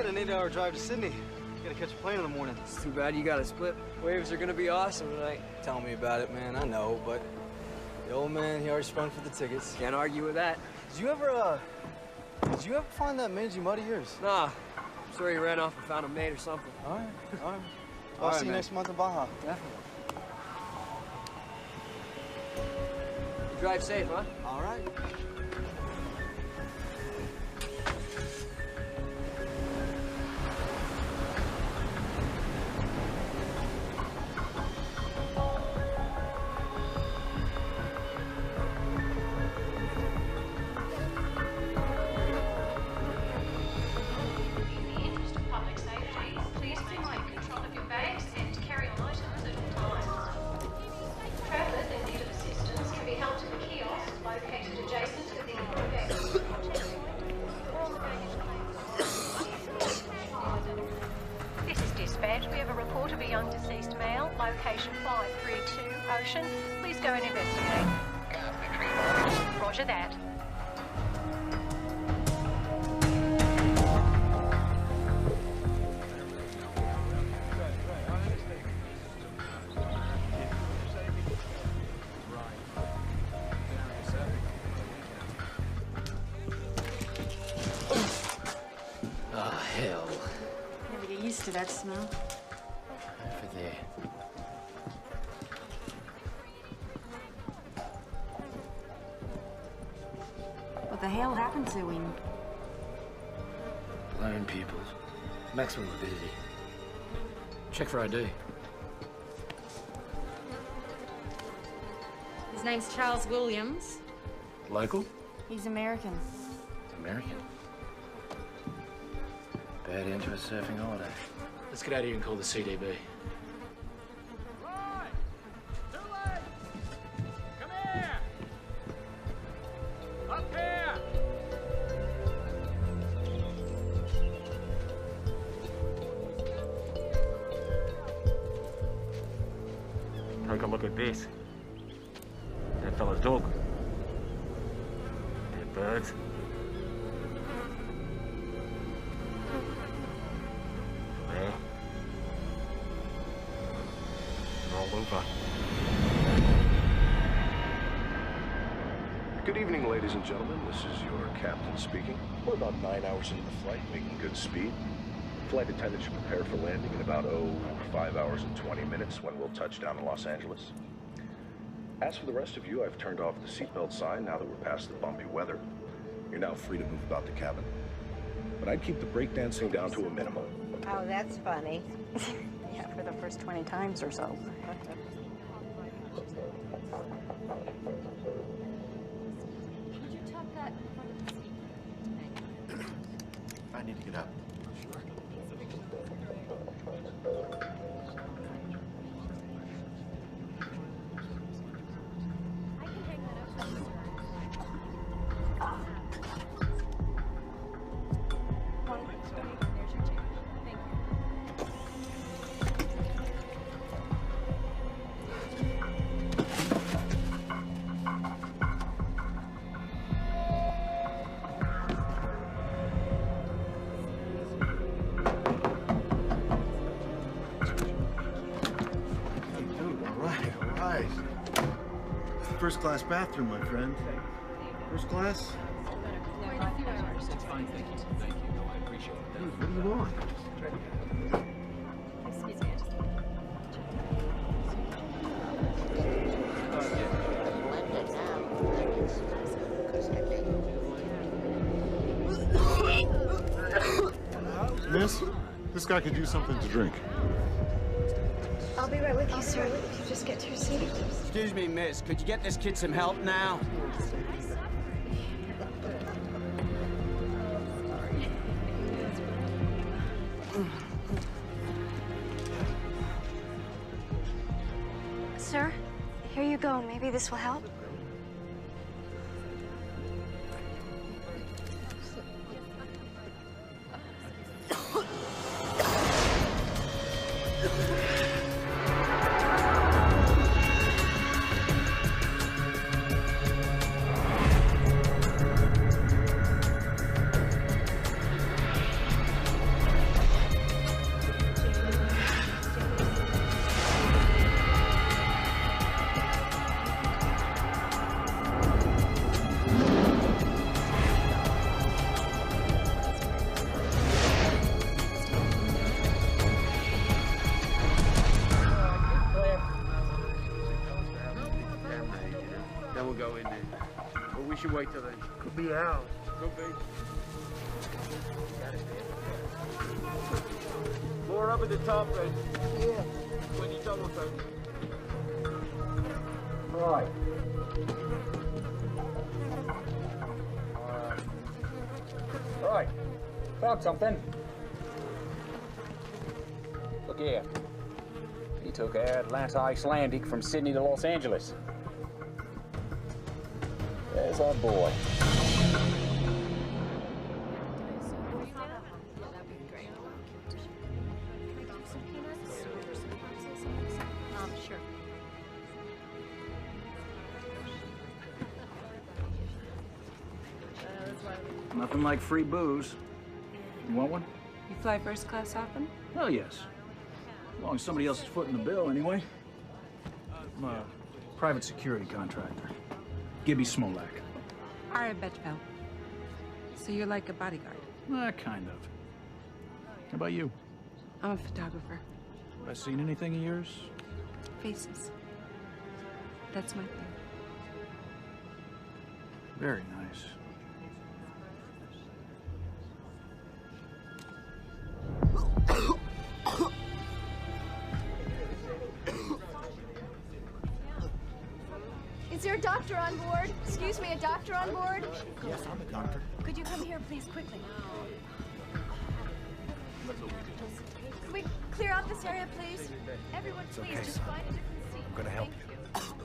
got an 8-hour drive to Sydney. Gotta catch a plane in the morning. It's too bad you got a split. Waves are gonna be awesome tonight. Tell me about it, man. I know, but the old man, he already sprung for the tickets. Can't argue with that. Did you ever find that mangy mud of yours? Nah. I'm sure he ran off and found a mate or something. All right, all right. I'll see you next month in Baja. Definitely. You drive safe, huh? All right. We have a report of a young deceased male, location 532 Ocean. Please go and investigate. Roger that. Oh, hell. Never get used to that smell. Over there. What the hell happened to him? Lone pupils. Maximum morbidity. Check for ID. His name's Charles Williams. Local? He's American. American. Bad end to a surfing holiday. Let's get out of here and call the CDB. Right! Too late! Come here! Up here! Take a look at this. That fella's dog. Dead birds. There. All over. Good evening, ladies and gentlemen. This is your captain speaking. We're about 9 hours into the flight, making good speed. Flight attendant should prepare for landing in about, 5 hours and 20 minutes when we'll touch down in Los Angeles. As for the rest of you, I've turned off the seatbelt sign now that we're past the bumpy weather. You're now free to move about the cabin. But I'd keep the breakdancing down to a minimum. Oh, that's funny. Yeah, for the first 20 times or so. Could you tuck that in front of the seat? I need to get up. I can hang that up. There's your chair. Thank you. First class bathroom, my friend. First class? It's fine, thank you. Thank you. No, I appreciate it. Dude, what do you want? Excuse me, I just... Miss, this guy could use something to drink. I'll be right with you, sir. If you just get to your seat. Excuse me, miss. Could you get this kid some help now? Sir, here you go. Maybe this will help. should wait till they could be out. Could be. More up at the top, then. Yeah. When you double take. Right. Right. Found something. Look here. He took Atlanta Icelandic from Sydney to Los Angeles. There's our boy. Sure. Nothing like free booze. You want one? You fly first class often? Hell yes. As long as somebody else is footing the bill, anyway. I'm a private security contractor. Gibby Smolak. I bet, pal. So you're like a bodyguard? Kind of. How about you? I'm a photographer. Have I seen anything of yours? Faces. That's my thing. Very nice. Is there a doctor on board? Excuse me, a doctor on board? Yes, I'm a doctor. Could you come here, please, quickly? Can we clear out this area, please? Everyone, please, okay, just son. find a different seat. I'm gonna help Thank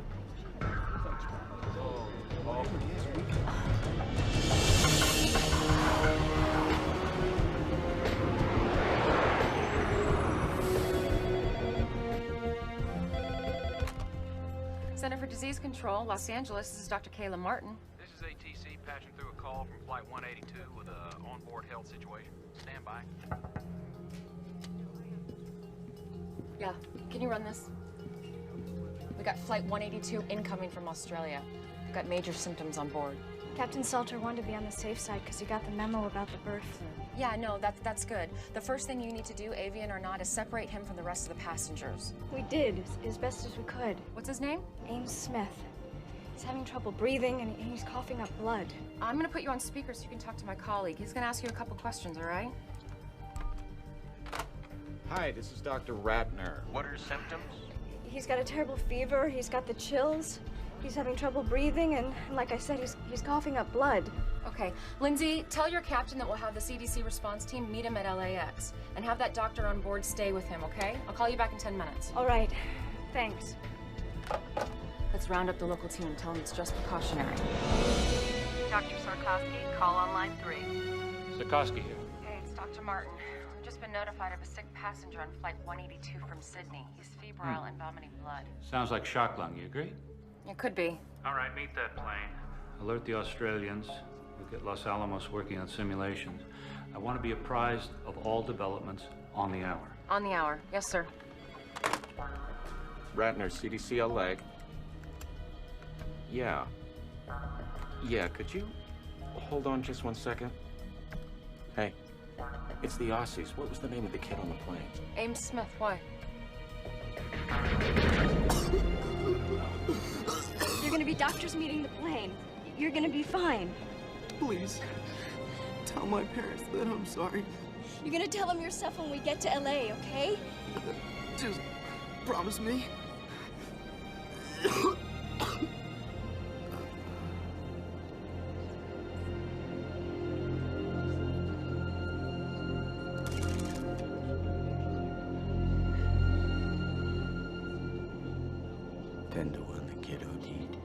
Center for Disease Control, Los Angeles. This is Dr. Kayla Martin. This is ATC patching through a call from Flight 182 with an onboard health situation. Stand by. Yeah, can you run this? We got Flight 182 incoming from Australia. We've got major symptoms on board. Captain Salter wanted to be on the safe side because he got the memo about the bird flu. Yeah, no, that's good. The first thing you need to do, avian or not, is separate him from the rest of the passengers. We did, as best as we could. What's his name? Ames Smith. He's having trouble breathing and he's coughing up blood. I'm gonna put you on speaker so you can talk to my colleague. He's gonna ask you a couple questions, all right? Hi, this is Dr. Ratner. What are his symptoms? He's got a terrible fever, he's got the chills, he's having trouble breathing, and like I said, he's coughing up blood. Okay, Lindsay, tell your captain that we'll have the CDC response team meet him at LAX and have that doctor on board stay with him, okay? I'll call you back in 10 minutes. All right, thanks. Let's round up the local team and tell them it's just precautionary. Dr. Sarkowski, call on line 3. Sikorsky here. Hey, it's Dr. Martin. We've just been notified of a sick passenger on Flight 182 from Sydney. He's febrile and vomiting blood. Sounds like shock lung, you agree? It could be. All right, meet that plane. Alert the Australians. We'll get Los Alamos working on simulations. I want to be apprised of all developments on the hour. On the hour. Yes, sir. Ratner, CDC LA. Yeah. Yeah, could you hold on just 1 second? Hey, it's the Aussies. What was the name of the kid on the plane? Ames Smith, why? You're gonna be doctors meeting the plane. You're gonna be fine. Please, tell my parents that I'm sorry. You're gonna tell them yourself when we get to LA, okay? Just promise me. Tender when the kid OD'd.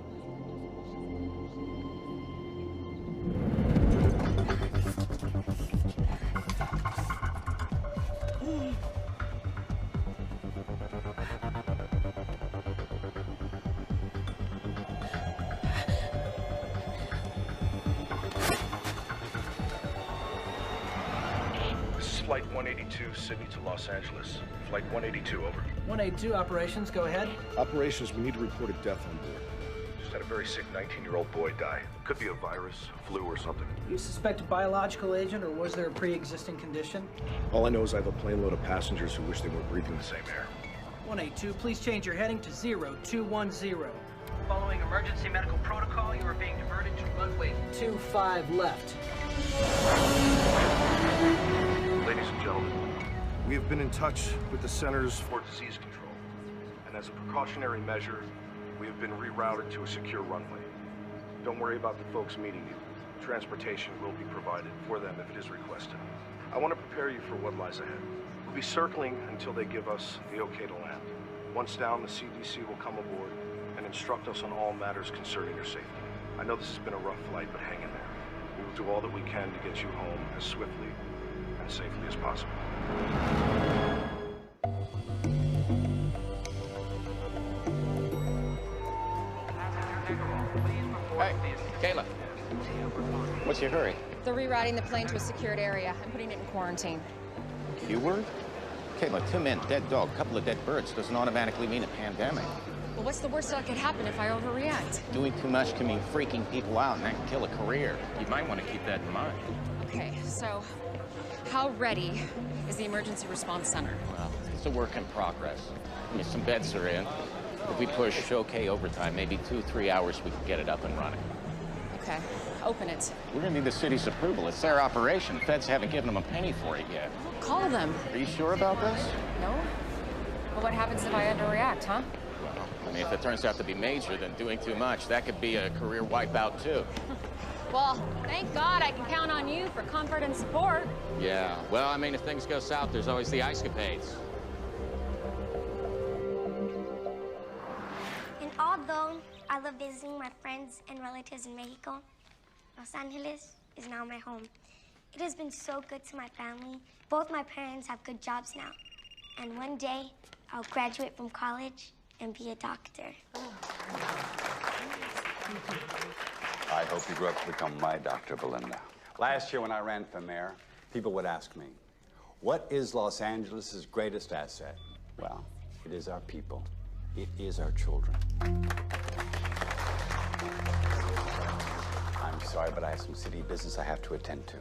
This is Flight 182, Sydney to Los Angeles. Flight 182, over. 182 operations, go ahead. Operations, we need to report a death on board. Just had a very sick 19-year-old boy die. Could be a virus, flu, or something. You suspect a biological agent, or was there a pre-existing condition? All I know is I have a plane load of passengers who wish they were breathing the same air. 182, please change your heading to 0210. Following emergency medical protocol, you are being diverted Runway 25 left. Ladies and gentlemen, we have been in touch with the Centers for Disease Control, and as a precautionary measure, we have been rerouted to a secure runway. Don't worry about the folks meeting you. Transportation will be provided for them if it is requested. I want to prepare you for what lies ahead. We'll be circling until they give us the okay to land. Once down, the CDC will come aboard and instruct us on all matters concerning your safety. I know this has been a rough flight, but hang in there. We will do all that we can to get you home as swiftly and safely as possible. Hey, Kayla. What's your hurry? They're rerouting the plane to a secured area and putting it in quarantine. Q-word? Kayla, 2 men, dead dog, couple of dead birds doesn't automatically mean a pandemic. Well, what's the worst that could happen if I overreact? Doing too much can mean freaking people out, and that can kill a career. You might want to keep that in mind. Okay, so how ready is the emergency response center? Well, it's a work in progress. I mean, some beds are in. If we push okay overtime, maybe 2-3 hours, we can get it up and running. Okay, open it. We're gonna need the city's approval. It's their operation. Feds haven't given them a penny for it yet. Call them. Are you sure about this? No? Well, what happens if I underreact, huh? Well, I mean, if it turns out to be major, then doing too much, that could be a career wipeout, too. Well, thank God I can count on you for comfort and support. Yeah, well, I mean, if things go south, there's always the ice-capades. And although I love visiting my friends and relatives in Mexico, Los Angeles is now my home. It has been so good to my family. Both my parents have good jobs now. And one day, I'll graduate from college and be a doctor. I hope you grow up to become my Dr. Belinda. Last year when I ran for mayor, people would ask me, what is Los Angeles' greatest asset? Well, it is our people. It is our children. I'm sorry, but I have some city business I have to attend to.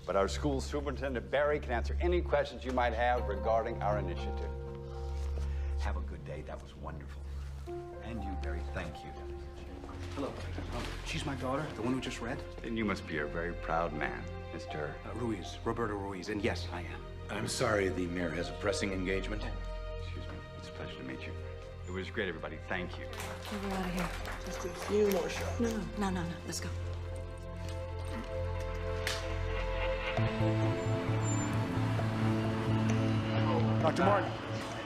But our school superintendent, Barry, can answer any questions you might have regarding our initiative. Have a good day. That was wonderful. And you, Barry, thank you. Hello. She's my daughter, the one who just read? Then you must be a very proud man, Mr. Ruiz, Roberto Ruiz, and yes, I am. I'm sorry, the mayor has a pressing engagement. Excuse me. It's a pleasure to meet you. It was great, everybody. Thank you. Get out of here. Just a few more shots. No. Let's go. Dr. Martin,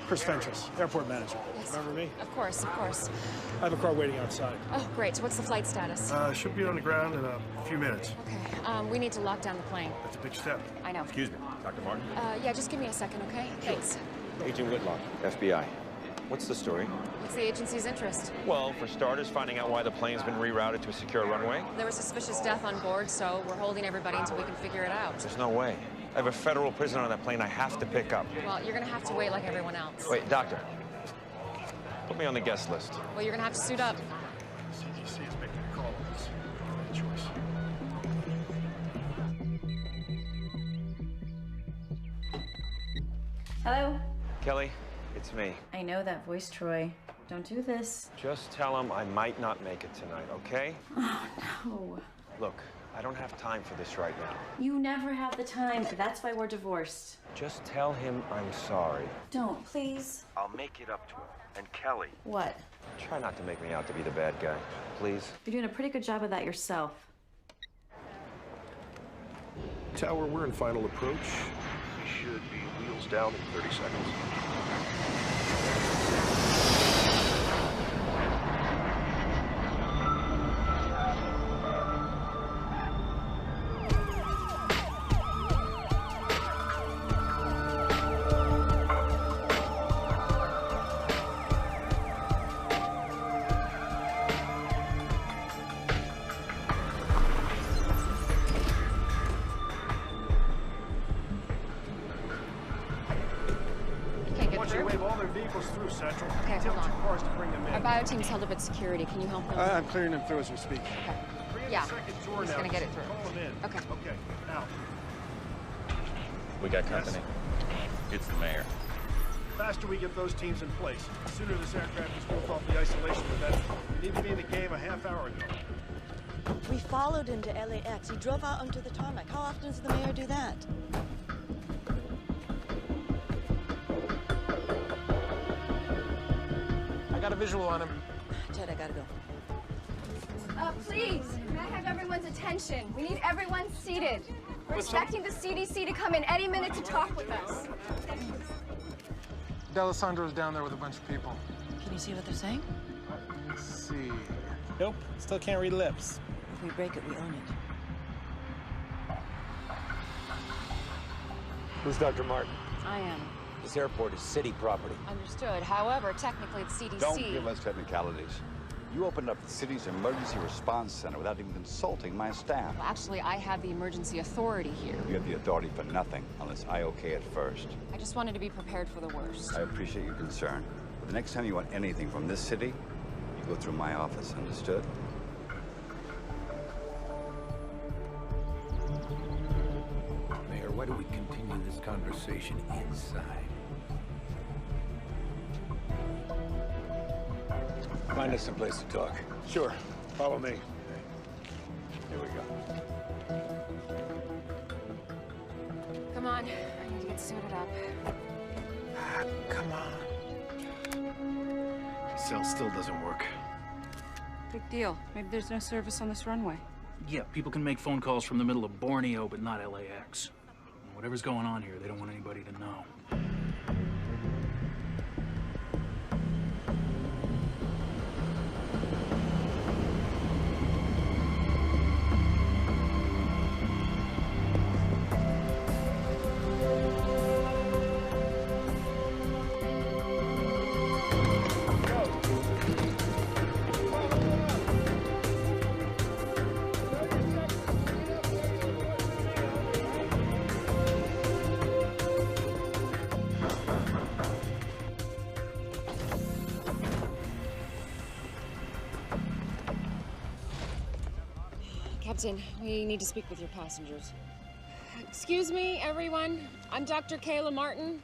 Chris Fentress, airport manager. Yes. Remember me? Of course, of course. I have a car waiting outside. Oh, great. So what's the flight status? Should be on the ground in a few minutes. Okay. We need to lock down the plane. That's a big step. I know. Excuse me, Dr. Martin. Yeah, just give me a second, okay? Thanks. Agent Whitlock, FBI. What's the story? What's the agency's interest? Well, for starters, finding out why the plane's been rerouted to a secure runway. There was suspicious death on board, so we're holding everybody until we can figure it out. There's no way. I have a federal prisoner on that plane I have to pick up. Well, you're gonna have to wait like everyone else. Wait, doctor. Put me on the guest list. Well, you're gonna have to suit up. CDC is making a call on this. Good choice. Hello? Kelly, it's me. I know that voice, Troy. Don't do this. Just tell him I might not make it tonight, okay? Oh, no. Look, I don't have time for this right now. You never have the time. That's why we're divorced. Just tell him I'm sorry. Don't, please. I'll make it up to him. And Kelly. What? Try not to make me out to be the bad guy, please. You're doing a pretty good job of that yourself. Tower, we're in final approach. We should be wheels down in 30 seconds. Through Central. Okay, hold on. 2 cars to bring them in. Our bio team's held up at security. Can you help them? I'm clearing them through as we speak. Okay. Yeah. He's gonna get it through. Call them in. Okay. Okay. Now. We got company. It's the mayor. The faster we get those teams in place, the sooner this aircraft is moved off the isolation event. We need to be in the game a half hour ago. We followed him to LAX. He drove out onto the tarmac. How often does the mayor do that? I got a visual on him. Ted, I gotta go. Please, may I have everyone's attention? We need everyone seated. We're expecting the CDC to come in any minute to talk with us. D'Alessandro's down there with a bunch of people. Can you see what they're saying? Let's see. Nope, still can't read lips. If we break it, we own it. Who's Dr. Martin? I am. This airport is city property. Understood. However, technically it's CDC. Don't give us technicalities. You opened up the city's emergency response center without even consulting my staff. Well, actually, I have the emergency authority here. You have the authority for nothing unless I okay it first. I just wanted to be prepared for the worst. I appreciate your concern. But the next time you want anything from this city, you go through my office, understood? Mayor, why don't we continue this conversation inside? Find us some place to talk. Sure. Follow me. Here we go. Come on. I need to get suited up. Come on. Cell still doesn't work. Big deal. Maybe there's no service on this runway. Yeah, people can make phone calls from the middle of Borneo, but not LAX. Whatever's going on here, they don't want anybody to know. Captain, we need to speak with your passengers. Excuse me, everyone. I'm Dr. Kayla Martin.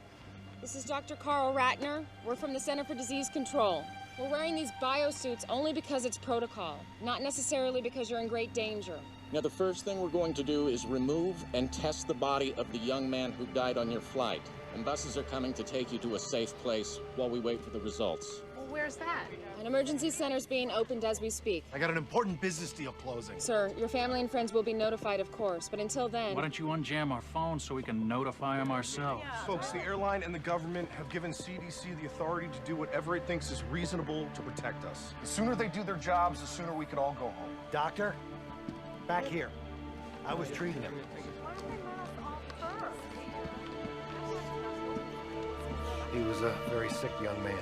This is Dr. Carl Ratner. We're from the Center for Disease Control. We're wearing these biosuits only because it's protocol, not necessarily because you're in great danger. Now, the first thing we're going to do is remove and test the body of the young man who died on your flight. And buses are coming to take you to a safe place while we wait for the results. Well, where's that? An emergency center's being opened as we speak. I got an important business deal closing. Sir, your family and friends will be notified, of course, but until then... Why don't you unjam our phones so we can notify them ourselves? Folks, the airline and the government have given CDC the authority to do whatever it thinks is reasonable to protect us. The sooner they do their jobs, the sooner we could all go home. Doctor, back here. I was treating him. He was a very sick young man.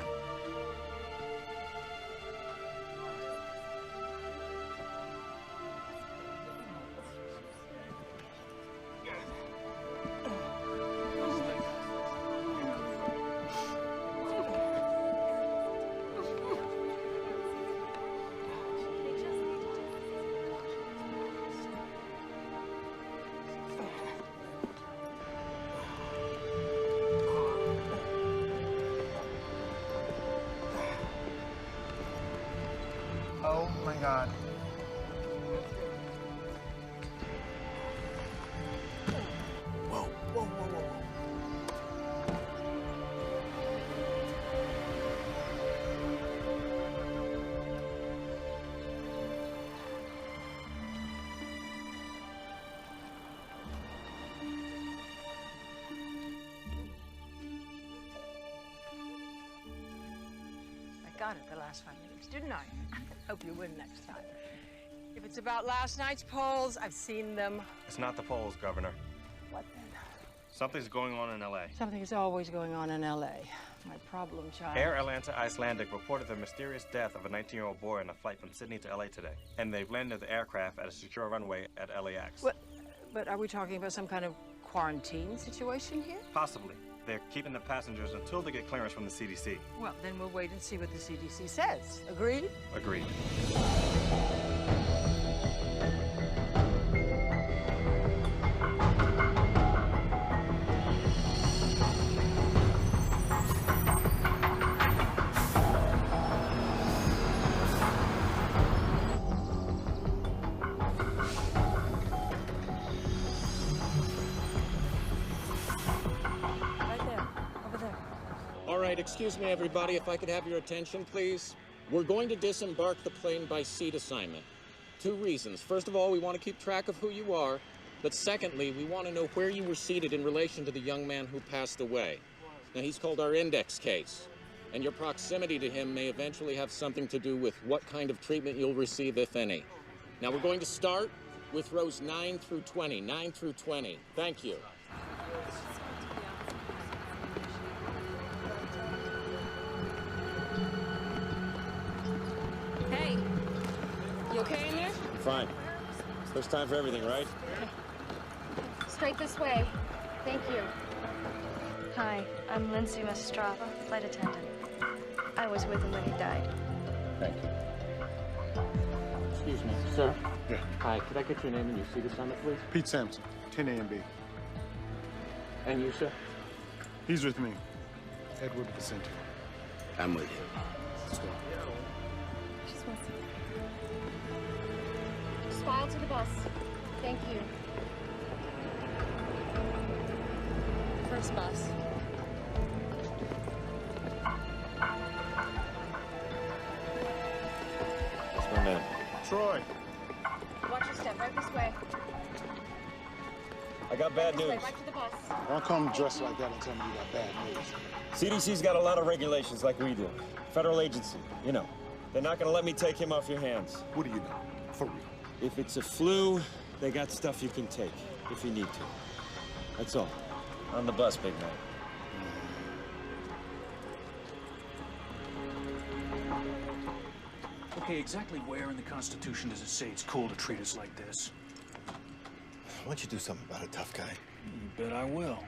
Oh my God. Whoa, whoa, whoa, whoa. I got it the last 5 minutes, didn't I? Hope you win next time. If it's about last night's polls, I've seen them. It's not the polls, Governor. What then? Something's going on in L.A. Something is always going on in L.A. My problem child. Air Atlanta Icelandic reported the mysterious death of a 19-year-old boy on a flight from Sydney to L.A. today. And they've landed the aircraft at a secure runway at LAX. But are we talking about some kind of quarantine situation here? Possibly. They're keeping the passengers until they get clearance from the CDC. Well, then we'll wait and see what the CDC says. Agreed? Agreed. right, excuse me, everybody, if I could have your attention, please. We're going to disembark the plane by seat assignment. 2 reasons. First of all, we want to keep track of who you are. But secondly, we want to know where you were seated in relation to the young man who passed away. Now, he's called our index case. And your proximity to him may eventually have something to do with what kind of treatment you'll receive, if any. Now, we're going to start with rows 9 through 20. 9 through 20. Thank you. Hey, you okay in there? I'm fine. First time for everything, right? Straight this way. Thank you. Hi, I'm Lindsay Mastrava, flight attendant. I was with him when he died. Thank you. Excuse me, sir. Yeah. Hi, could I get your name and your seat assignment, please? Pete Sampson, 10 A and B. And you, sir? He's with me. Edward Vicente. I'm with you. Let's go. Just file to the bus. Thank you. First bus. That's my man. Troy. Watch your step. Right this way. I got bad This news. way, right to the bus. Don't come dressed like that and tell me you got bad news. CDC's got a lot of regulations like we do. Federal agency, you know. They're not gonna let me take him off your hands. What do you know? For real. If it's a flu, they got stuff you can take, if you need to. That's all. On the bus, big man. Okay, exactly where in the Constitution does it say it's cool to treat us like this? Why don't you do something about it, tough guy? You bet I will.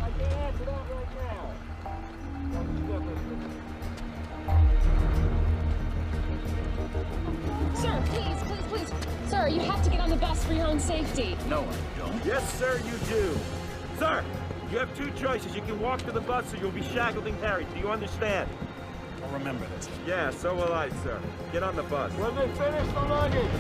I can't answer that right now. Sir, please. Sir, you have to get on the bus for your own safety. No, I don't. Yes, sir, you do. Sir, you have 2 choices. You can walk to the bus or you'll be shackled and carried. Do you understand? I'll remember this. Yeah, so will I, sir. Get on the bus. When they finish the luggage.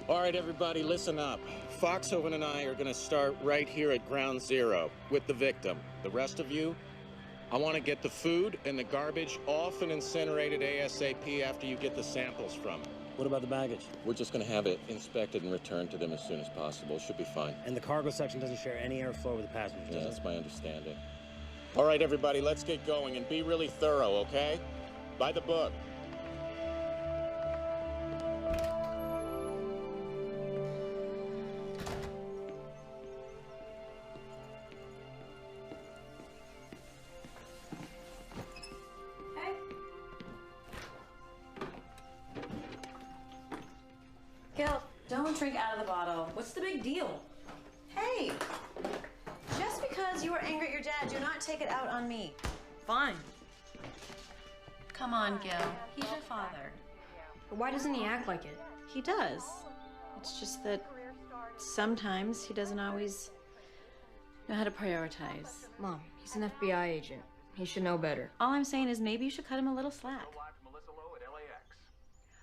All right, everybody, listen up. Foxhoven and I are going to start right here at ground zero with the victim. The rest of you, I want to get the food and the garbage off and incinerated ASAP after you get the samples from it. What about the baggage? We're just going to have it inspected and returned to them as soon as possible. Should be fine. And the cargo section doesn't share any airflow with the passengers, Yeah, does that's it? my understanding. All right, everybody, let's get going and be really thorough, okay? By the book. Gil, don't drink out of the bottle. What's the big deal? Hey, just because you were angry at your dad, do not take it out on me. Fine. Come on, Gil. He's your father. But why doesn't he act like it? He does. It's just that sometimes he doesn't always know how to prioritize. Mom, he's an FBI agent. He should know better. All I'm saying is maybe you should cut him a little slack.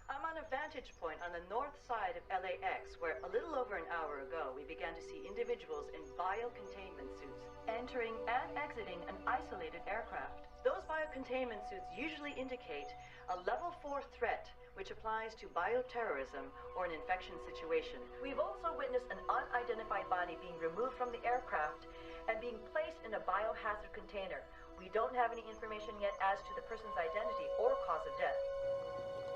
I'm on a vantage point on the north side of LAX, where a little over an hour ago, we began to see individuals in biocontainment suits entering and exiting an isolated aircraft. Those biocontainment suits usually indicate a level 4 threat, which applies to bioterrorism or an infection situation. We've also witnessed an unidentified body being removed from the aircraft and being placed in a biohazard container. We don't have any information yet as to the person's identity or cause of death.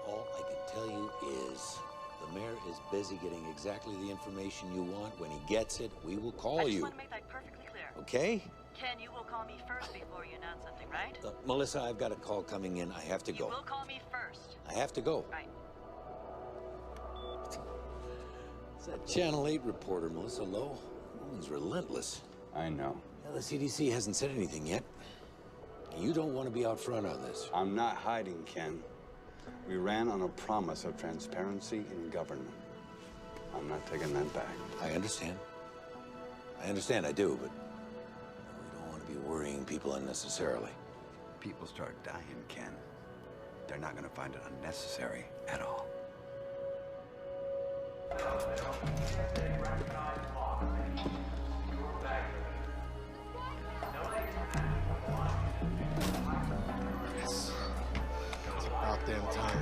All I can tell you is the mayor is busy getting exactly the information you want. When he gets it, we will call I just you. want to make that perfectly clear. Okay? Ken, you will call me first before you announce something, right? Melissa, I've got a call coming in. I have to go. You will call me first. I have to go. Right. It's that Channel 8 reporter, Melissa Lowe. Woman's relentless. I know. Now, the CDC hasn't said anything yet. You don't want to be out front on this. I'm not hiding, Ken. We ran on a promise of transparency in government. I'm not taking that back. I understand. I do, but we don't want to be worrying people unnecessarily. People start dying, Ken. They're not going to find it unnecessary at all. Yes. It's about damn time.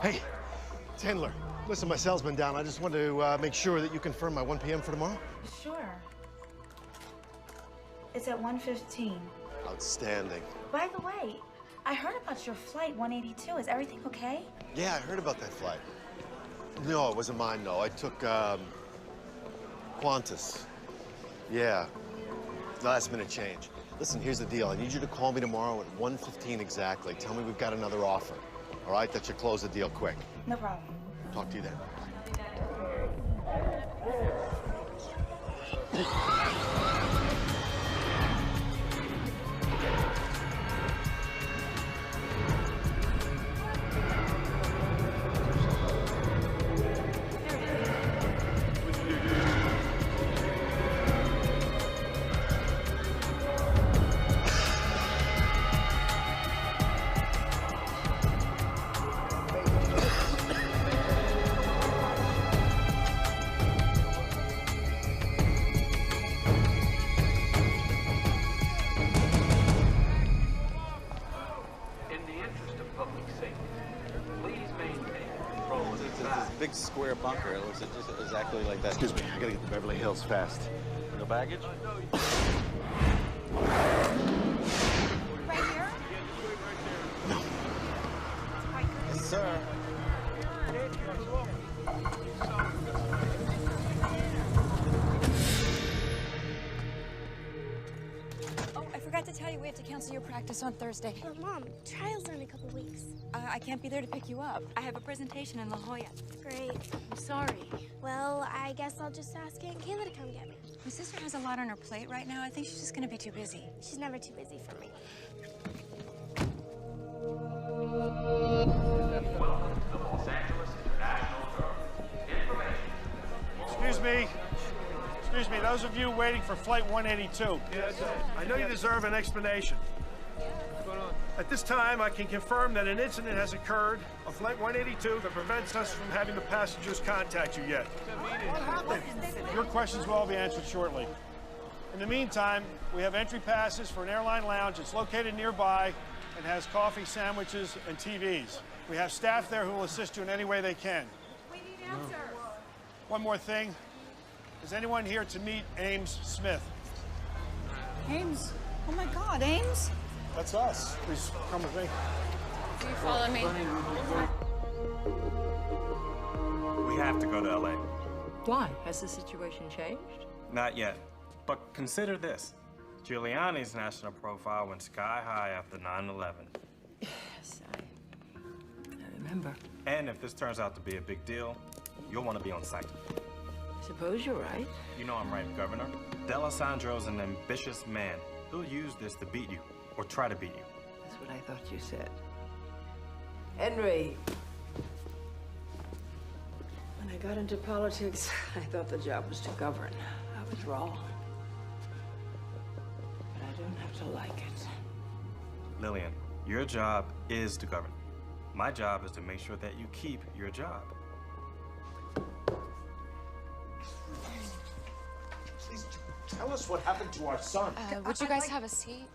Hey, it's Handler. Listen, my cell's been down. I just wanted to make sure that you confirm my 1 p.m. for tomorrow. Sure. It's at 1:15. Outstanding. By the way, I heard about your flight 182. Is everything okay? Yeah, I heard about that flight. No, it wasn't mine, though. I took, Qantas. Yeah. Last-minute change. Listen, here's the deal. I need you to call me tomorrow at 1:15 exactly. Tell me we've got another offer. All right? That should close the deal quick. No problem. Talk to you then. Big square bunker. It looks just exactly like that. Excuse me, I gotta get to Beverly Hills fast. No baggage? Right here? No. Yes, sir. Oh, I forgot to tell you we have to cancel your practice on Thursday. But Mom, trial's are in a couple weeks. I can't be there to pick you up. I have a presentation in La Jolla. Great. I'm sorry. Well, I guess I'll just ask Aunt Kayla to come get me. My sister has a lot on her plate right now. I think she's just gonna be too busy. She's never too busy for me. Excuse me. Excuse me, those of you waiting for Flight 182. I know you deserve an explanation. At this time, I can confirm that an incident has occurred on Flight 182 that prevents us from having the passengers contact you yet. What happened? Your questions will all be answered shortly. In the meantime, we have entry passes for an airline lounge. It's located nearby and has coffee, sandwiches, and TVs. We have staff there who will assist you in any way they can. We need answers. One more thing. Is anyone here to meet Ames Smith? Ames? Oh my God, Ames? That's us. Please come with me. Do you follow me? We have to go to LA. Why? Has the situation changed? Not yet. But consider this. Giuliani's national profile went sky high after 9/11. Yes, I remember. And if this turns out to be a big deal, you'll want to be on site. I suppose you're right. You know I'm right, Governor. D'Alessandro's an ambitious man. He'll use this to beat you, or try to beat you. That's what I thought you said. Henry. When I got into politics, I thought the job was to govern. I was wrong. But I don't have to like it. Lillian, your job is to govern. My job is to make sure that you keep your job. Please tell us what happened to our son. Would you guys have a seat?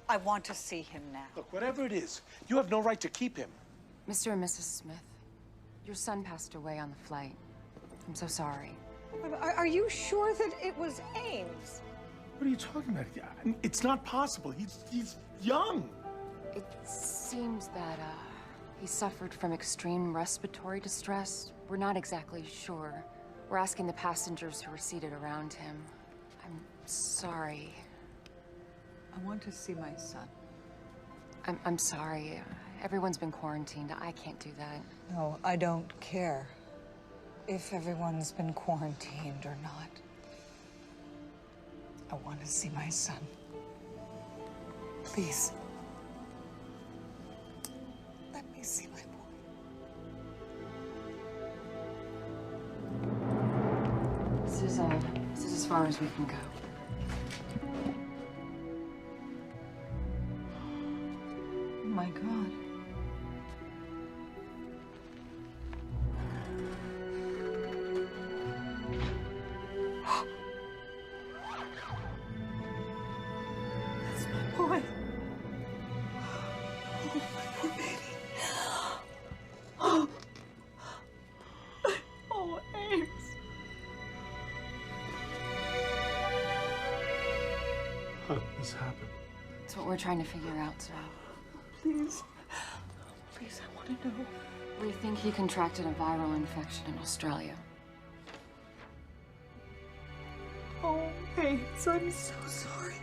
I want to see him now. Look, whatever it is, you have no right to keep him. Mr. and Mrs. Smith, your son passed away on the flight. I'm so sorry. Are you sure that it was Ames? What are you talking about? It's not possible. He's young. It seems that he suffered from extreme respiratory distress. We're not exactly sure. We're asking the passengers who were seated around him. I'm sorry. I want to see my son. I'm sorry. Everyone's been quarantined. I can't do that. No, I don't care if everyone's been quarantined or not. I want to see my son. Please. Let me see my boy. This is as far as we can go. Oh my God. That's my boy. Oh, my poor baby. Oh. Oh, Ames. How did this happen? It's what we're trying to figure out, sir. Please. Please, I want to know. We think he contracted a viral infection in Australia. Oh, Ames, I'm so sorry.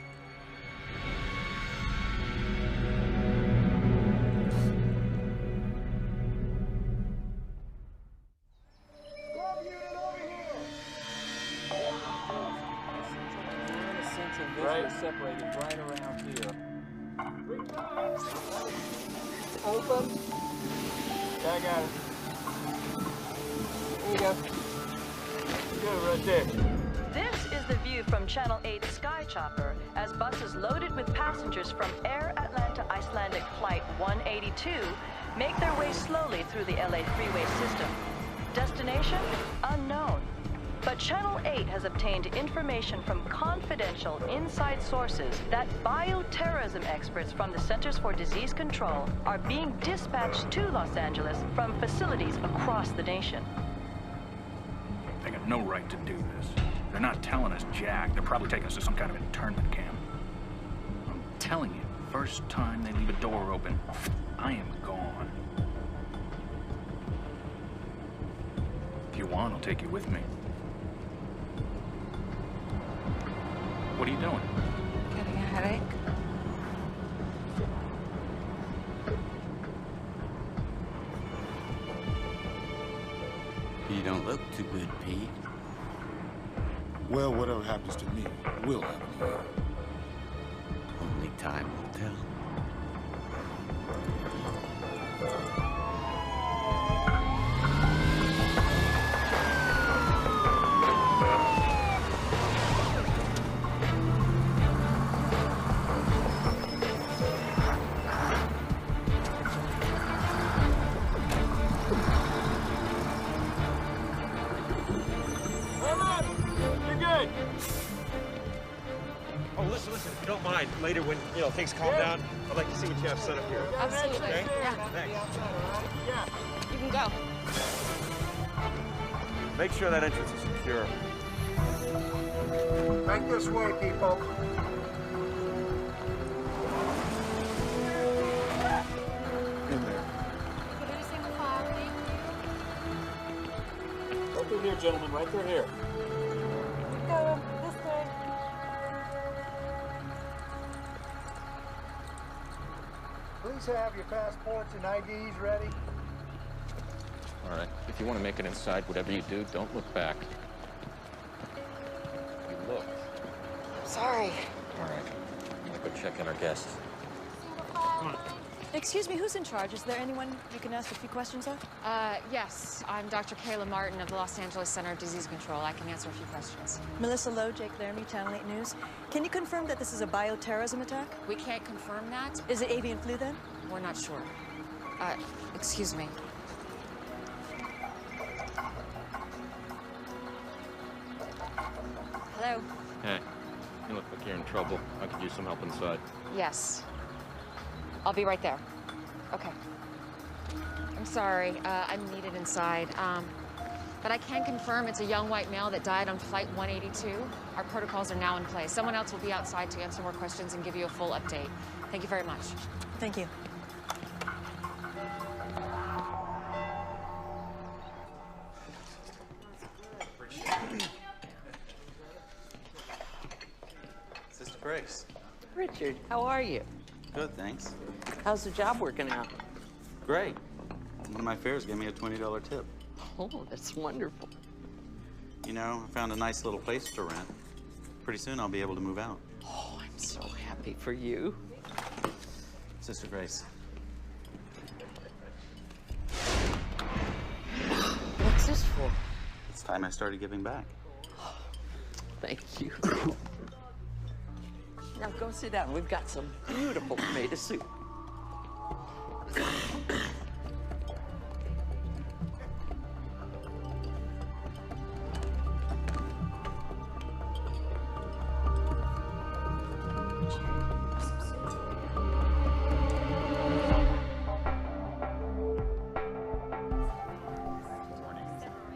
Right, separated right around here. Open. Yeah, I got it. There you go. Good, right there. This is the view from Channel 8 Sky Chopper as buses loaded with passengers from Air Atlanta Icelandic Flight 182 make their way slowly through the LA freeway system. Destination? Unknown. But Channel 8 has obtained information from confidential inside sources that bioterrorism experts from the Centers for Disease Control are being dispatched to Los Angeles from facilities across the nation. They got no right to do this. They're not telling us jack. They're probably taking us to some kind of internment camp. I'm telling you, first time they leave a door open, I am gone. If you want, I'll take you with me. What are you doing? Getting a headache? You don't look too good, Pete. Well, whatever happens to me will happen to you. Only time will tell. Oh, listen, if you don't mind, later when, things calm down, I'd like to see what you have set up here. Absolutely. Okay? Yeah. Thanks. You can go. Make sure that entrance is secure. Right this way, people. In there. Right through here, gentlemen, right through here. This way. Please have your passports and IDs ready. All right. If you want to make it inside, whatever you do, don't look back. You look. Sorry. All right. I'm gonna go check in our guests. Come on. Excuse me, who's in charge? Is there anyone you can ask a few questions of? Yes. I'm Dr. Kayla Martin of the Los Angeles Center of Disease Control. I can answer a few questions. Melissa Lowe, Jake Laramie, Channel 8 News. Can you confirm that this is a bioterrorism attack? We can't confirm that. Is it avian flu then? We're not sure. Excuse me. Hello? Hey, you look like you're in trouble. I could use some help inside. Yes. I'll be right there. Okay. I'm sorry. I'm needed inside. But I can confirm it's a young white male that died on Flight 182. Our protocols are now in place. Someone else will be outside to answer more questions and give you a full update. Thank you very much. Thank you. Grace. Richard, how are you? Good, thanks. How's the job working out? Great. One of my fares gave me a $20 tip. Oh, that's wonderful. You know, I found a nice little place to rent. Pretty soon I'll be able to move out. Oh, I'm so happy for you. Sister Grace. What's this for? It's time I started giving back. Thank you. Now go sit down. We've got some beautiful tomato soup.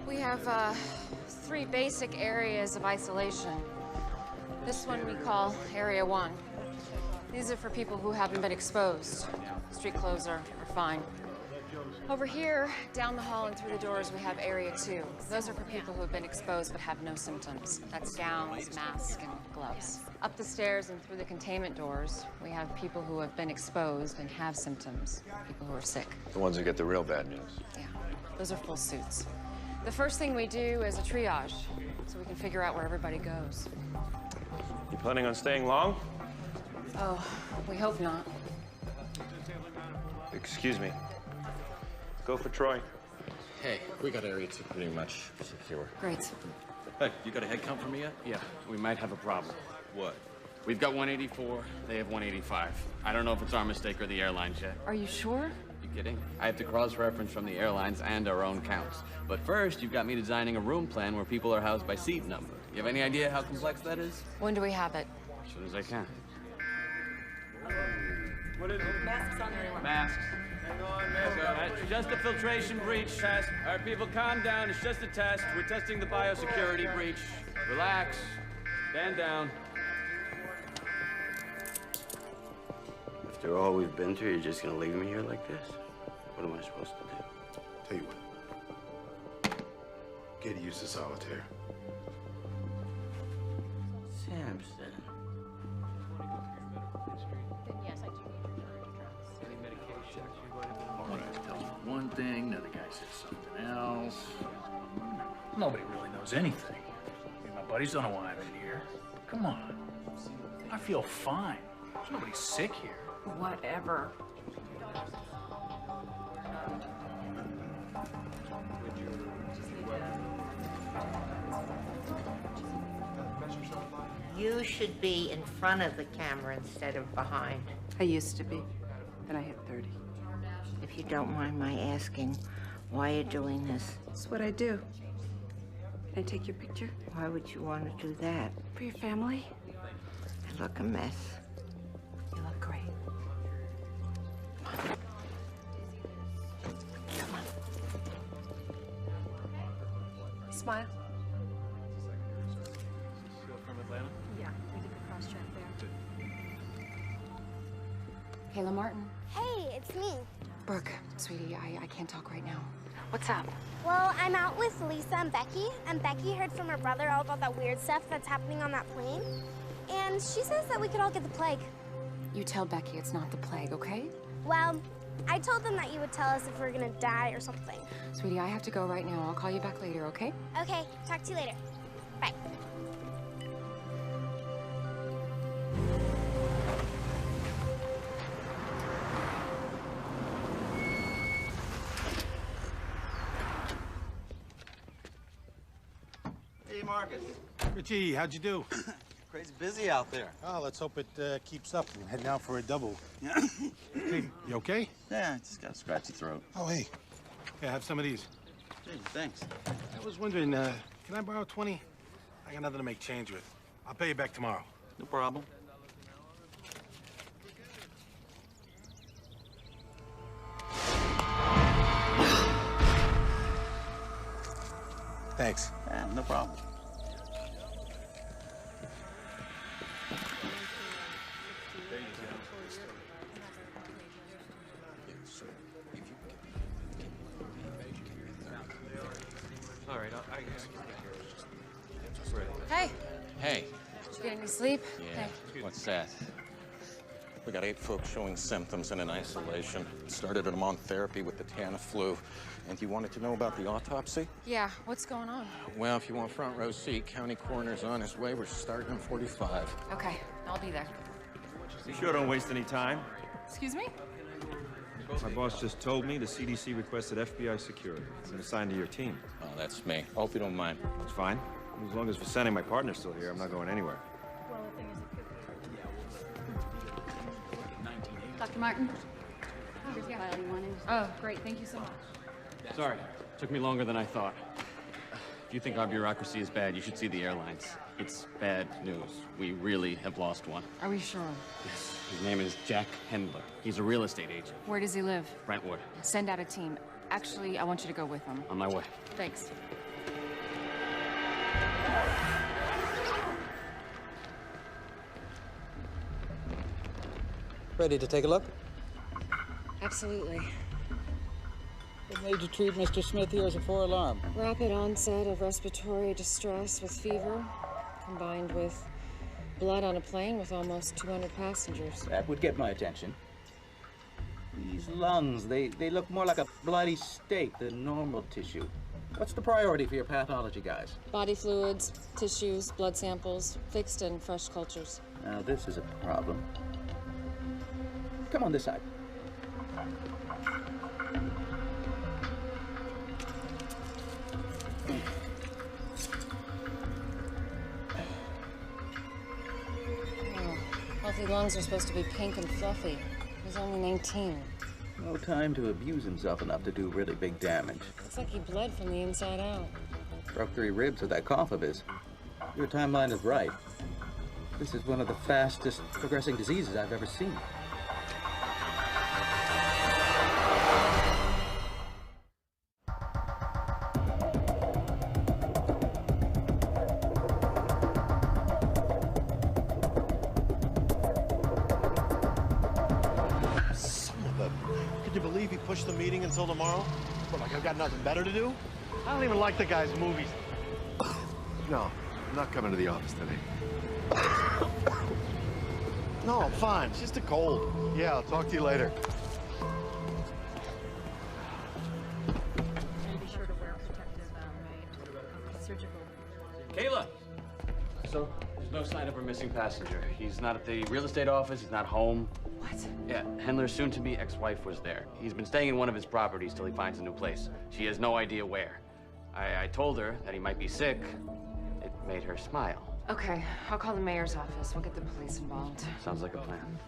We have 3 basic areas of isolation. This one we call Area 1. These are for people who haven't been exposed. Street clothes are fine. Over here, down the hall and through the doors, we have Area 2. Those are for people who have been exposed but have no symptoms. That's gowns, masks, and gloves. Up the stairs and through the containment doors, we have people who have been exposed and have symptoms, people who are sick. The ones who get the real bad news. Yeah, those are full suits. The first thing we do is a triage, so we can figure out where everybody goes. You planning on staying long? Oh, we hope not. Excuse me. Go for Troy. Hey, we got Area 2 pretty much secure. Great. Hey, you got a head count for me yet? Yeah, we might have a problem. What? We've got 184, they have 185. I don't know if it's our mistake or the airline's yet. Are you sure? You kidding? I have to cross-reference from the airlines and our own counts. But first, you've got me designing a room plan where people are housed by seat number. You have any idea how complex that is? When do we have it? As soon as I can. Masks on everyone. Masks. It's just a filtration breach test. All right, people, calm down. It's just a test. We're testing the biosecurity breach. Relax. Stand down. After all we've been through, you're just gonna leave me here like this? What am I supposed to do? Tell you what. Get used to solitaire. Samson. Yes, I do need your address. Any medication? One guy tells me one thing, another guy says something else. Nobody really knows anything. I mean, my buddies don't know why I'm in here. Come on. I feel fine. There's nobody sick here. Whatever. You should be in front of the camera instead of behind. I used to be. Then I hit 30. If you don't mind my asking, why are you doing this? It's what I do. Can I take your picture? Why would you want to do that? For your family? I look a mess. You look great. Come on. Smile. From Atlanta? Yeah, we did the cross-check there. Kayla Martin. Hey, it's me. Brooke, sweetie, I can't talk right now. What's up? Well, I'm out with Lisa and Becky heard from her brother all about that weird stuff that's happening on that plane. And she says that we could all get the plague. You tell Becky it's not the plague, okay? Well, I told them that you would tell us if we're gonna die or something. Sweetie, I have to go right now. I'll call you back later, okay? Okay, talk to you later. Bye. Hey, Marcus. Richie, how'd you do? Crazy busy out there. Oh, let's hope it keeps up. I'm heading out for a double. Hey, you okay? Yeah, just got a scratchy throat. Oh, hey. Yeah, have some of these. Hey, thanks. I was wondering, can I borrow 20? I got nothing to make change with. I'll pay you back tomorrow. No problem. Thanks. Yeah, no problem. All right, I Hey. Hey. Get any sleep? Yeah. What's that? We got 8 folks showing symptoms and in isolation. Started them on therapy with the Tamiflu. And you wanted to know about the autopsy? Yeah, what's going on? Well, if you want front row seat, county coroner's on his way. We're starting in 45. Okay, I'll be there. You sure don't waste any time. Excuse me? My boss just told me the CDC requested FBI security. It's assigned to your team. Oh, that's me. I hope you don't mind. It's fine. As long as Vicente, my partner's still here, I'm not going anywhere. Dr. Martin? Here's the file you wanted. Oh, great. Thank you so much. Sorry, took me longer than I thought. If you think our bureaucracy is bad, you should see the airlines. It's bad news. We really have lost one. Are we sure? Yes. His name is Jack Hendler. He's a real estate agent. Where does he live? Brentwood. Send out a team. Actually, I want you to go with him. On my way. Thanks. Ready to take a look? Absolutely. What made you treat Mr. Smith here as a 4-alarm? Rapid onset of respiratory distress with fever, combined with blood on a plane with almost 200 passengers. That would get my attention. These lungs, they look more like a bloody steak than normal tissue. What's the priority for your pathology guys? Body fluids, tissues, blood samples, fixed and fresh cultures. Now this is a problem. Come on this side. Healthy lungs are supposed to be pink and fluffy. He's only 19. No time to abuse himself enough to do really big damage. Looks like he bled from the inside out. Broke 3 ribs with that cough of his. Your timeline is right. This is one of the fastest progressing diseases I've ever seen. Push the meeting until tomorrow? What, like I've got nothing better to do? I don't even like the guy's movies. No, I'm not coming to the office today. No, I'm fine. It's just a cold. Yeah, I'll talk to you later. Be sure to wear protective surgical. Kayla! So, there's no sign of her missing passenger. He's not at the real estate office, he's not home. What? Yeah, Hendler's soon-to-be ex-wife was there. He's been staying in one of his properties till he finds a new place. She has no idea where. I told her that he might be sick. It made her smile. Okay, I'll call the mayor's office. We'll get the police involved. Sounds like a plan.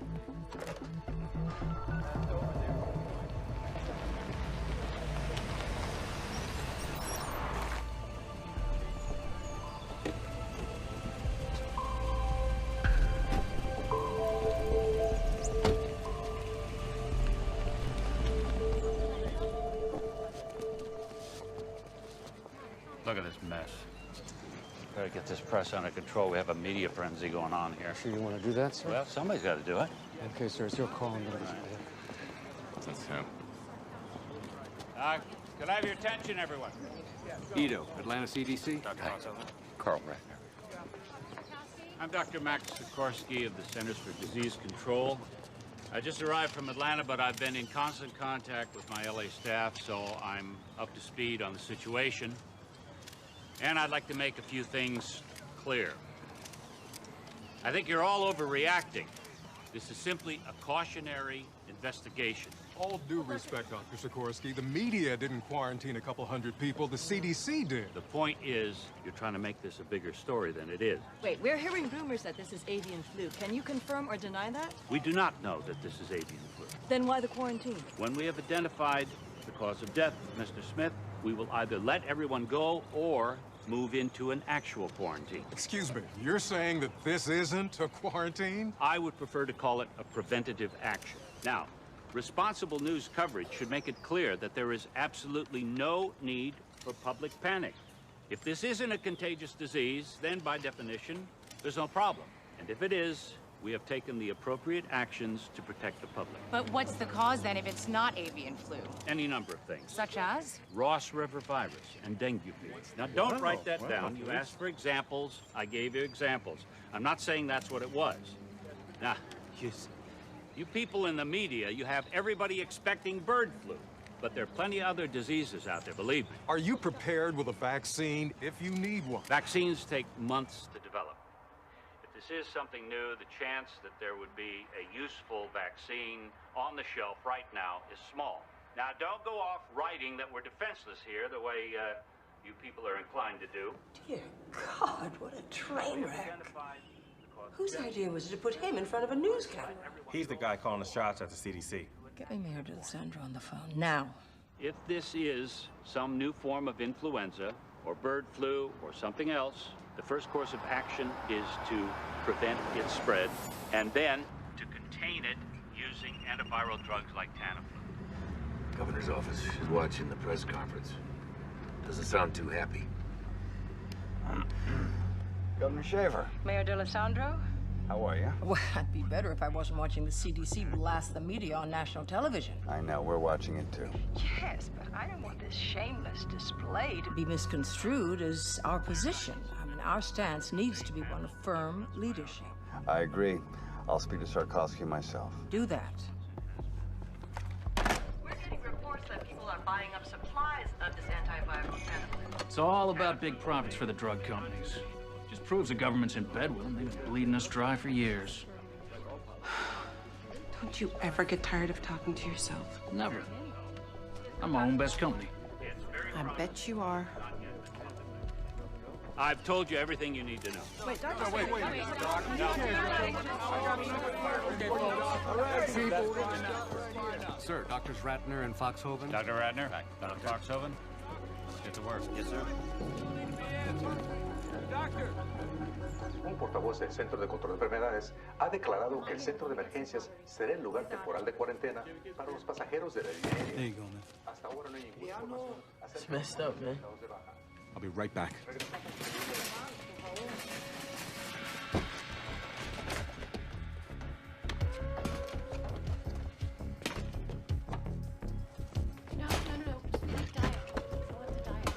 Look at this mess. Gotta get this press under control. We have a media frenzy going on here. Sure you want to do that, sir? Well, somebody's got to do it. Okay, sir, it's your call. I'm gonna... That's him. Could I have your attention, everyone? Ito, Atlanta CDC. Carl Ratner. I'm Dr. Max Sikorsky of the Centers for Disease Control. I just arrived from Atlanta, but I've been in constant contact with my LA staff, so I'm up to speed on the situation. And I'd like to make a few things clear. I think you're all overreacting. This is simply a cautionary investigation. All due respect, Dr. Sikorsky, the media didn't quarantine a couple hundred people, the CDC did. The point is, you're trying to make this a bigger story than it is. Wait, we're hearing rumors that this is avian flu. Can you confirm or deny that? We do not know that this is avian flu. Then why the quarantine? When we have identified the cause of death of Mr. Smith, we will either let everyone go or move into an actual quarantine. Excuse me, you're saying that this isn't a quarantine? I would prefer to call it a preventative action. Now, responsible news coverage should make it clear that there is absolutely no need for public panic. If this isn't a contagious disease, then by definition, there's no problem. And if it is, we have taken the appropriate actions to protect the public. But what's the cause then if it's not avian flu? Any number of things. Such as? Ross River virus and dengue fever. Now, don't write that down. You asked for examples. I gave you examples. I'm not saying that's what it was. Now, you people in the media, you have everybody expecting bird flu. But there are plenty of other diseases out there, believe me. Are you prepared with a vaccine if you need one? Vaccines take months to develop. If this is something new, the chance that there would be a useful vaccine on the shelf right now is small. Now, don't go off writing that we're defenseless here the way you people are inclined to do. Dear God, what a train wreck. Whose idea was it to put him in front of a news camera? He's the guy calling the shots at the CDC. Get me Mayor D'Alessandro on the phone now. If this is some new form of influenza or bird flu or something else, the first course of action is to prevent its spread and then to contain it using antiviral drugs like Tamiflu. Governor's office is watching the press conference. Doesn't sound too happy. Governor Shaver. Mayor D'Alessandro? How are you? Well, I'd be better if I wasn't watching the CDC blast the media on national television. I know, we're watching it too. Yes, but I don't want this shameless display to be misconstrued as our position. I mean, our stance needs to be one of firm leadership. I agree. I'll speak to Sarkovsky myself. Do that. We're getting reports that people are buying up supplies of this antiviral Tamiflu. It's all about big profits for the drug companies. Just proves the government's in bed with them. They've been bleeding us dry for years. Don't you ever get tired of talking to yourself? Never. I'm my own best company. I bet you are. I've told you everything you need to know. Wait, Doctor. Wait. Sir, Doctors Ratner and Foxhoven. Dr. Ratner? Dr. Foxhoven? Let's get to work. Yes, sir. Un portavoz del Centro de Control de Enfermedades ha declarado que el centro de emergencias será el lugar temporal de cuarentena para los pasajeros de la línea. There you go, man. Hasta ahora no hay ninguna información acerca It's messed up, man. I'll be right back. No. Select diet. Select the diet.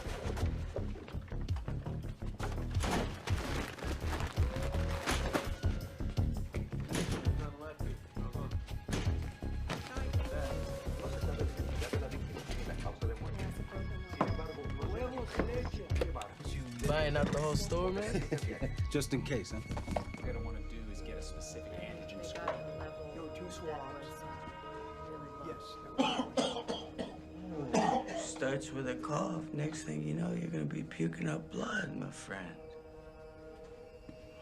Buying out the whole store, man? Just in case, huh? What you're gonna want to do is get a specific antigen score. Yo, 2 swabs. Yes. Starts with a cough. Next thing you know, you're gonna be puking up blood, my friend.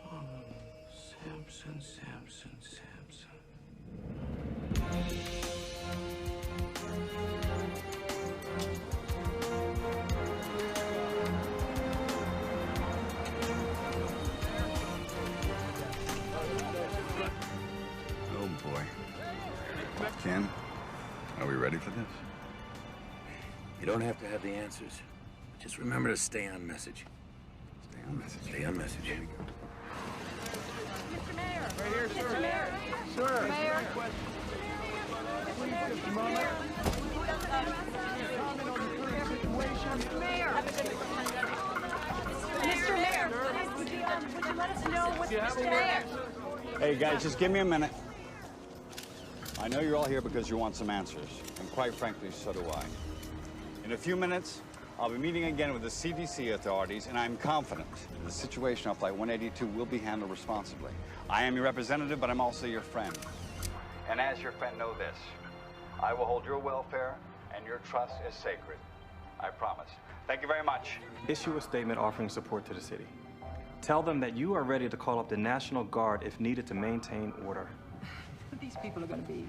Oh, Samson. Oh, boy. Ken, are we ready for this? You don't have to have the answers. Just remember to stay on message. Stay on message. Stay on message. Here we go. Mr. Mayor! Right here, sir. Mr. Mayor! Sir. Mayor! Mr. Mayor! Would you let us know what's Mr. Mayor? Hey, guys, just give me a minute. I know you're all here because you want some answers, and quite frankly, so do I. In a few minutes, I'll be meeting again with the CDC authorities, and I'm confident the situation on Flight 182 will be handled responsibly. I am your representative, but I'm also your friend. And as your friend, know this. I will hold your welfare, and your trust is sacred. I promise. Thank you very much. Issue a statement offering support to the city. Tell them that you are ready to call up the National Guard if needed to maintain order. But these people are going to be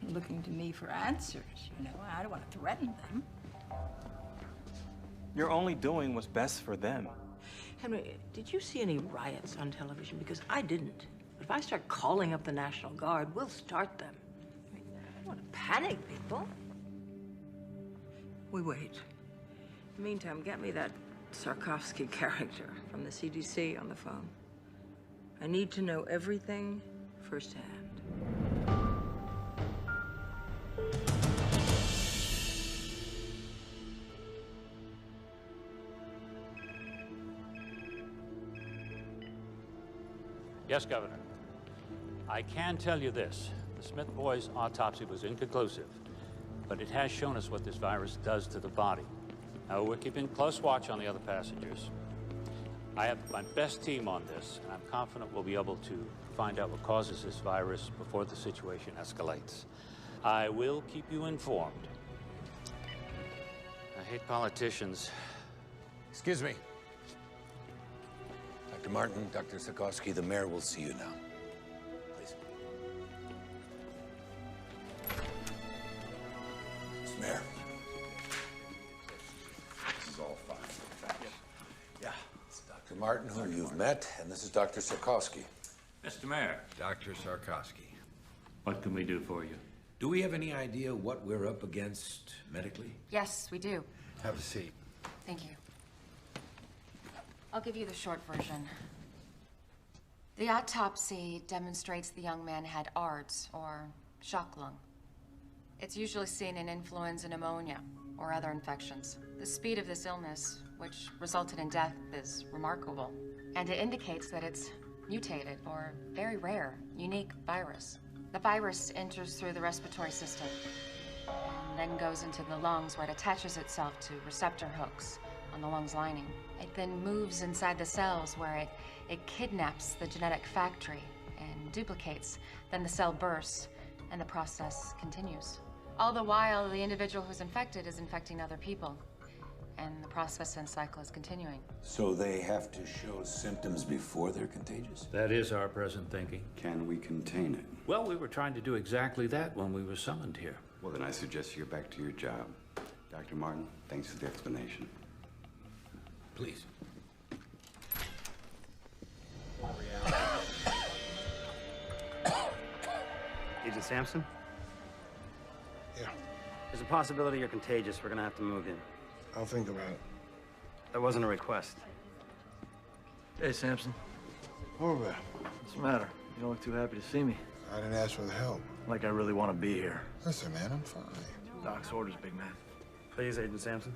looking to me for answers, you know. I don't want to threaten them. You're only doing what's best for them. Henry, did you see any riots on television? Because I didn't. But if I start calling up the National Guard, we'll start them. I don't want to panic people. We wait. In the meantime, get me that Sarkovsky character from the CDC on the phone. I need to know everything firsthand. Yes, Governor. I can tell you this. The Smith boys' autopsy was inconclusive, but it has shown us what this virus does to the body. Now, we're keeping close watch on the other passengers. I have my best team on this, and I'm confident we'll be able to find out what causes this virus before the situation escalates. I will keep you informed. I hate politicians. Excuse me. Dr. Martin, Dr. Sikorsky, the mayor will see you now. Please. Mr. Mayor. This is all fine. Thanks. Yeah. It's Dr. Martin, who you've met, and this is Dr. Sikorsky. Mr. Mayor. Dr. Sikorsky. What can we do for you? Do we have any idea what we're up against medically? Yes, we do. Have a seat. Thank you. I'll give you the short version. The autopsy demonstrates the young man had ARDS, or shock lung. It's usually seen in influenza pneumonia or other infections. The speed of this illness, which resulted in death, is remarkable. And it indicates that it's mutated or very rare, unique virus. The virus enters through the respiratory system and then goes into the lungs, where it attaches itself to receptor hooks on the lungs lining. It then moves inside the cells, where it kidnaps the genetic factory and duplicates. Then the cell bursts and the process continues. All the while, the individual who's infected is infecting other people, and the process and cycle is continuing. So they have to show symptoms before they're contagious? That is our present thinking. Can we contain it? Well, we were trying to do exactly that when we were summoned here. Well, then I suggest you get back to your job. Dr. Martin, thanks for the explanation. Please. Agent Sampson? Yeah. There's a possibility you're contagious. We're gonna have to move in. I'll think about it. That wasn't a request. Hey, Sampson. Over. What's the matter? You don't look too happy to see me. I didn't ask for the help. Like I really want to be here. Listen, man, I'm fine. Doc's orders, big man. Please, Agent Sampson.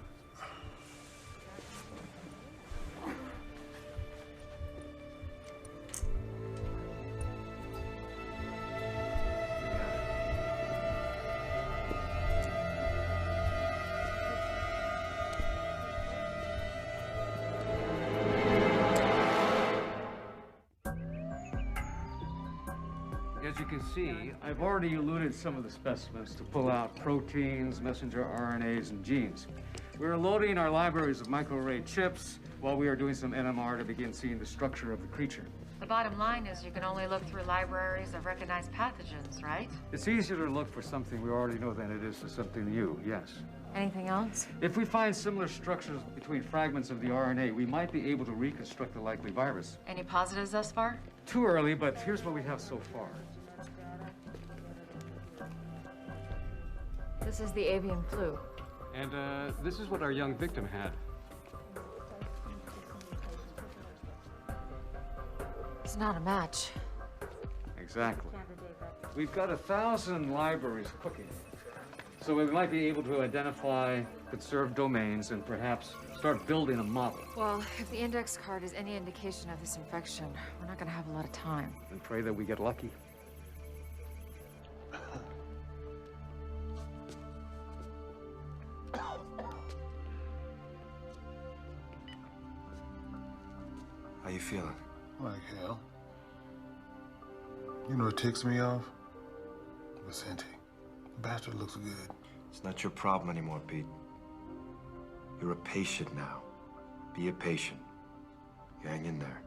As you can see, I've already eluted some of the specimens to pull out proteins, messenger RNAs, and genes. We're loading our libraries of microarray chips while we are doing some NMR to begin seeing the structure of the creature. The bottom line is you can only look through libraries of recognized pathogens, right? It's easier to look for something we already know than it is for something new, yes. Anything else? If we find similar structures between fragments of the RNA, we might be able to reconstruct the likely virus. Any positives thus far? Too early, but here's what we have so far. This is the avian flu. And this is what our young victim had. It's not a match. Exactly. We've got 1,000 libraries cooking. So we might be able to identify conserved domains and perhaps start building a model. Well, if the index card is any indication of this infection, we're not gonna have a lot of time. And pray that we get lucky. How you feeling? Like hell. You know what ticks me off? Vicente. The bastard looks good. It's not your problem anymore, Pete. You're a patient now. Be a patient. You hang in there.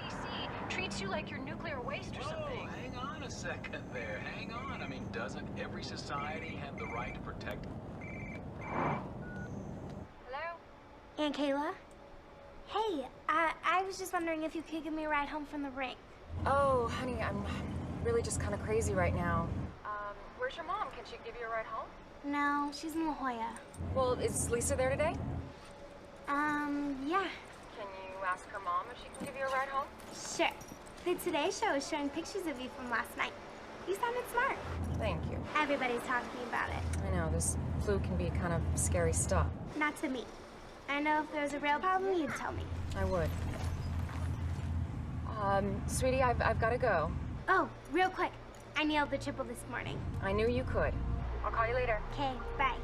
CDC treats you like your nuclear waste or something. Hang on a Doesn't every society have the right to protect? Hello? Aunt Kayla? Hey, I was just wondering if you could give me a ride home from the rink. Oh, honey, I'm really just kind of crazy right now. Where's your mom? Can she give you a ride home? No, she's in La Jolla. Well, is Lisa there today? Yeah. Can you ask her mom if she can give you a ride home? Sure. The Today Show is showing pictures of you from last night. You sounded smart. Thank you. Everybody's talking about it. I know, this flu can be kind of scary stuff. Not to me. I know if there was a real problem, you'd tell me. I would. Sweetie, I've got to go. Oh, real quick. I nailed the triple this morning. I knew you could. I'll call you later. Okay, bye.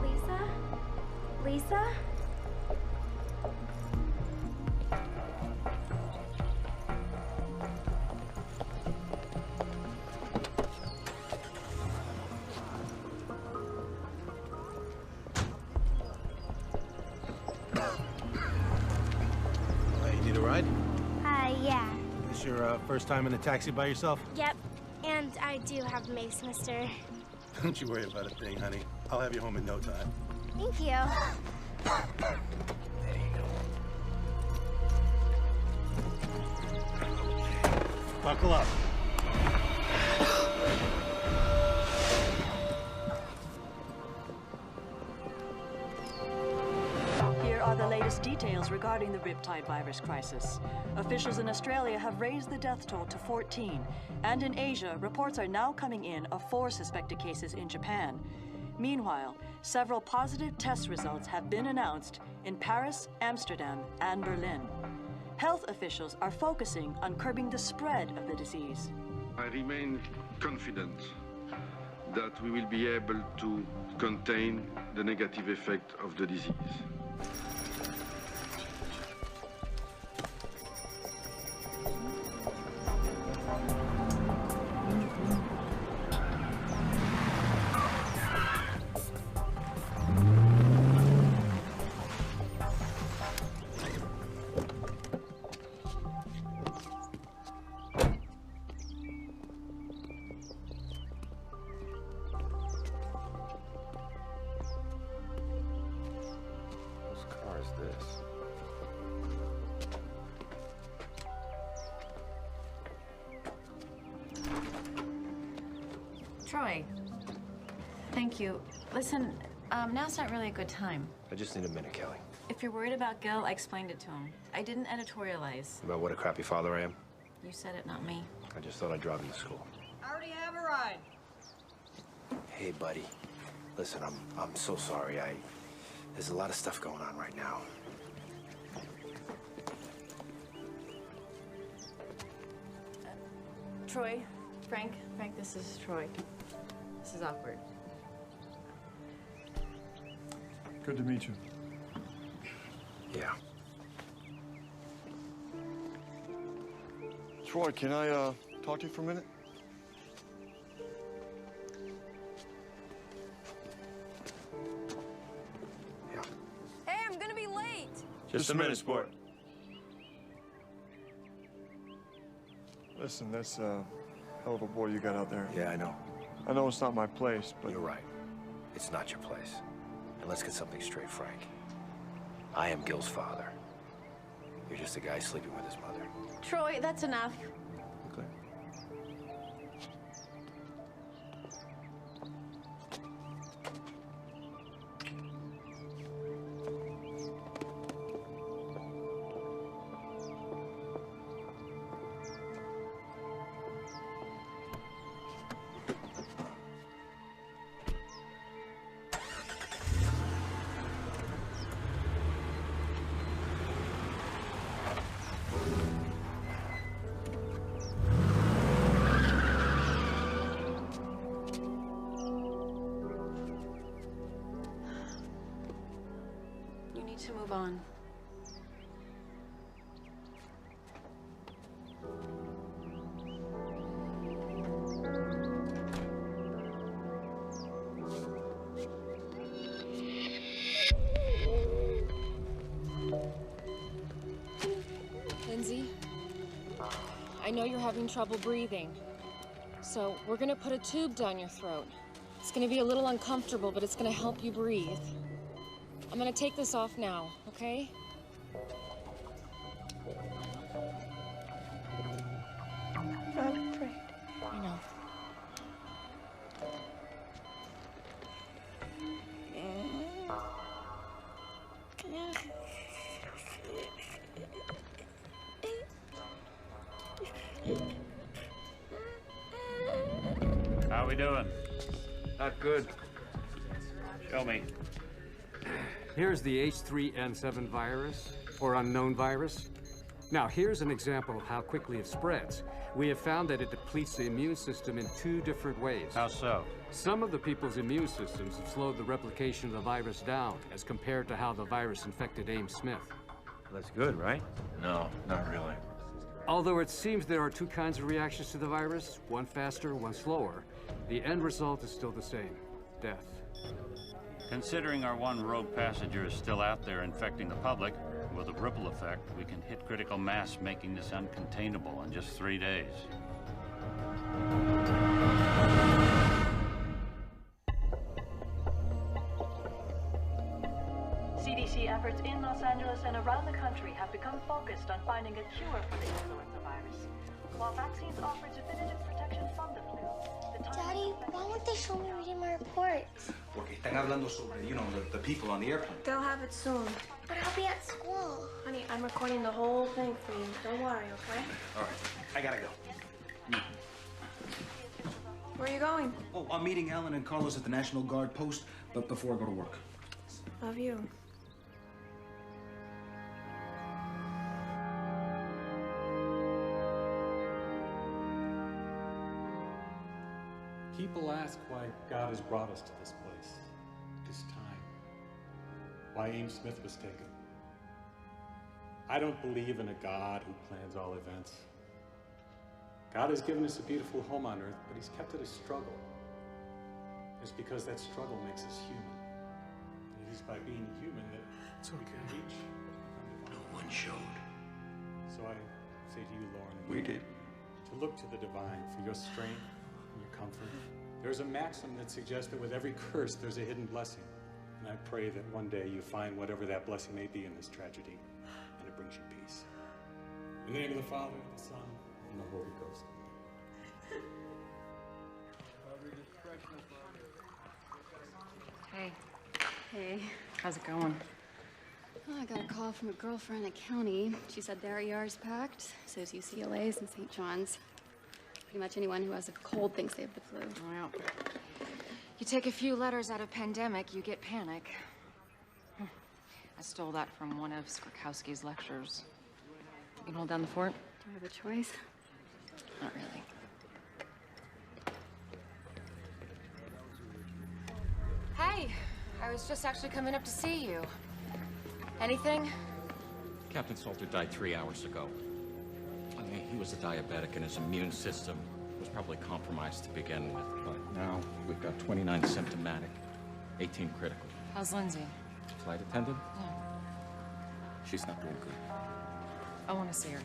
Lisa? Lisa? You need a ride? Yeah. This your first time in a taxi by yourself? Yep. And I do have mace, mister. Don't you worry about a thing, honey. I'll have you home in no time. Thank you. Buckle up. Here are the latest details regarding the Riptide virus crisis. Officials in Australia have raised the death toll to 14, and in Asia, reports are now coming in of 4 suspected cases in Japan. Meanwhile, several positive test results have been announced in Paris, Amsterdam, and Berlin. Health officials are focusing on curbing the spread of the disease. I remain confident that we will be able to contain the negative effect of the disease. Troy, thank you. Listen, now's not really a good time. I just need a minute, Kelly. If you're worried about Gil, I explained it to him. I didn't editorialize. About what a crappy father I am? You said it, not me. I just thought I'd drive him to school. I already have a ride. Hey, buddy. Listen, I'm so sorry. There's a lot of stuff going on right now. Troy, Frank, this is Troy. This is awkward. Good to meet you. Yeah. Troy, can I talk to you for a minute? Hey, I'm gonna be late. Just a minute, sport. Listen, that's a hell of a boy you got out there. Yeah, I know. I know it's not my place, but... You're right. It's not your place. And let's get something straight, Frank. I am Gil's father. You're just a guy sleeping with his mother. Troy, that's enough. Okay. You need to move on. Lindsay, I know you're having trouble breathing. So we're gonna put a tube down your throat. It's gonna be a little uncomfortable, but it's gonna help you breathe. I'm gonna take this off now, okay? I'm afraid. I know. How we doing? Not good. Show me. Here's the H3N7 virus, or unknown virus. Now, here's an example of how quickly it spreads. We have found that it depletes the immune system in 2 different ways. How so? Some of the people's immune systems have slowed the replication of the virus down as compared to how the virus infected Ames Smith. That's good, right? No, not really. Although it seems there are 2 kinds of reactions to the virus, one faster, one slower, the end result is still the same: death. Considering our one rogue passenger is still out there infecting the public, with a ripple effect, we can hit critical mass, making this uncontainable in just 3 days. CDC efforts in Los Angeles and around the country have become focused on finding a cure for the influenza virus. While vaccines offer definitive protection from the flu, the time... Daddy, why won't they show me reading my reports? Porque están hablando sobre, the people on the airplane. They'll have it soon. But I'll be at school. Honey, I'm recording the whole thing for you. Don't worry, okay? All right, I gotta go. Where are you going? Oh, I'm meeting Alan and Carlos at the National Guard post, but before I go to work. Love you. People ask why God has brought us to this place, this time, why Ames Smith was taken. I don't believe in a God who plans all events. God has given us a beautiful home on earth, but he's kept it a struggle. It's because that struggle makes us human. And it is by being human that we can reach. No one showed. So I say to you, Lauren, We did. to look to the divine for your strength and your comfort. There's a maxim that suggests that with every curse, there's a hidden blessing. And I pray that one day you find whatever that blessing may be in this tragedy, and it brings you peace. In the name of the Father, the Son, and the Holy Ghost. Hey. Hey. How's it going? Oh, I got a call from a girlfriend at county. She said their ER's packed, so is UCLA's and St. John's. Pretty much anyone who has a cold thinks they have the flu. Well, you take a few letters out of pandemic, you get panic. I stole that from one of Skorkowski's lectures. You can hold down the fort? Do I have a choice? Not really. Hey, I was just actually coming up to see you. Anything? Captain Salter died 3 hours ago. I mean, he was a diabetic and his immune system was probably compromised to begin with, but now we've got 29 symptomatic, 18 critical. How's Lindsay? Flight attendant? Yeah. She's not doing good. I want to see her.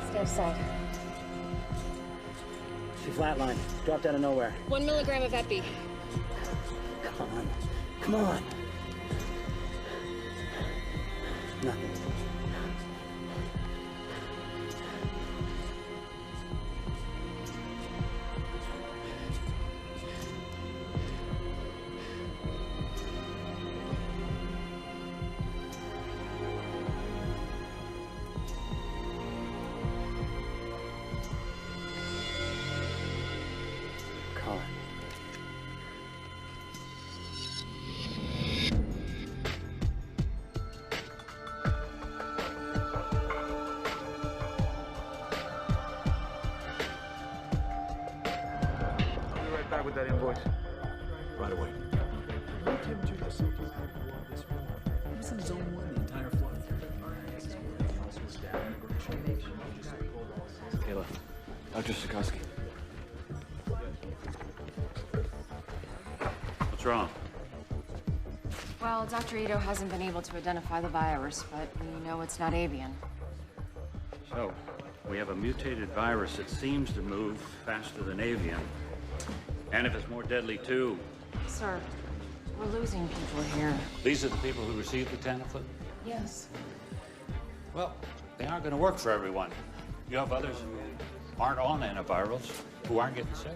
Stay aside. She flatlined. Dropped out of nowhere. 1 milligram of Epi. Come on. Come on. Nothing. Colin. I'll be right back with that invoice. Right away. This is zone 1, the entire flood. Kayla. Dr. Well, Dr. Ito hasn't been able to identify the virus, but we know it's not avian. So, we have a mutated virus that seems to move faster than avian. And if it's more deadly, too. Sir, we're losing people here. These are the people who received the Tamiflu? Yes. Well, they aren't going to work for everyone. You have others who aren't on antivirals who aren't getting sick.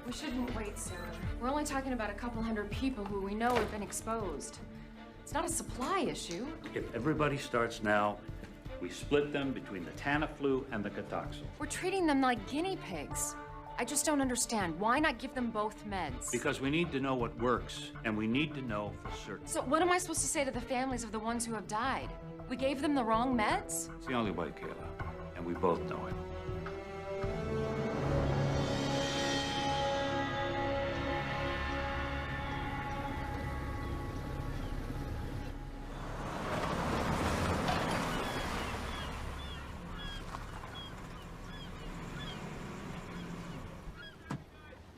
We shouldn't wait, sir. We're only talking about a couple hundred people who we know have been exposed. It's not a supply issue. If everybody starts now, we split them between the Tamiflu and the Cotoxil. We're treating them like guinea pigs. I just don't understand. Why not give them both meds? Because we need to know what works, and we need to know for certain. So what am I supposed to say to the families of the ones who have died? We gave them the wrong meds? It's the only way, Kayla, and we both know it.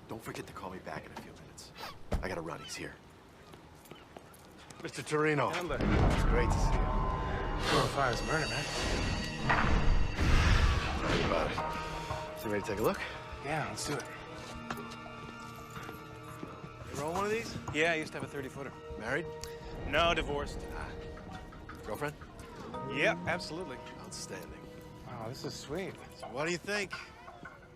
Don't forget to call me back in a few minutes. I gotta run. He's here. Mr. Torino. Handler. It's great to see you. Fire's murder, man. Tell me about it. So you ready to take a look? Yeah, let's do it. You roll one of these? Yeah, I used to have a 30-footer. Married? No, divorced. Girlfriend? Yep, absolutely. Outstanding. Wow, this is sweet. So what do you think?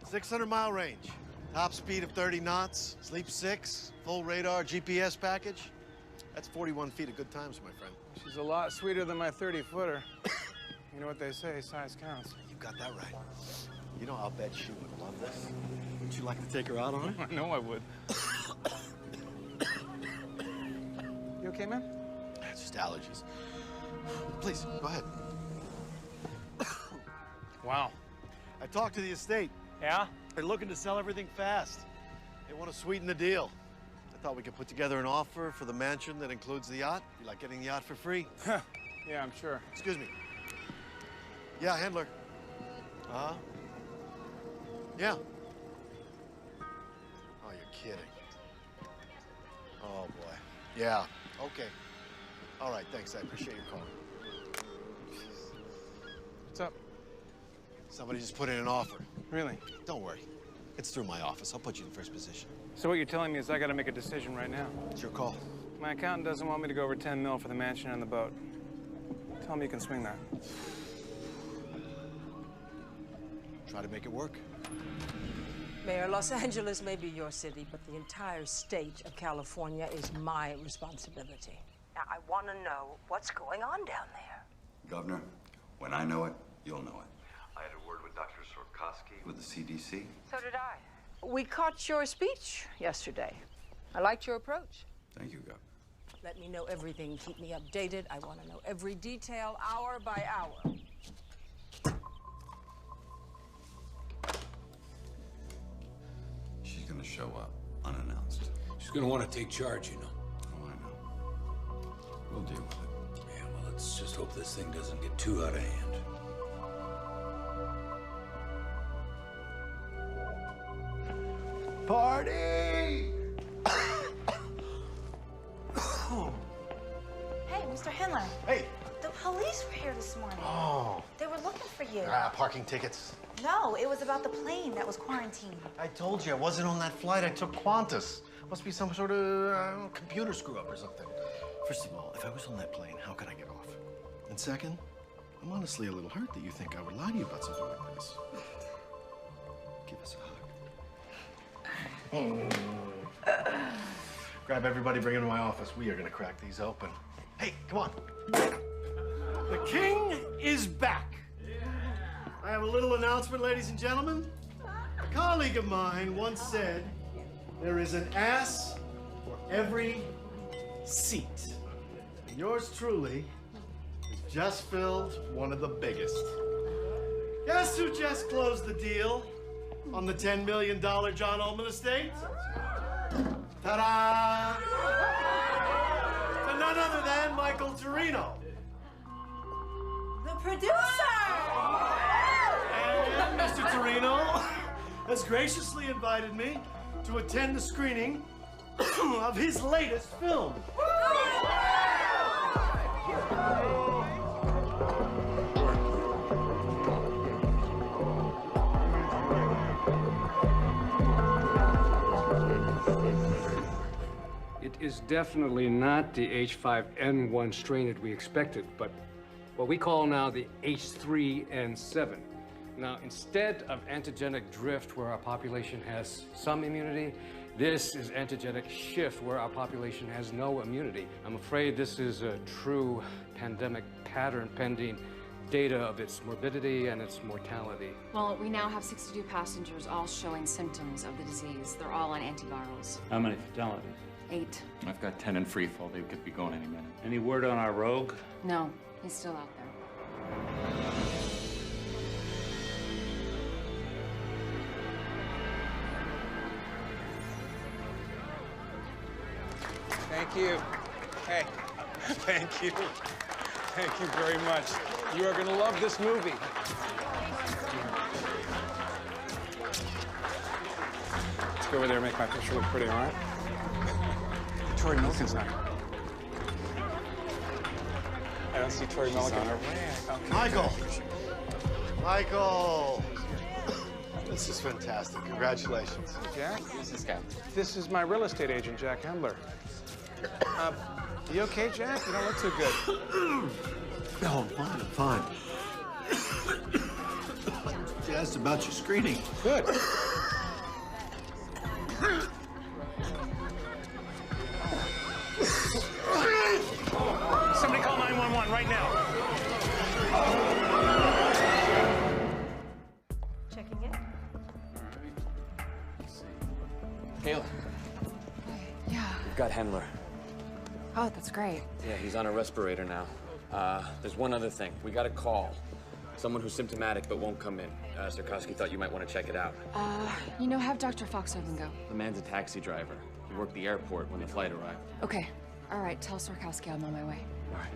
600-mile range. Top speed of 30 knots. Sleep 6. Full radar GPS package. That's 41 feet of good times, my friend. She's a lot sweeter than my 30-footer. You know what they say, size counts. You got that right. You know, I'll bet she would love this. Wouldn't you like to take her out on it? I know I would. You okay, man? It's just allergies. Please, go ahead. Wow. I talked to the estate. Yeah? They're looking to sell everything fast. They want to sweeten the deal. I thought we could put together an offer for the mansion that includes the yacht. You like getting the yacht for free? Yeah, I'm sure. Excuse me. Yeah, handler. Uh-huh. Yeah. Oh, you're kidding. Oh, boy. Yeah, okay. All right, thanks. I appreciate your call. What's up? Somebody just put in an offer. Really? Don't worry. It's through my office. I'll put you in first position. So what you're telling me is I gotta make a decision right now. It's your call. My accountant doesn't want me to go over 10 mil for the mansion and the boat. Tell him you can swing that. Try to make it work. Mayor, Los Angeles may be your city, but the entire state of California is my responsibility. Now, I want to know what's going on down there. Governor, when I know it, you'll know it. I had a word with Dr. Sorkowski with the CDC. So did I. We caught your speech yesterday. I liked your approach. Thank you, Governor. Let me know everything. Keep me updated. I want to know every detail, hour by hour. She's gonna show up unannounced. She's gonna want to take charge, you know. Oh, I know. We'll deal with it. Yeah, well, let's just hope this thing doesn't get too out of hand. Party! Hey, Mr. Handler. Hey. The police were here this morning. Oh. They were looking for you. Parking tickets. No, it was about the plane that was quarantined. I told you, I wasn't on that flight. I took Qantas. Must be some sort of computer screw-up or something. First of all, if I was on that plane, how could I get off? And second, I'm honestly a little hurt that you think I would lie to you about something like this. Give us a hug. Grab everybody, bring them to my office. We are gonna crack these open. Hey, come on. The king is back. I have a little announcement, ladies and gentlemen. A colleague of mine once said, there is an ass for every seat. And yours truly has just filled one of the biggest. Guess who just closed the deal on the $10 million John Ullman estate? Ta-da! To none other than Michael Torino. The producer! And Mr. Torino has graciously invited me to attend the screening of his latest film. It is definitely not the H5N1 strain that we expected, but what we call now the H3N7. Now, instead of antigenic drift where our population has some immunity, this is antigenic shift where our population has no immunity. I'm afraid this is a true pandemic pattern pending data of its morbidity and its mortality. Well, we now have 62 passengers all showing symptoms of the disease. They're all on antivirals. How many fatalities? 8. I've got 10 in free fall. They could be going any minute. Any word on our rogue? No, he's still out there. Thank you. Hey, thank you. Thank you very much. You are going to love this movie. Let's go over there and make my picture look pretty, all right? Tori Milken's not. I don't see Tori Milken. Michael! Michael! This is fantastic. Congratulations. Jack? Who's this guy? This is my real estate agent, Jack Hendler. You okay, Jack? You don't look too good. No, I'm fine. She asked about your screening. Good. Somebody call 911 right now. Checking in. Kayla. Yeah. We've got Hendler. Oh, that's great. Yeah, he's on a respirator now. There's one other thing. We got a call. Someone who's symptomatic but won't come in. Sarkowski thought you might want to check it out. Have Dr. Foxhaven go. The man's a taxi driver. He worked the airport when the flight arrived. Okay. All right, tell Sarkowski I'm on my way. All right.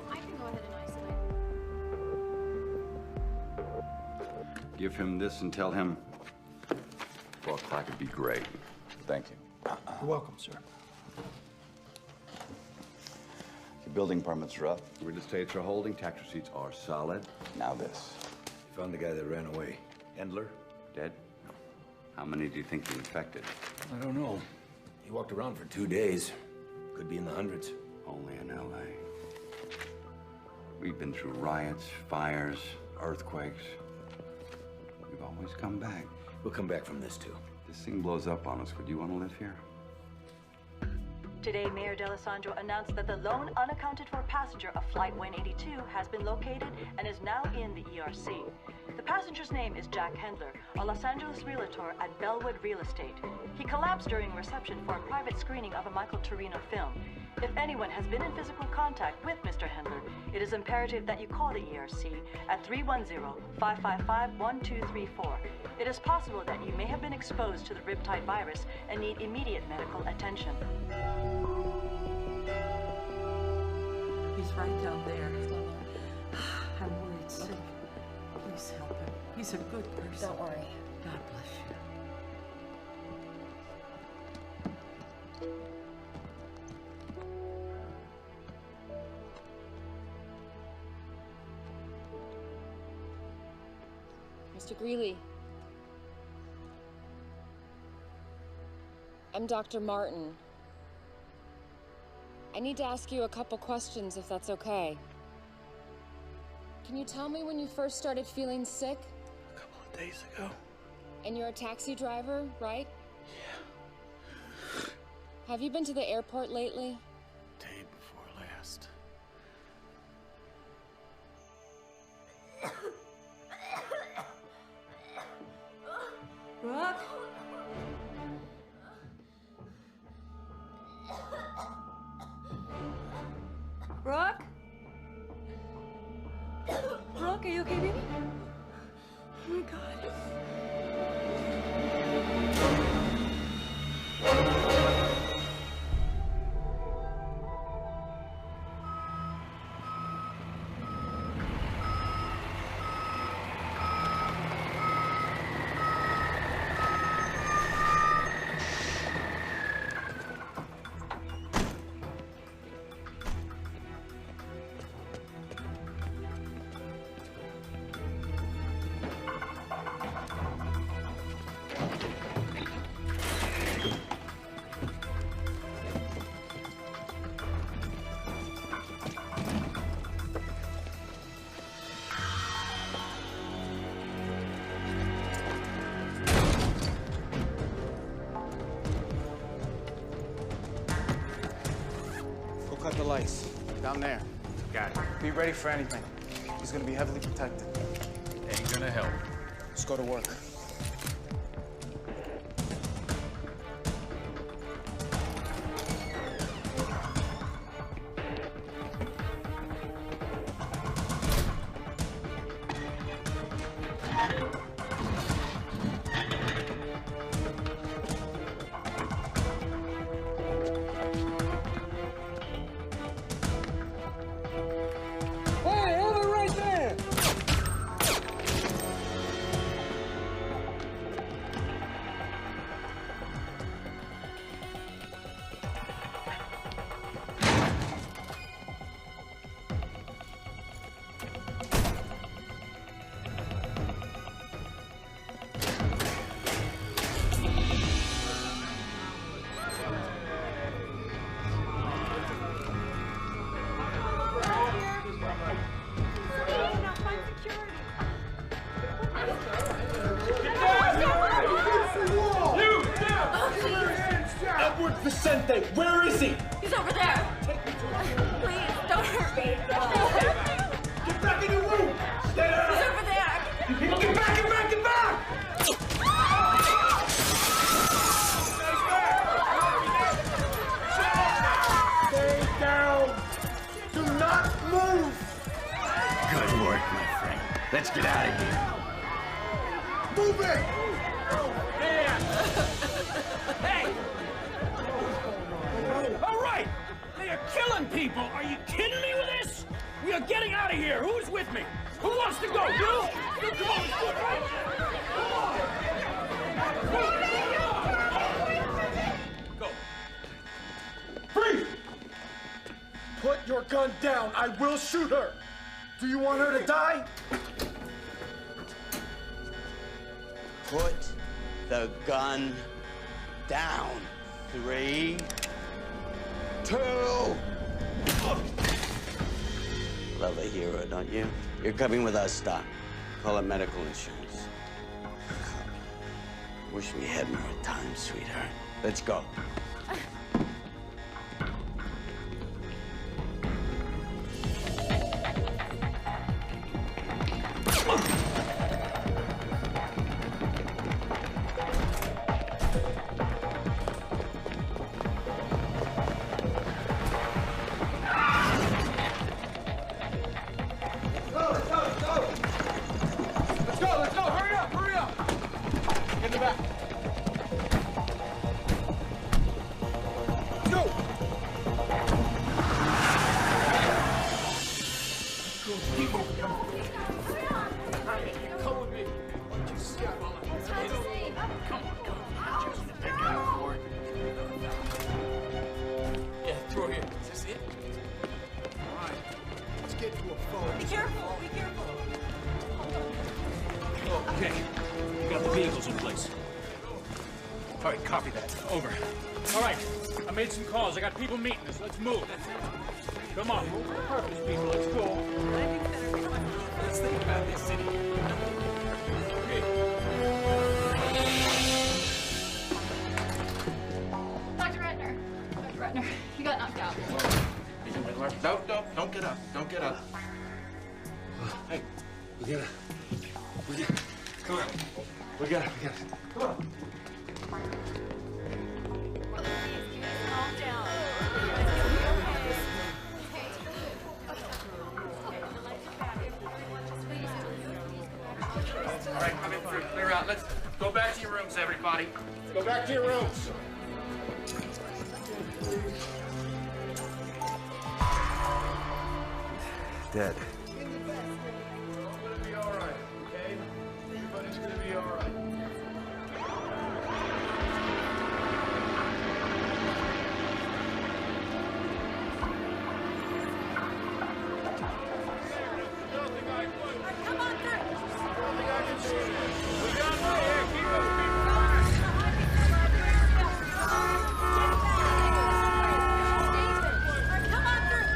I can go ahead and isolate. Give him this and tell him 4 o'clock would be great. Thank you. You're welcome, sir. Your building permits are up. Real estates are holding. Tax receipts are solid. Now this. You found the guy that ran away. Endler, dead? No. How many do you think he infected? I don't know. He walked around for 2 days. Could be in the hundreds. Only in L.A. We've been through riots, fires, earthquakes. We've always come back. We'll come back from this, too. This thing blows up on us. Would you want to live here? Today, Mayor D'Alessandro announced that the lone unaccounted-for passenger of Flight 182 has been located and is now in the ERC. The passenger's name is Jack Hendler, a Los Angeles realtor at Bellwood Real Estate. He collapsed during reception for a private screening of a Michael Torino film. If anyone has been in physical contact with Mr. Hendler, it is imperative that you call the ERC at 310-555-1234. It is possible that you may have been exposed to the riptide virus and need immediate medical attention. He's right down there. I'm worried sick. Please help him. He's a good person. Don't worry. God bless you. Mr. Greeley. I'm Dr. Martin. I need to ask you a couple questions, if that's okay. Can you tell me when you first started feeling sick? A couple of days ago. And you're a taxi driver, right? Yeah. Have you been to the airport lately? Day before last. Brooke? Brooke? Brooke, are you okay, baby? Oh my God. cut the lights. Down there. Got it. Be ready for anything. He's gonna be heavily protected. Ain't gonna help. Let's go to work. Vicente, where is he? He's over there. Please, don't hurt me. Get back in your room. Stay there. He's over there. Get back, get back, get back. Stay down. Do not move. Good work, my friend. Let's get out of here. Move it. Hey! All right! They are killing people! Are you kidding me with this? We are getting out of here! Who's with me? Who wants to go? You? You come on, let's do it right now! Go. Freeze! Put your gun down. I will shoot her. Do you want her to die? Put the gun down. 3, 2. Love a hero, don't you? You're coming with us, Doc. Call it medical insurance. Wish we had more time, sweetheart. Let's go. Okay, we got the vehicles in place. All right, copy that. Over. All right, I made some calls. I got people meeting us. Let's move. Come on, move with purpose, people. Let's go. Let's think about this city. Okay. Dr. Ratner. Dr. Ratner, you got knocked out. No, don't get up. Don't get up. Hey, we gotta. Come on. We got it. Come on. All right, coming through. Clear out. Let's go back to your rooms, everybody. Go back to your rooms. Dead. Everybody's gonna be all right, okay? Everybody's gonna be all right. Come on through. Come on through.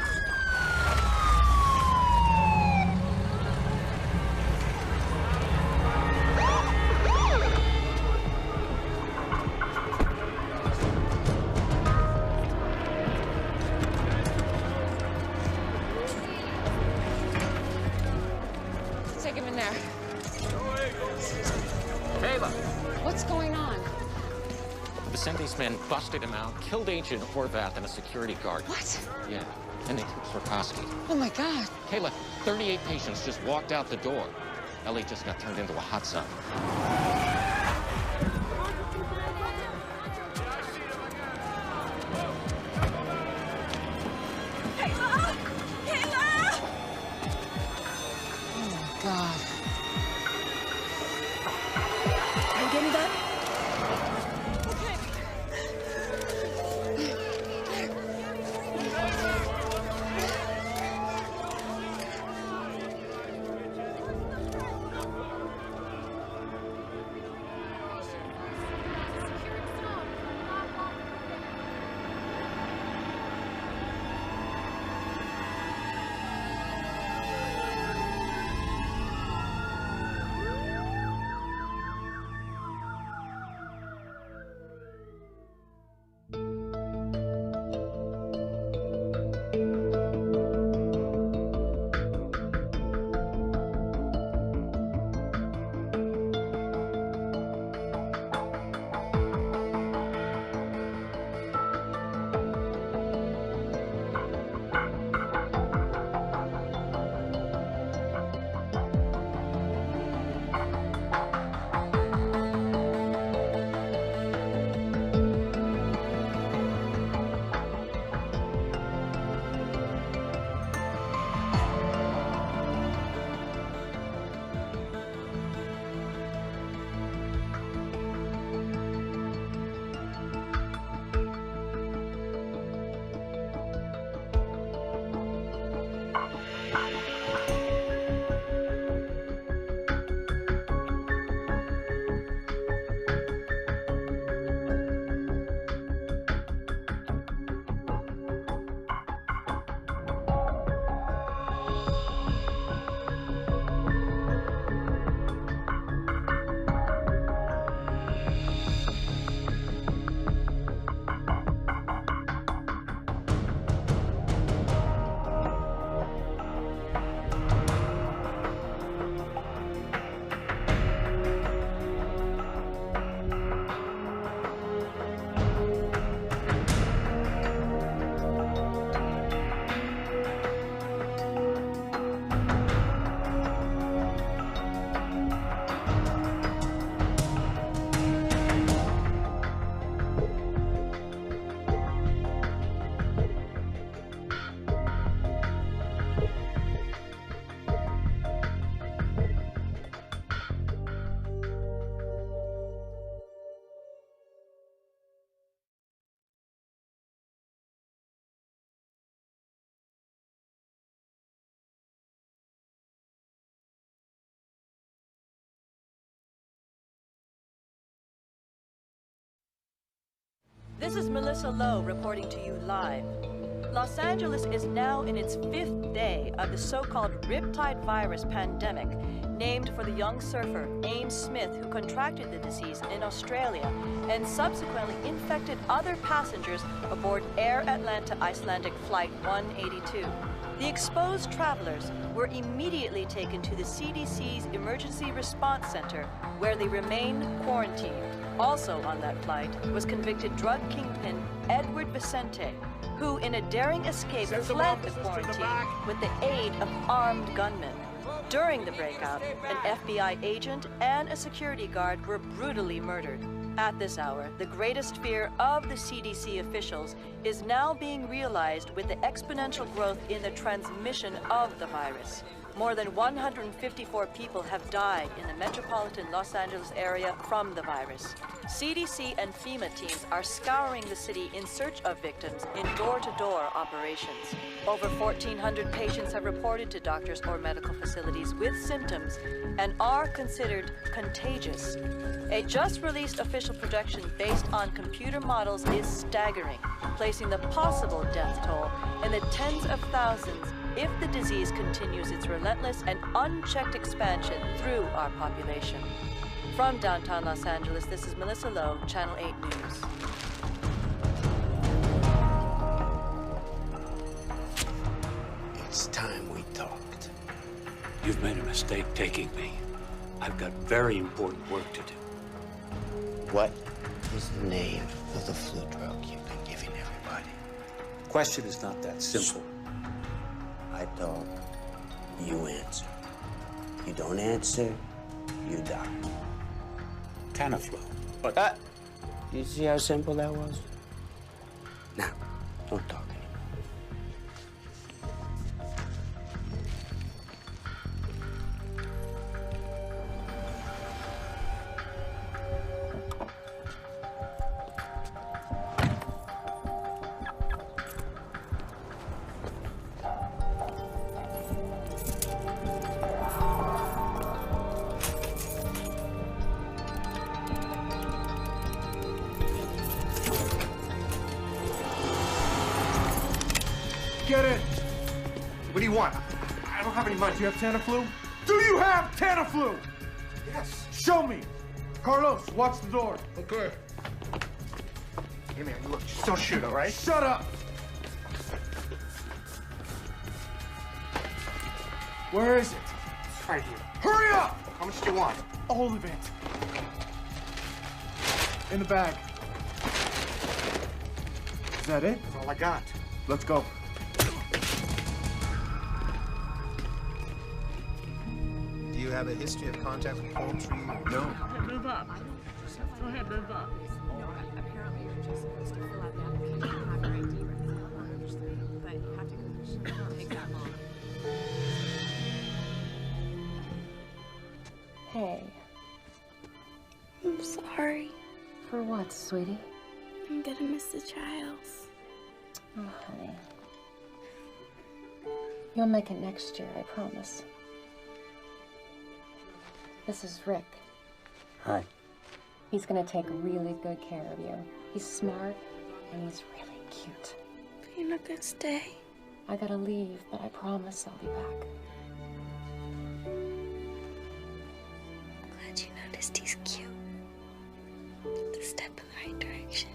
men busted him out, killed Agent Horvath and a security guard. What? Yeah, and they took Swarkowski. Oh my God. Kayla, 38 patients just walked out the door. Ellie just got turned into a hot zone. Kayla! Kayla! Oh my God. Are you getting that? This is Melissa Lowe reporting to you live. Los Angeles is now in its 5th day of the so-called Riptide virus pandemic, named for the young surfer Ames Smith, who contracted the disease in Australia and subsequently infected other passengers aboard Air Atlanta Icelandic Flight 182. The exposed travelers were immediately taken to the CDC's Emergency Response Center, where they remain quarantined. Also on that flight was convicted drug kingpin Edward Vicente, who in a daring escape fled the quarantine with the aid of armed gunmen. During the breakout, an FBI agent and a security guard were brutally murdered. At this hour, the greatest fear of the CDC officials is now being realized with the exponential growth in the transmission of the virus. More than 154 people have died in the metropolitan Los Angeles area from the virus. CDC and FEMA teams are scouring the city in search of victims in door-to-door operations. Over 1,400 patients have reported to doctors or medical facilities with symptoms and are considered contagious. A just-released official projection based on computer models is staggering, placing the possible death toll in the tens of thousands if the disease continues its relentless and unchecked expansion through our population. From downtown Los Angeles, this is Melissa Lowe, Channel 8 News. It's time we talked. You've made a mistake taking me. I've got very important work to do. What? is the name of the flu drug you've been giving everybody? Question is not that simple. I talk, you answer. You don't answer, you die. Tamiflu. But you see how simple that was? Now, don't talk anymore. Get it! What do you want? I don't have any money. Do you have Tamiflu? Do you have Tamiflu? Yes. Show me. Carlos, watch the door. Okay. Hey, man, look, just don't shoot, all right? Shut up! Where is it? It's right here. Hurry up! How much do you want? All of it. In the bag. Is that it? That's all I got. Let's go. Do you have a history of contact with poultry? No. Move up. Go ahead, move up. Apparently, you're just supposed to fill out the application and have your ID ready. I don't understand, but you have to go. It won't take that long. Hey. I'm sorry. For what, sweetie? I'm gonna miss the Childs. Oh, honey. You'll make it next year, I promise. This is Rick. Hi. He's gonna take really good care of you. He's smart and he's really cute. But you're not gonna stay. I gotta leave, but I promise I'll be back. Glad you noticed he's cute. It's a step in the right direction.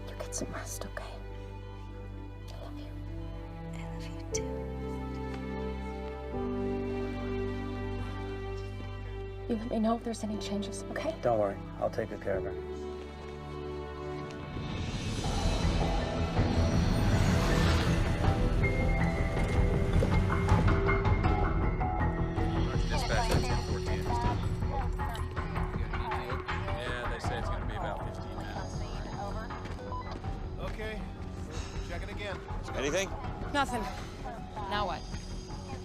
You get some rest, okay? I love you. I love you too. You let me know if there's any changes, okay? Don't worry, I'll take good care of her. Dispatch at 10:14. Yeah, they say it's going to be about 15 minutes. Okay. Check it again. Anything? Nothing. Now what?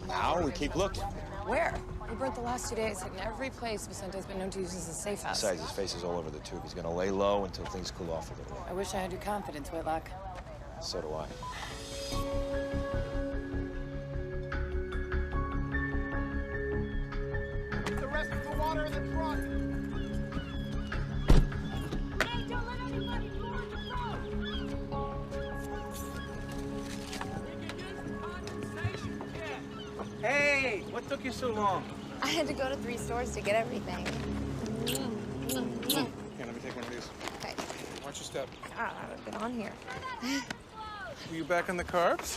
Now we keep looking. Where? We burnt the last 2 days, hitting every place Vicente's been known to use as a safe house. Besides, his face is all over the tube. He's gonna lay low until things cool off a little. I wish I had your confidence, Whitlock. So do I. The rest of the water in the trunk. Hey, don't let anybody go on the road! Hey, what took you so long? I had to go to 3 stores to get everything. Here, let me take one of these. Okay. Watch your step. God, I've been on here. Were you back on the carbs?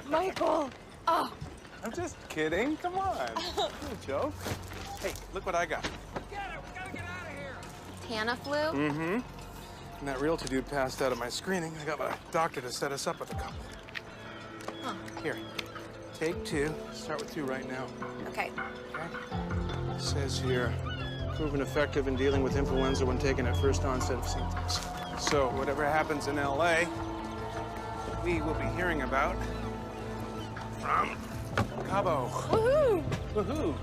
Michael! Oh! I'm just kidding. Come on. No joke. Hey, look what I got. Tamiflu? Mm-hmm. And that realtor dude passed out at my screening. I got my doctor to set us up with a couple. Huh. Here, take 2. Start with 2 right now. Okay. It says here, proven effective in dealing with influenza when taken at first onset of symptoms. So whatever happens in LA, we will be hearing about from Cabo. Woohoo! Woohoo!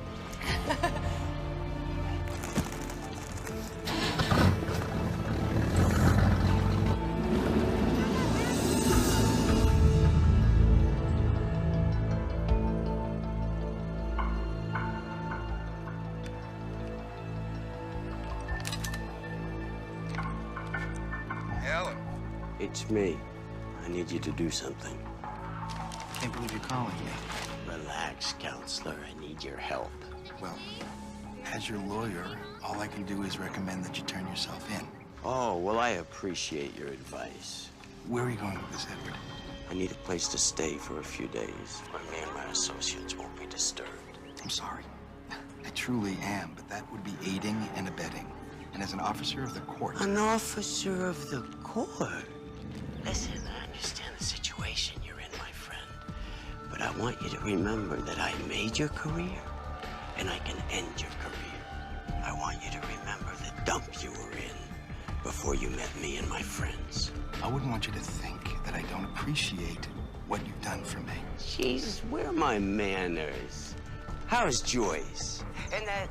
Ellen. It's me. I need you to do something. Can't believe you're calling me. Relax, counselor. I need your help. Well, as your lawyer, all I can do is recommend that you turn yourself in. Oh, well, I appreciate your advice. Where are you going with this, Edward? I need a place to stay for a few days where me and my associates won't be disturbed. I'm sorry. I truly am, but that would be aiding and abetting. and as an officer of the court. An officer of the court? Listen, I understand the situation you're in, my friend. But I want you to remember that I made your career, and I can end your career. I want you to remember the dump you were in before you met me and my friends. I wouldn't want you to think that I don't appreciate what you've done for me. Jesus, where are my manners? How's Joyce? And that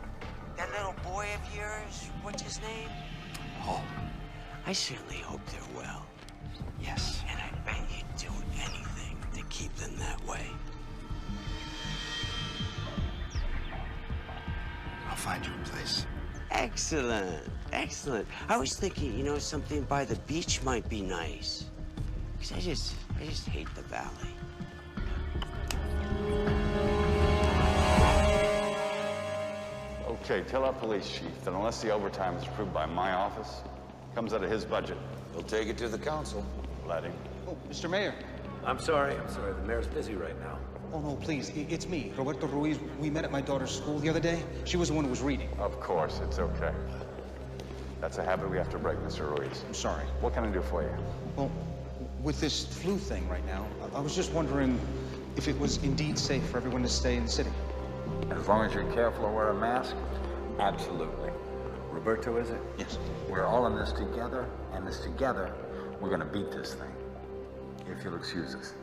little boy of yours, what's his name? Paul. I certainly hope they're well. Yes. And I bet you'd do anything to keep them that way. I'll find you a place. Excellent, excellent. I was thinking, you know, something by the beach might be nice. Because I just hate the valley. Okay, tell our police chief that unless the overtime is approved by my office, comes out of his budget. He'll take it to the council. Let him. Oh, Mr. Mayor. I'm sorry. The mayor's busy right now. Oh, no, please. It's me, Roberto Ruiz. We met at my daughter's school the other day. She was the one who was reading. Of course, it's okay. That's a habit we have to break, Mr. Ruiz. I'm sorry. What can I do for you? Well, with this flu thing right now, I was just wondering if it was indeed safe for everyone to stay in the city. As long as you're careful and wear a mask, absolutely. Roberto, is it? Yes. We're all in this together, and this together, we're gonna beat this thing. If you'll excuse us.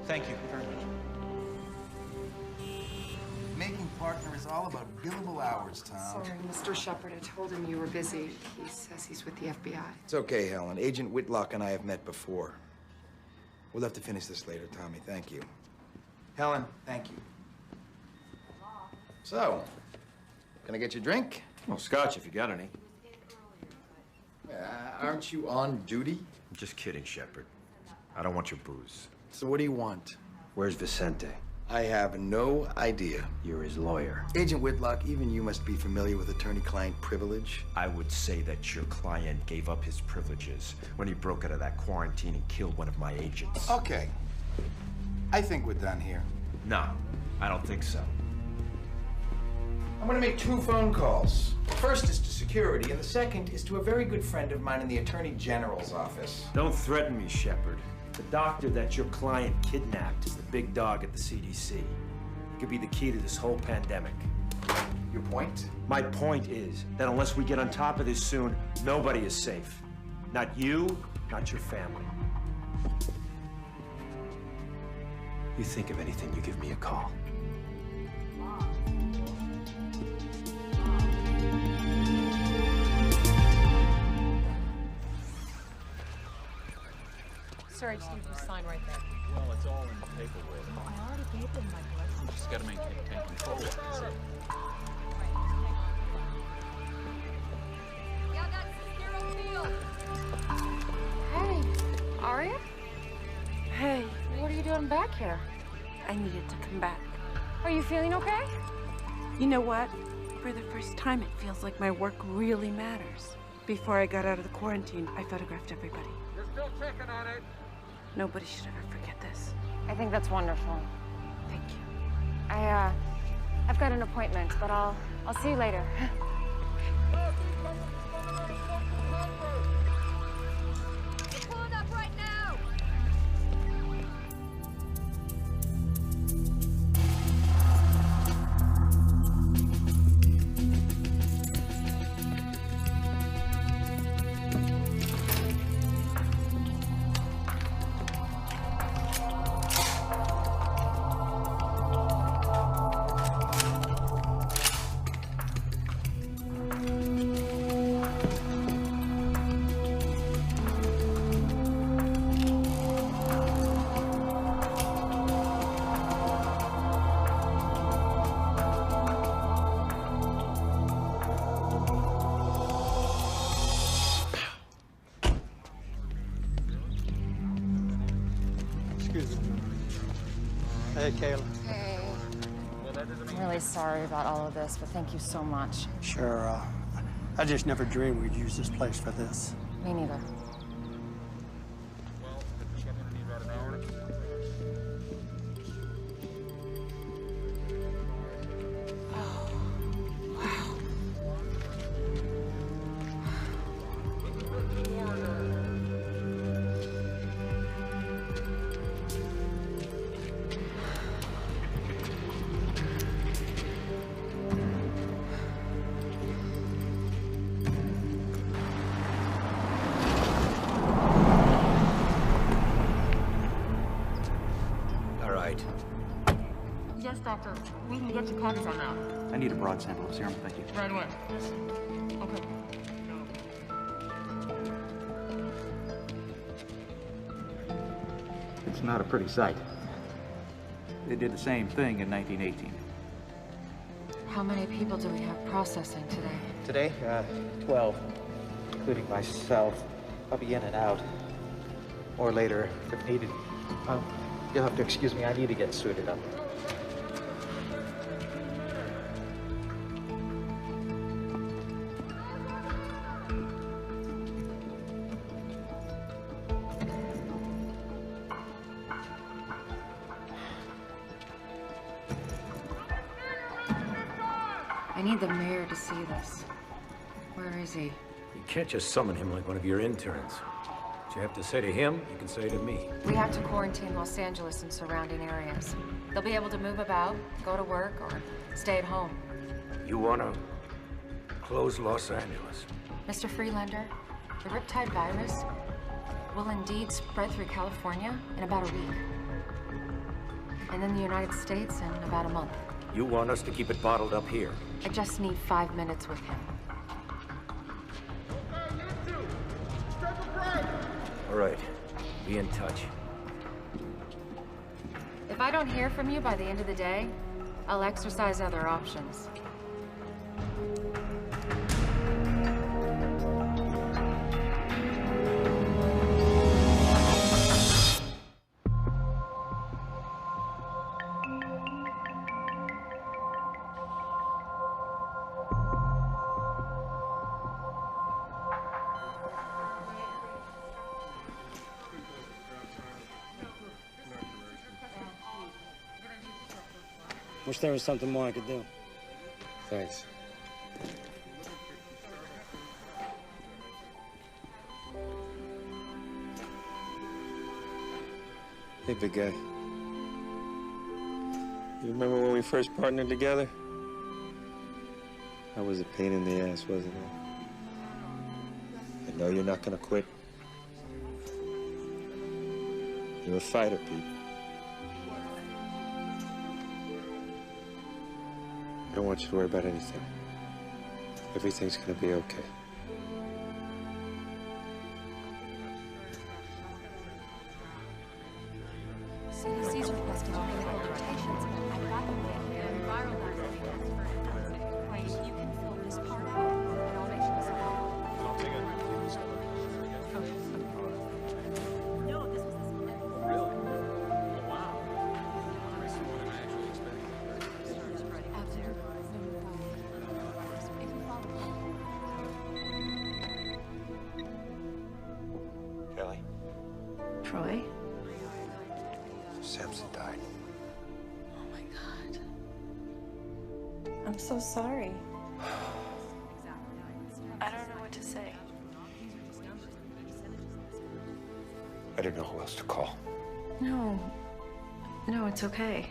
Thank you very much. Making partner is all about billable hours, Tom. Sorry, Mr. Shepard. I told him you were busy. He says he's with the FBI. It's okay, Helen. Agent Whitlock and I have met before. We'll have to finish this later, Tommy. Thank you. Helen, thank you. So, can I get you a drink? Well, scotch if you got any. Aren't you on duty? I'm just kidding, Shepard. I don't want your booze. So what do you want? Where's Vicente? I have no idea. You're his lawyer. Agent Whitlock, even you must be familiar with attorney-client privilege. I would say that your client gave up his privileges when he broke out of that quarantine and killed one of my agents. Okay. I think we're done here. No, I don't think so. I'm gonna make 2 phone calls. The first is to security, and the second is to a very good friend of mine in the Attorney General's office. Don't threaten me, Shepard. The doctor that your client kidnapped is the big dog at the CDC. He could be the key to this whole pandemic. Your point? My point is that unless we get on top of this soon, nobody is safe. Not you, not your family. You think of anything, you give me a call. Sir, I just need you to sign right there. Well, it's all in the paperwork. I already gave them my blessing. You just gotta maintain control. That's it. Hey, Aria? Hey, what are you doing back here? I needed to come back. Are you feeling okay? You know what? For the first time, it feels like my work really matters. Before I got out of the quarantine, I photographed everybody. You're still checking on it. Nobody should ever forget this. I think that's wonderful. Thank you. I've got an appointment, but I'll see you later. Pulling up right now! Hey, Kayla. Hey. I'm really sorry about all of this, but thank you so much. Sure, I just never dreamed we'd use this place for this. Me neither. doctor. We can get you copies on that. I need a broad sample of serum, thank you. Right away. Okay. It's not a pretty sight. They did the same thing in 1918. How many people do we have processing today? Today, 12, including myself. I'll be in and out. Or later, if needed. You'll have to excuse me, I need to get suited up. I need the mayor to see this. Where is he? You can't just summon him like one of your interns. What you have to say to him, you can say to me. We have to quarantine Los Angeles and surrounding areas. They'll be able to move about, go to work, or stay at home. You want to close Los Angeles? Mr. Freelander, the Riptide virus will indeed spread through California in about a week. And then the United States in about a month. You want us to keep it bottled up here? I just need 5 minutes with him. All right, be in touch. If I don't hear from you by the end of the day, I'll exercise other options. Wish there was something more I could do. Thanks. Hey, big guy. You remember when we first partnered together? I was a pain in the ass, wasn't I? I know you're not gonna quit. You're a fighter, Pete. I don't want you to worry about anything. Everything's gonna be okay. CDC's requesting medical rotations. I've got them in viral vaccines. You can fill this part out, and I'll make sure this I'll take it. No, this was this one. Really? Oh, wow. That's more than I actually expected. Out there. Kelly? Troy? Samson died. Oh my God. I'm so sorry. I don't know what to say. I didn't know who else to call. No. No, it's okay.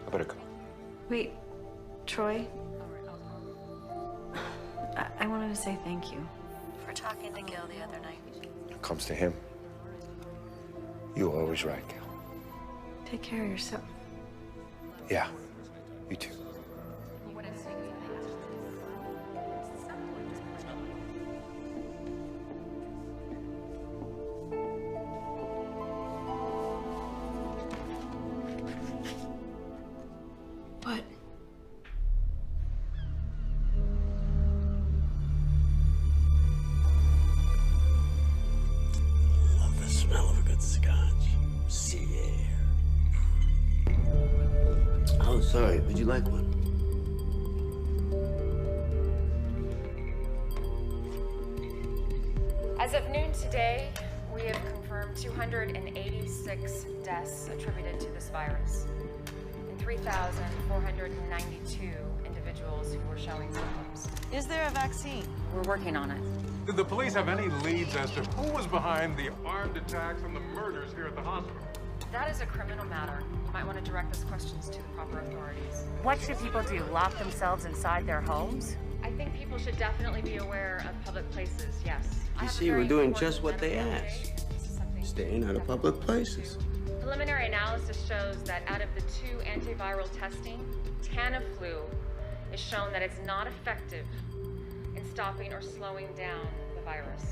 I better go. Wait, Troy? I wanted to say thank you for talking to Gil the other night. When it comes to him, you were always right, Gil. Take care of yourself. Yeah, you too. What? Love the smell of a good scotch. Sea air. Oh, sorry. Would you like one? As of noon today, we have confirmed 286 deaths attributed to this virus and 3,492 individuals who were showing symptoms. Is there a vaccine? We're working on it. Did the police have any leads as to who was behind the armed attacks and the murders here at the hospital? That is a criminal matter. You might want to direct those questions to the proper authorities. What should people do? Lock themselves inside their homes? I think people should definitely be aware of public places, yes. You see, we're doing just what they asked. Staying out of public places. Preliminary analysis shows that out of the 2 antiviral testing, Tamiflu is shown that it's not effective in stopping or slowing down the virus.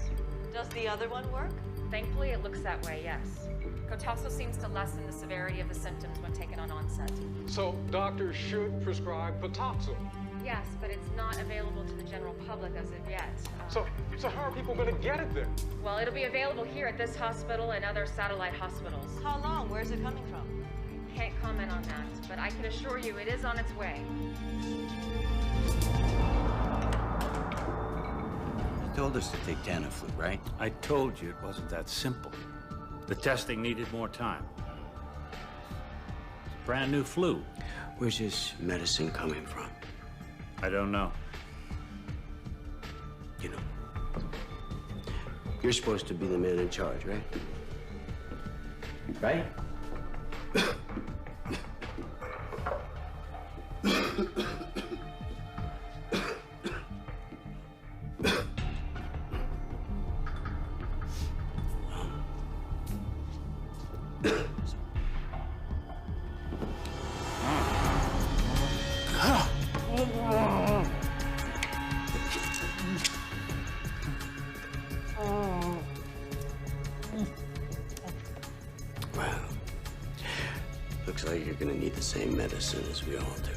Does the other one work? Thankfully, it looks that way, yes. Cotaxo seems to lessen the severity of the symptoms when taken on onset. So doctors should prescribe Cotaxo. Yes, but it's not available to the general public as of yet. So how are people going to get it then? Well, it'll be available here at this hospital and other satellite hospitals. How long? Where's it coming from? Can't comment on that, but I can assure you it is on its way. You told us to take Tamiflu, right? I told you it wasn't that simple. The testing needed more time. It's a brand new flu. Where's this medicine coming from? I don't know. You know, you're supposed to be the man in charge, right? Right? Well, looks like you're gonna need the same medicine as we all do.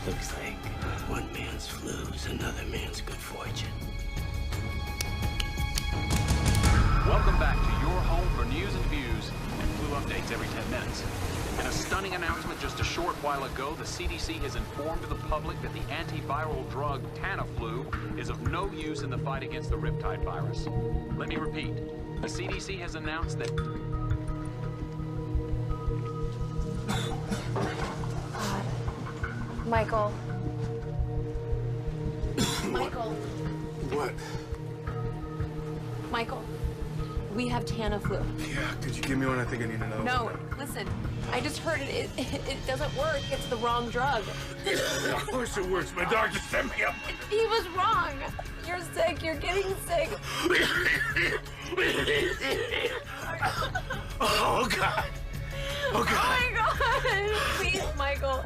Looks like one man's flu is another man's good fortune. Welcome back to your home for news and views and flu updates every 10 minutes. In a stunning announcement just a short while ago, the CDC has informed the public that the antiviral drug Tamiflu is of no use in the fight against the riptide virus. Let me repeat. The CDC has announced that... Michael. Michael. What? Michael. We have Tamiflu. Yeah, could you give me one? I think I need another. No, listen. I just heard it doesn't work. It's the wrong drug. Of course it works. My doctor sent me up. He was wrong. You're sick. You're getting sick. Oh, God. Oh, God. Oh, my God. Please, Michael.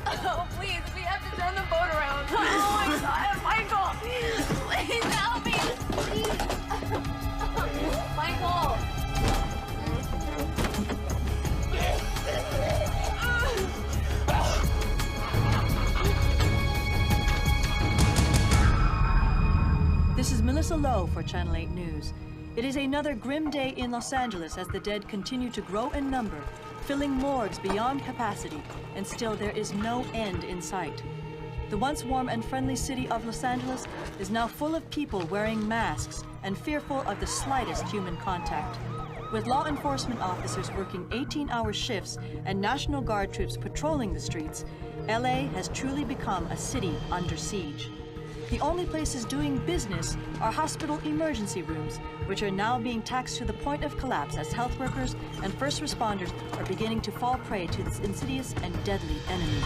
Oh, please. We have to turn the boat around. Oh, my God. Michael. Please help me. Please. Michael. This is Melissa Lowe for Channel 8 News. It is another grim day in Los Angeles as the dead continue to grow in number, filling morgues beyond capacity, and still there is no end in sight. The once warm and friendly city of Los Angeles is now full of people wearing masks and fearful of the slightest human contact. With law enforcement officers working 18-hour shifts and National Guard troops patrolling the streets, LA has truly become a city under siege. The only places doing business are hospital emergency rooms, which are now being taxed to the point of collapse as health workers and first responders are beginning to fall prey to this insidious and deadly enemy.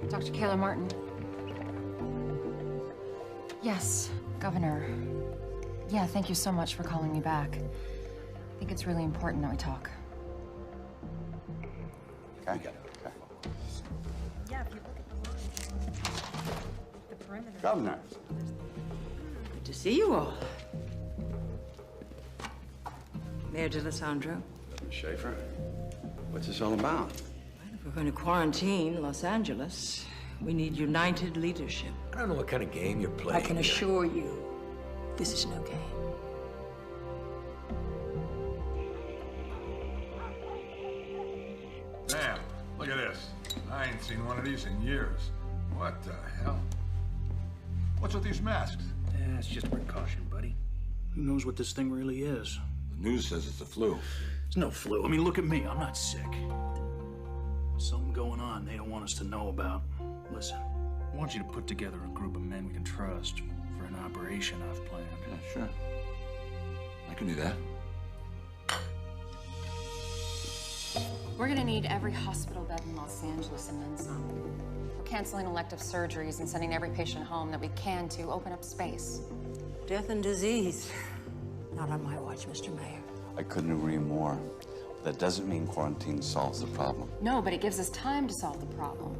Dr. Kayla Martin. Yes, Governor. Yeah, thank you so much for calling me back. I think it's really important that we talk. Okay. Okay. Yeah, if you look at the perimeter. Governor. Good to see you all. Mayor D'Alessandro. Schaefer, what's this all about? If we're going to quarantine Los Angeles, we need united leadership. I don't know what kind of game you're playing. I can assure you, this is no game. Man, look at this. I ain't seen one of these in years. What the hell? What's with these masks? Yeah, it's just precaution, buddy. Who knows what this thing really is? The news says it's the flu. It's no flu. I mean, look at me. I'm not sick. Something going going on they don't want us to know about. Listen, I want you to put together a group of men we can trust for an operation I've planned. Yeah, sure. I can do that. We're gonna need every hospital bed in Los Angeles and then some. We're canceling elective surgeries and sending every patient home that we can to open up space. Death and disease. Not on my watch, Mr. Mayor. I couldn't agree more. That doesn't mean quarantine solves the problem. No, but it gives us time to solve the problem.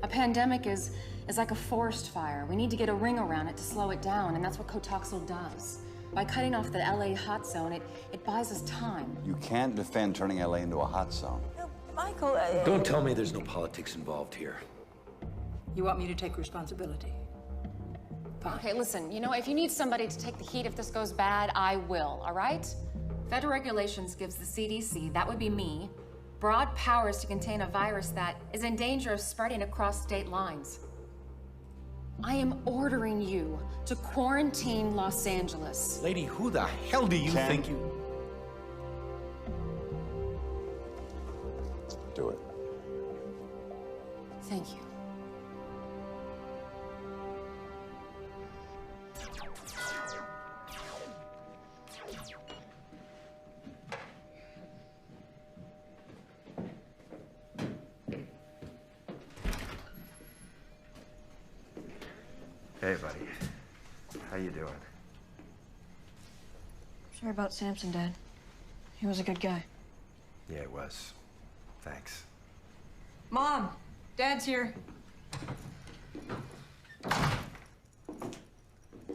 A pandemic is like a forest fire. We need to get a ring around it to slow it down, and that's what Cotoxil does. By cutting off the LA hot zone, it buys us time. You can't defend turning LA into a hot zone. Michael, Don't tell me there's no politics involved here. You want me to take responsibility? Fine. Okay, listen, you know, if you need somebody to take the heat if this goes bad, I will, all right? Federal regulations gives the CDC, that would be me, broad powers to contain a virus that is in danger of spreading across state lines. I am ordering you to quarantine Los Angeles. Lady, who the hell do you think you... Do it. Thank you. Hey, buddy. How you doing? Sorry about Samson, Dad. He was a good guy. Yeah, it was. Thanks. Mom, Dad's here.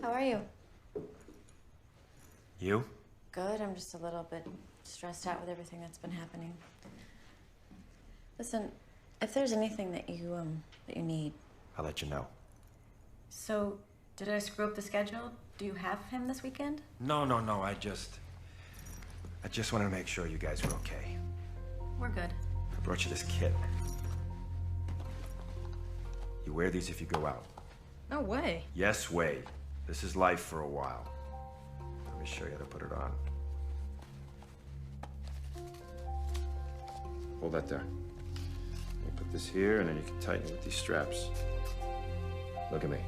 How are you? You? Good. I'm just a little bit stressed out with everything that's been happening. Listen, if there's anything that you need. I'll let you know. So, did I screw up the schedule? Do you have him this weekend? No. I just wanted to make sure you guys were okay. We're good. I brought you this kit. You wear these if you go out. No way. Yes, way. This is life for a while. Let me show you how to put it on. Hold that there. You put this here, and then you can tighten it with these straps. Look at me.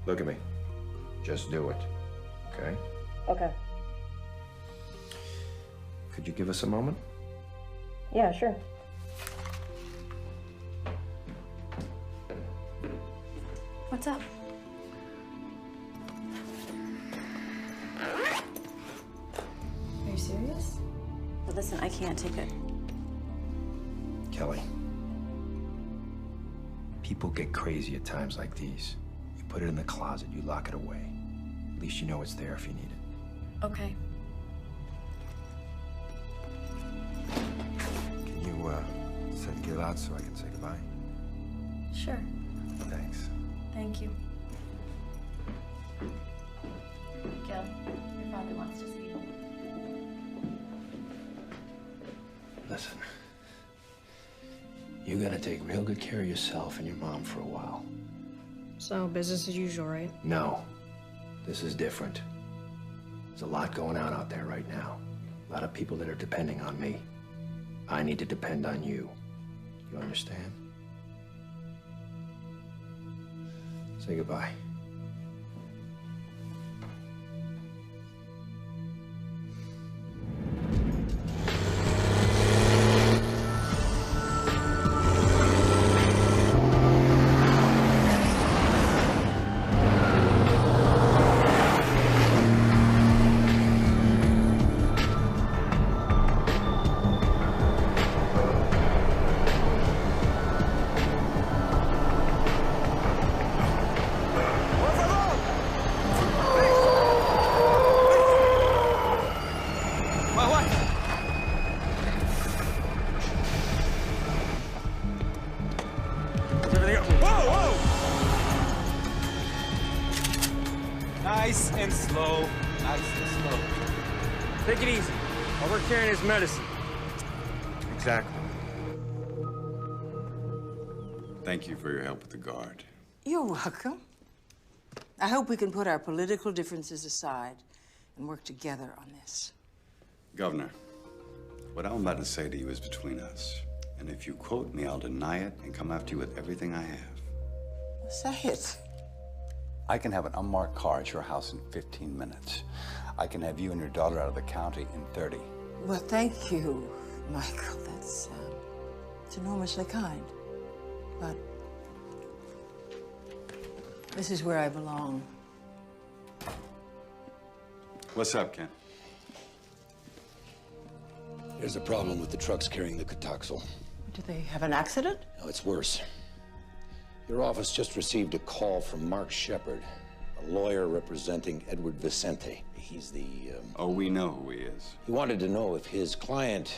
Look at me. Just do it. Okay? Okay. Could you give us a moment? Yeah, sure. What's up? Are you serious? But listen, I can't take it. Kelly. People get crazy at times like these. You put it in the closet, you lock it away. At least you know it's there if you need it. Okay. Can you, get out so I can say goodbye? Sure. Thanks. Thank you. Gil, your father wants to see you. Listen, you gotta take real good care of yourself and your mom for a while. So, business as usual, right? No, this is different. There's a lot going on out there right now. A lot of people that are depending on me. I need to depend on you. You understand? Say goodbye. Nice and slow. Nice and slow. Take it easy. While we're carrying his medicine. Exactly. Thank you for your help with the guard. You're welcome. I hope we can put our political differences aside and work together on this. Governor, what I'm about to say to you is between us. And if you quote me, I'll deny it and come after you with everything I have. Say it. I can have an unmarked car at your house in 15 minutes. I can have you and your daughter out of the county in 30. Well, thank you, Michael. That's it's enormously kind. But this is where I belong. What's up, Ken? There's a problem with the trucks carrying the Cotoxal. Do they have an accident? No, it's worse. Your office just received a call from Mark Shepard, a lawyer representing Edward Vicente. He's the, Oh, we know who he is. He wanted to know if his client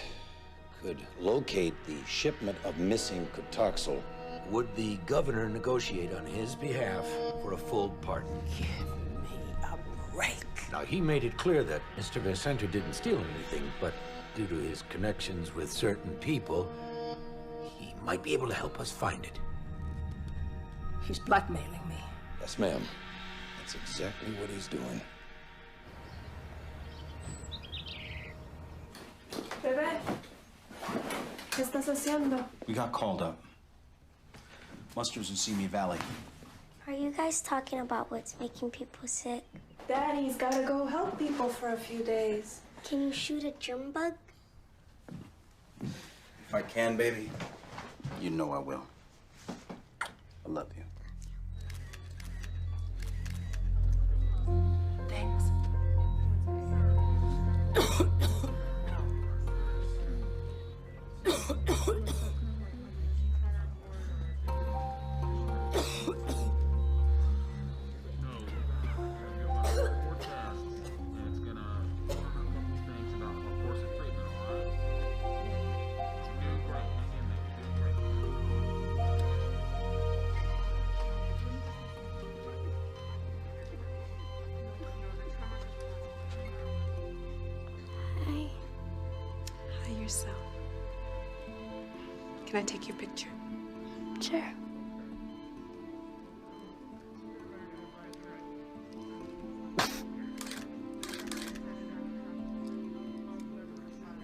could locate the shipment of missing Cotoxal. Would the governor negotiate on his behalf for a full pardon? Give me a break. Now, he made it clear that Mr. Vicente didn't steal anything, but due to his connections with certain people, he might be able to help us find it. He's blackmailing me. Yes, ma'am. That's exactly what he's doing. Bebé, ¿qué estás haciendo? We got called up. Muster's in Simi Valley. Are you guys talking about what's making people sick? Daddy's gotta go help people for a few days. Can you shoot a germ bug? If I can, baby, you know I will. I love you. Thanks. Hi, yourself. Can I take your picture? Sure.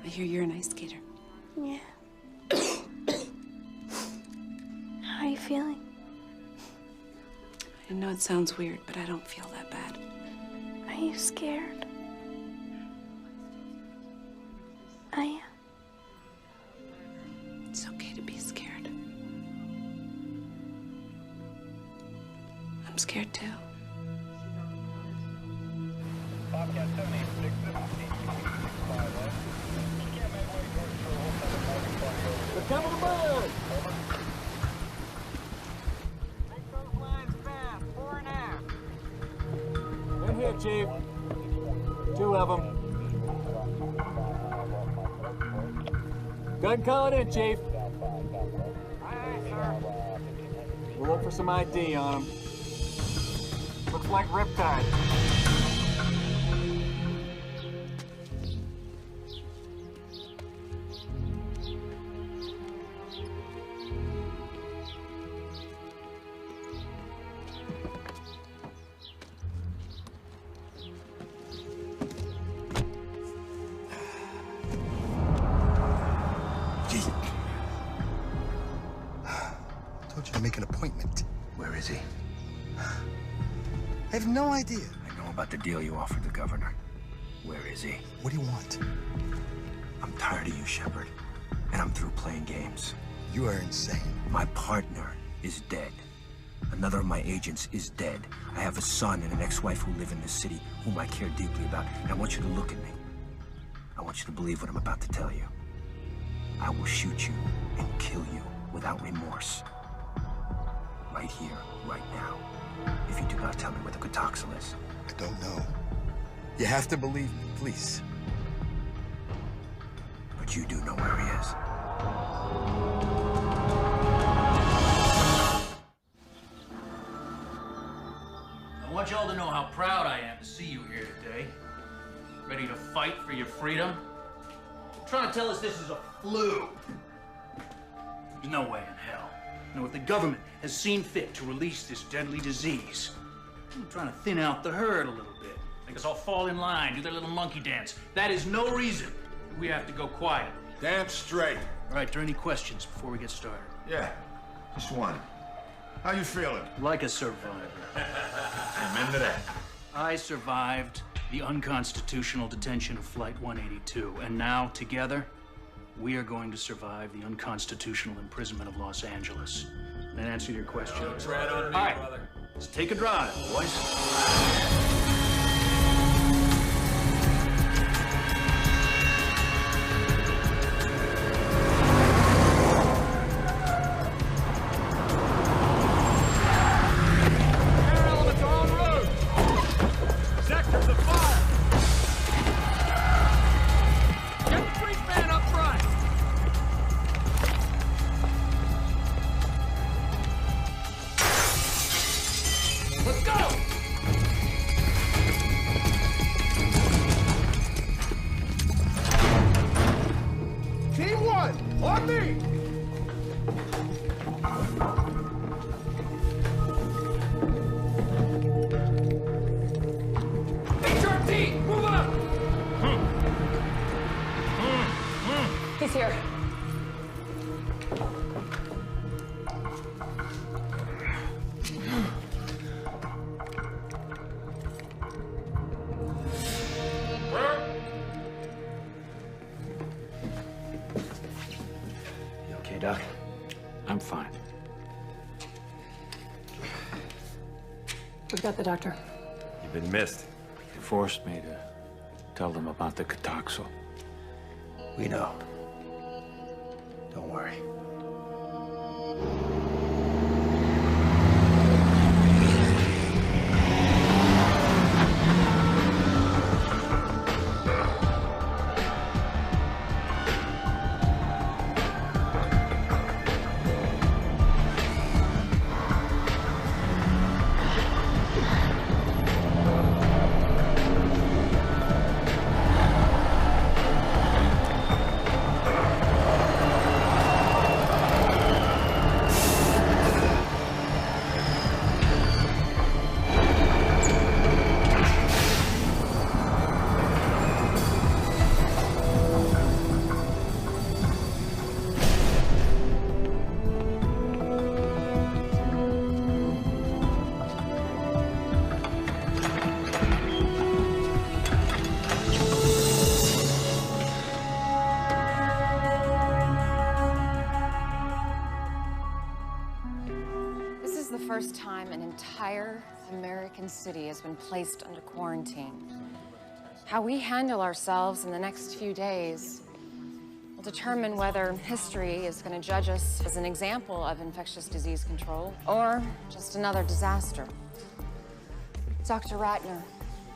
I hear you're an ice skater. Yeah. How are you feeling? I know it sounds weird, but I don't feel that bad. Are you scared? I am. It's okay to be scared. I'm scared too. They're coming aboard! In here, Chief. 2 of them. Gun calling in, Chief. Aye, sir. We'll look for some ID on them. Looks like Riptide. Told you to make an appointment. Where is he? I have no idea. I know about the deal you offered the governor. Where is he? What do you want? I'm tired of you, Shepard. And I'm through playing games. You are insane. My partner is dead. Another of my agents is dead. I have a son and an ex-wife who live in this city whom I care deeply about. And I want you to look at me. I want you to believe what I'm about to tell you. I will shoot you and kill you without remorse. Right here, right now. If you do not tell me where the Cotoxal is. I don't know. You have to believe me, please. But you do know where he is. I want y'all to know how proud I am to see you here today. Ready to fight for your freedom? You're trying to tell us this is a flu. There's no way in hell. No, if the government has seen fit to release this deadly disease, I'm trying to thin out the herd a little bit. Make us all fall in line, do their little monkey dance. That is no reason we have to go quiet. Damn straight. All right, are there any questions before we get started? Yeah, just one. How you feeling? Like a survivor. Amen to that. I survived the unconstitutional detention of Flight 182, and now, together, we are going to survive the unconstitutional imprisonment of Los Angeles. And that answer to your question. Don't tread on me, All right, brother. let's take a drive, boys. He's here. You okay, Doc? I'm fine. We've got the doctor. You've been missed. They forced me to tell them about the Cataxo. We know. Don't worry. First time an entire American city has been placed under quarantine. How we handle ourselves in the next few days will determine whether history is going to judge us as an example of infectious disease control or just another disaster. Dr. Ratner,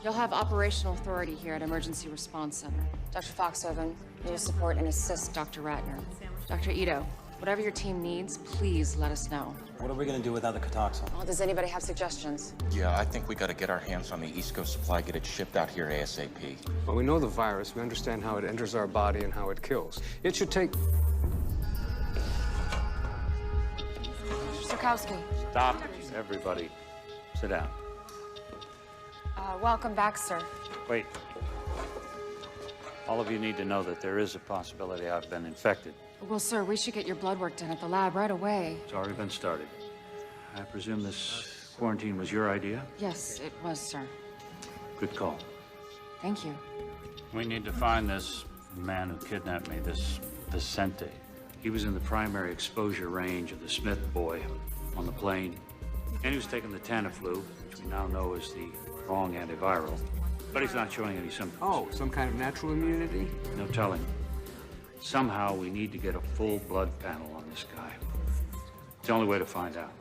you'll have operational authority here at Emergency Response Center. Dr. Foxhoven, you will support and assist Dr. Ratner. Dr. Ito, whatever your team needs, please let us know. What are we gonna do without the Cataxo? Well, does anybody have suggestions? Yeah, I think we gotta get our hands on the East Coast supply, get it shipped out here ASAP. Well, we know the virus. We understand how it enters our body and how it kills. It should take... Sirkowski. Stop, everybody. Sit down. Welcome back, sir. Wait. All of you need to know that there is a possibility I've been infected. Well, sir, we should get your blood work done at the lab right away. It's already been started. I presume this quarantine was your idea? Yes, it was, sir. Good call. Thank you. We need to find this man who kidnapped me, this Vicente. He was in the primary exposure range of the Smith boy on the plane. And he was taking the Tamiflu, which we now know is the wrong antiviral. But he's not showing any symptoms. Oh, some kind of natural immunity? No telling. Somehow we need to get a full blood panel on this guy. It's the only way to find out.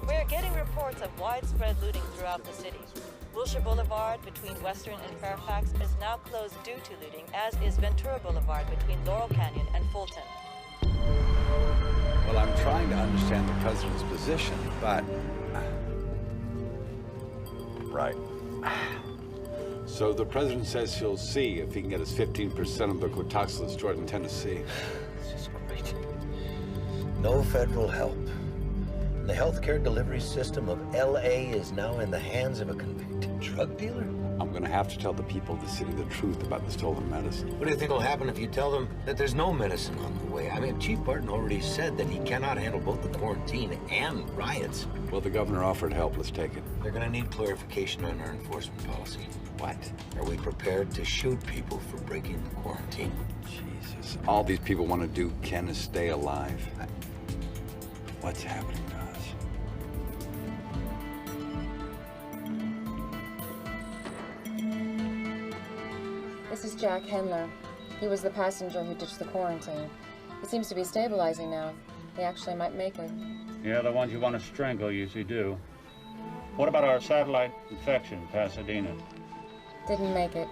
We're getting reports of widespread looting throughout the city. Wilshire Boulevard between Western and Fairfax is now closed due to looting, as is Ventura Boulevard between Laurel Canyon and Fulton. Well, I'm trying to understand the president's position, but... Right. So the president says he'll see if he can get us 15% of the Quatoxla stored in Tennessee. This is great. No federal help. The healthcare delivery system of L.A. is now in the hands of a convicted drug dealer? I'm gonna have to tell the people of the city the truth about the stolen medicine. What do you think will happen if you tell them that there's no medicine on the way? I mean, Chief Barton already said that he cannot handle both the quarantine and riots. Well, the governor offered help. Let's take it. They're gonna need clarification on our enforcement policy. What? Are we prepared to shoot people for breaking the quarantine? Jesus. All these people want to do, Ken, is stay alive. What's happening to us? This is Jack Hendler. He was the passenger who ditched the quarantine. He seems to be stabilizing now. He actually might make it. Yeah, the ones you want to strangle usually do. What about our satellite infection in Pasadena? Didn't make it.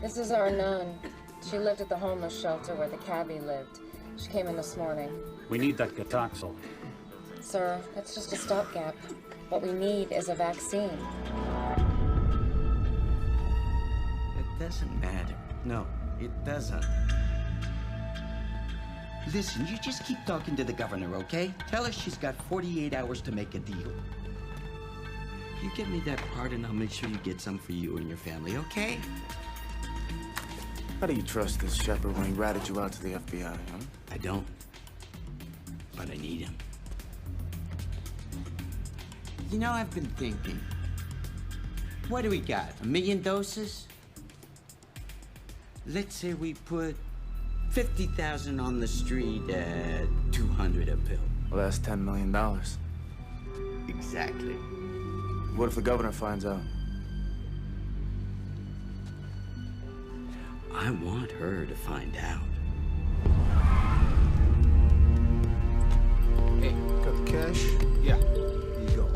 This is our nun. She lived at the homeless shelter where the cabbie lived. She came in this morning. We need that Catoxyl. Sir, that's just a stopgap. What we need is a vaccine. It doesn't matter. No, it doesn't. Listen, you just keep talking to the governor, okay? Tell her she's got 48 hours to make a deal. You give me that part and I'll make sure you get some for you and your family, okay? How do you trust this shepherd when he ratted you out to the FBI, huh? I don't. But I need him. You know, I've been thinking. What do we got? 1 million doses? Let's say we put 50,000 on the street at 200 a pill. Well, that's $10 million. Exactly. What if the governor finds out? I want her to find out. Hey, got the cash? Yeah. Here you go.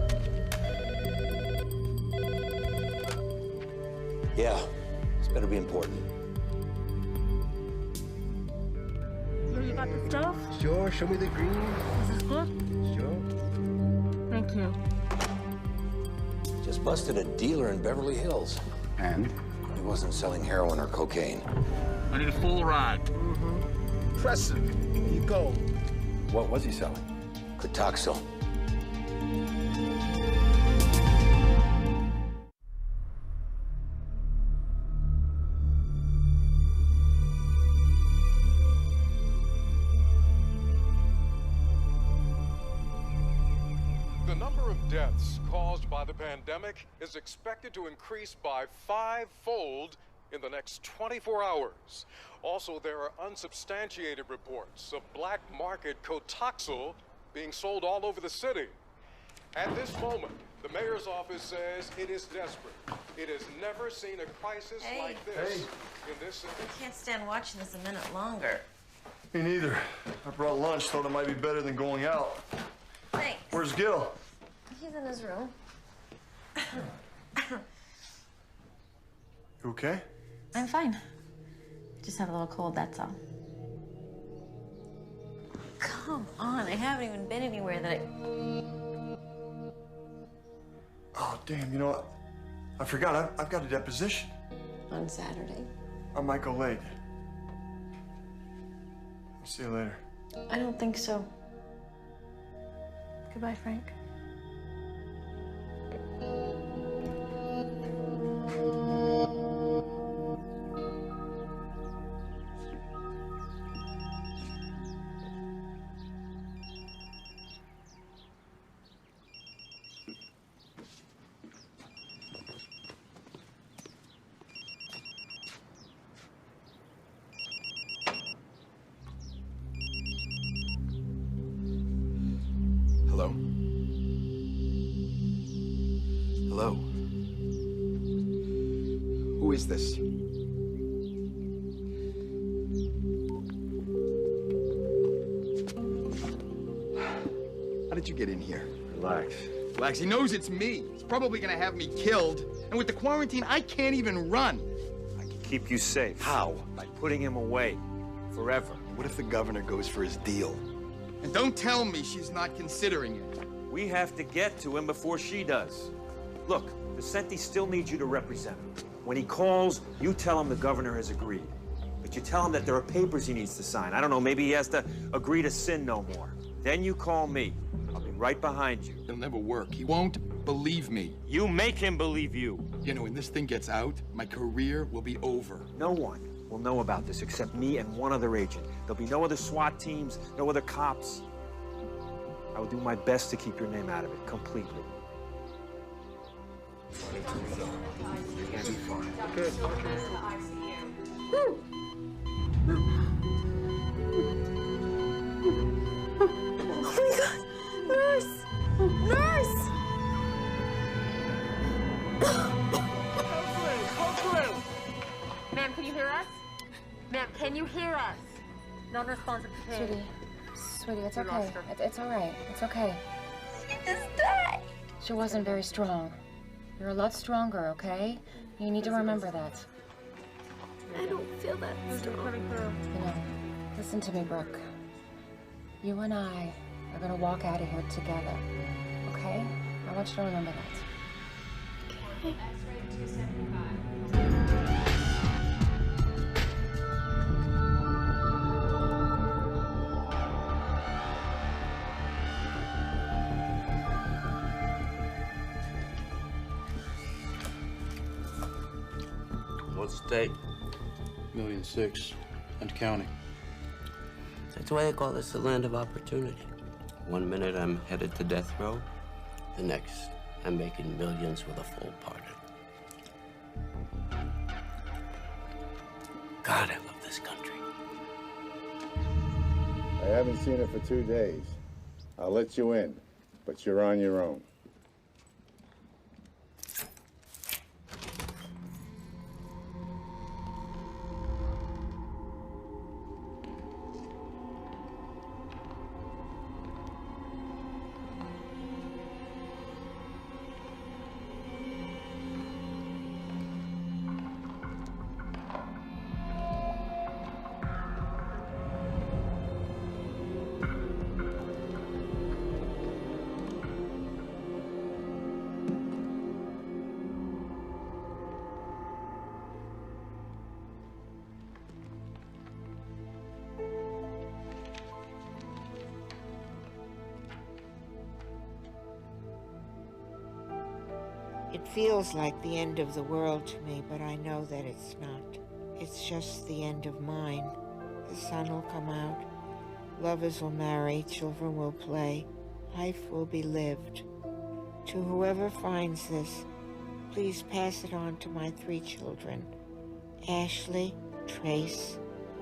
Yeah, this better be important. So you got the stuff? Sure, show me the green. Is this good? Sure. Thank you. Just busted a dealer in Beverly Hills. And? He wasn't selling heroin or cocaine. I need a full ride. Impressive. Here you go. What was he selling? Catoxyl. The number of deaths caused by the pandemic is expected to increase by 5-fold in the next 24 hours. Also, there are unsubstantiated reports of black market Catoxyl being sold all over the city. At this moment, the mayor's office says it is desperate. It has never seen a crisis like this in this city. I can't stand watching this a minute longer. Me neither. I brought lunch, thought it might be better than going out. Thanks. Where's Gil? He's in his room. You okay? I'm fine. Just have a little cold, that's all. Come on, I haven't even been anywhere that I... Oh, damn, you know what? I forgot, I've got a deposition. On Saturday? I might go late. I'll see you later. I don't think so. Goodbye, Frank. Hello? Hello? Who is this? How did you get in here? Relax. Relax. He knows it's me. He's probably gonna have me killed. And with the quarantine, I can't even run. I can keep you safe. How? By putting him away. Forever. What if the governor goes for his deal? And don't tell me she's not considering it. We have to get to him before she does. Look, Vicente still needs you to represent him. When he calls, you tell him the governor has agreed. But you tell him that there are papers he needs to sign. I don't know, maybe he has to agree to sin no more. Then you call me. I'll be right behind you. It'll never work. He won't believe me. You make him believe you. You know, when this thing gets out, my career will be over. No one will know about this except me and one other agent. There'll be no other SWAT teams, no other cops. I will do my best to keep your name out of it completely. You're gonna be fine. Okay. Oh my God! Nurse! Nurse! Ma'am, can you hear us? Ma'am, can you hear us? Non-responsive to pain. Sweetie, it's okay. It's all right. It's okay. She just died. She wasn't very strong. You're a lot stronger, okay? You need to remember that. I don't feel that strong. You know, listen to me, Brooke. You and I are gonna walk out of here together, okay? I want you to remember that. Okay. What's the date? 1,600,000 and counting. That's why I call this the land of opportunity. One minute I'm headed to death row, the next I'm making millions with a full pardon. God, I love this country. I haven't seen her for 2 days. I'll let you in, but you're on your own. It feels like the end of the world to me, but I know that it's not. It's just the end of mine. The sun will come out, lovers will marry, children will play, life will be lived. To whoever finds this, please pass it on to my 3 children, Ashley, Trace,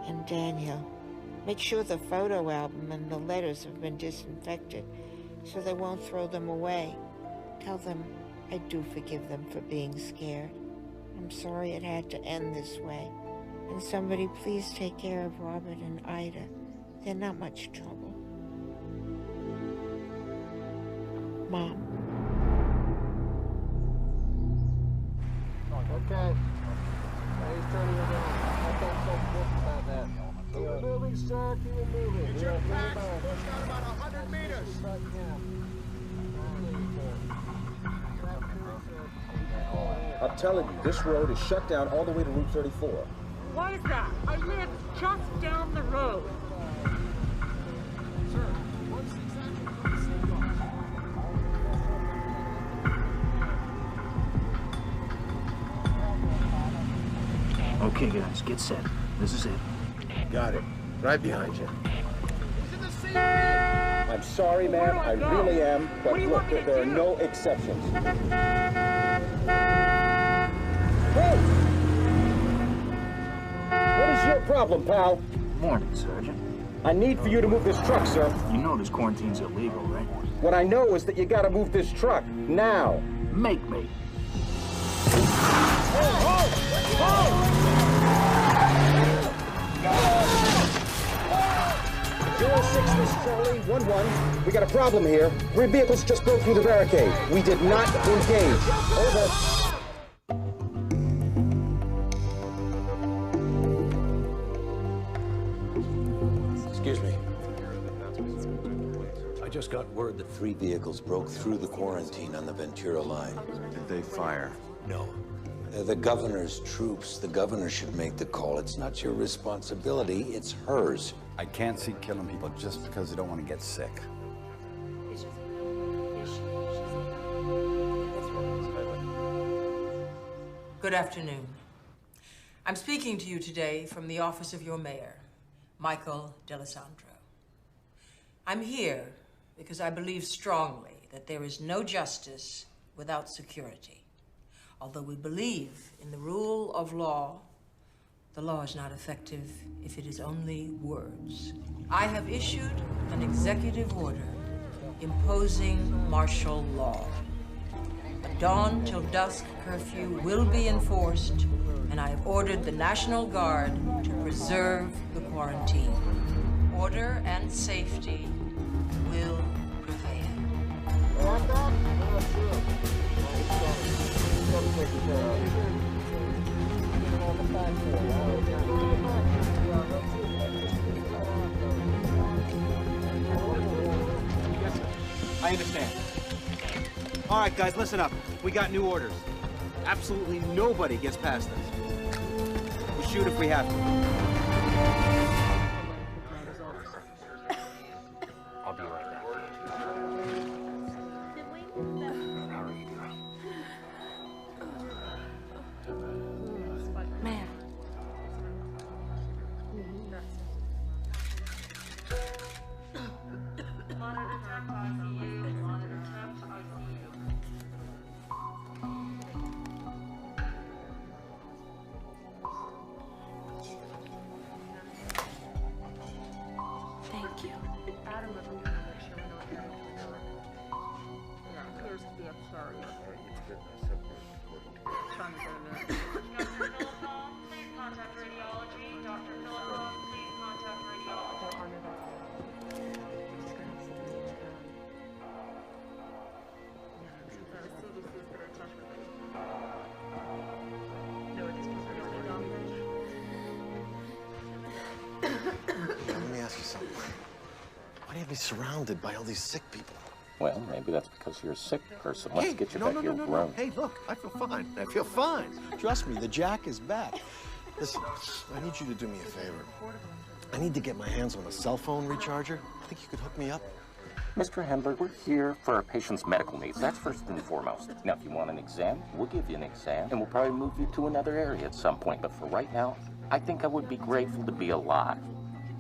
and Daniel. Make sure the photo album and the letters have been disinfected so they won't throw them away. Tell them I do forgive them for being scared. I'm sorry it had to end this way. And somebody please take care of Robert and Ida. They're not much trouble. Mom. Okay. He's turning around. I don't so booked about that. Keep it moving, sir. Keep it moving. Get your packs pushed out about 100 meters. I'm telling you, this road is shut down all the way to Route 34. Why is that? I live just down the road. Sir, what's exactly Okay, guys, get set. This is it. Got it. Right behind you. I'm sorry, ma'am. I really am. But look, there are no exceptions. Hey! What is your problem, pal? Morning, Sergeant. I need for you to move this truck, sir. You know this quarantine's illegal, right? What I know is that you gotta move this truck, now. Make me. Zero 06, this is Charlie, 1-1. We got a problem here. 3 vehicles just broke through the barricade. We did not engage. Over. Excuse me. I just got word that 3 vehicles broke through the quarantine on the Ventura line. Did they fire? No. They're the governor's troops. The governor should make the call. It's not your responsibility, it's hers. I can't see killing people just because they don't want to get sick. Good afternoon. I'm speaking to you today from the office of your mayor, Michael D'Alessandro. I'm here because I believe strongly that there is no justice without security. Although we believe in the rule of law, the law is not effective if it is only words. I have issued an executive order imposing martial law. A dawn till dusk curfew will be enforced, and I have ordered the National Guard to preserve the quarantine. Order and safety will prevail. I understand. All right, guys, listen up. We got new orders. Absolutely nobody gets past us. We'll shoot if we have to. I'll be right back. How are you doing? Man. Thank you. Let me ask you something. Why do you have me surrounded by all these sick people? Well, maybe that's because you're a sick person. Let's get you back to your room. No. Hey, look, I feel fine. I feel fine. Trust me, the Jack is back. Listen, I need you to do me a favor. I need to get my hands on a cell phone recharger. I think you could hook me up. Mr. Handler, we're here for our patient's medical needs. That's first and foremost. Now, if you want an exam, we'll give you an exam, and we'll probably move you to another area at some point. But for right now, I think I would be grateful to be alive.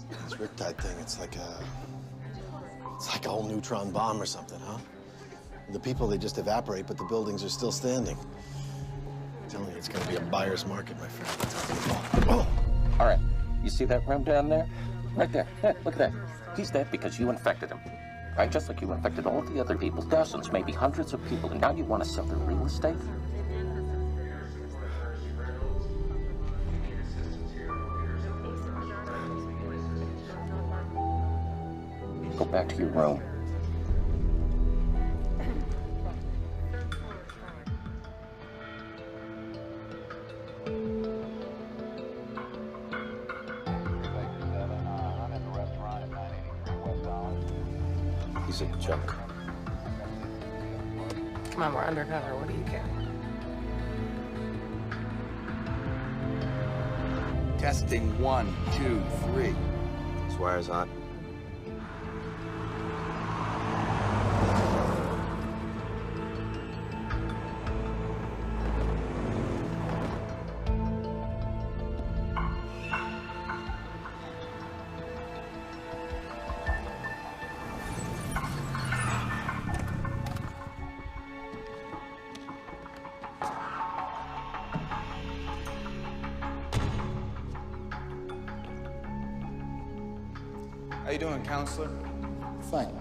This Riptide thing, it's like a whole neutron bomb or something, huh? The people, they just evaporate, but the buildings are still standing. I'm telling you, it's gonna be a buyer's market, my friend. Oh. All right, you see that room down there? Right there. Yeah, look at that. He's dead because you infected him. Right? Just like you infected all the other people, dozens, maybe hundreds of people, and now you want to sell their real estate? Go back to your room. He's a junk. Come on, we're undercover. What do you care? Testing 1, 2, 3. This wire's hot. How you doing, counselor? Fine.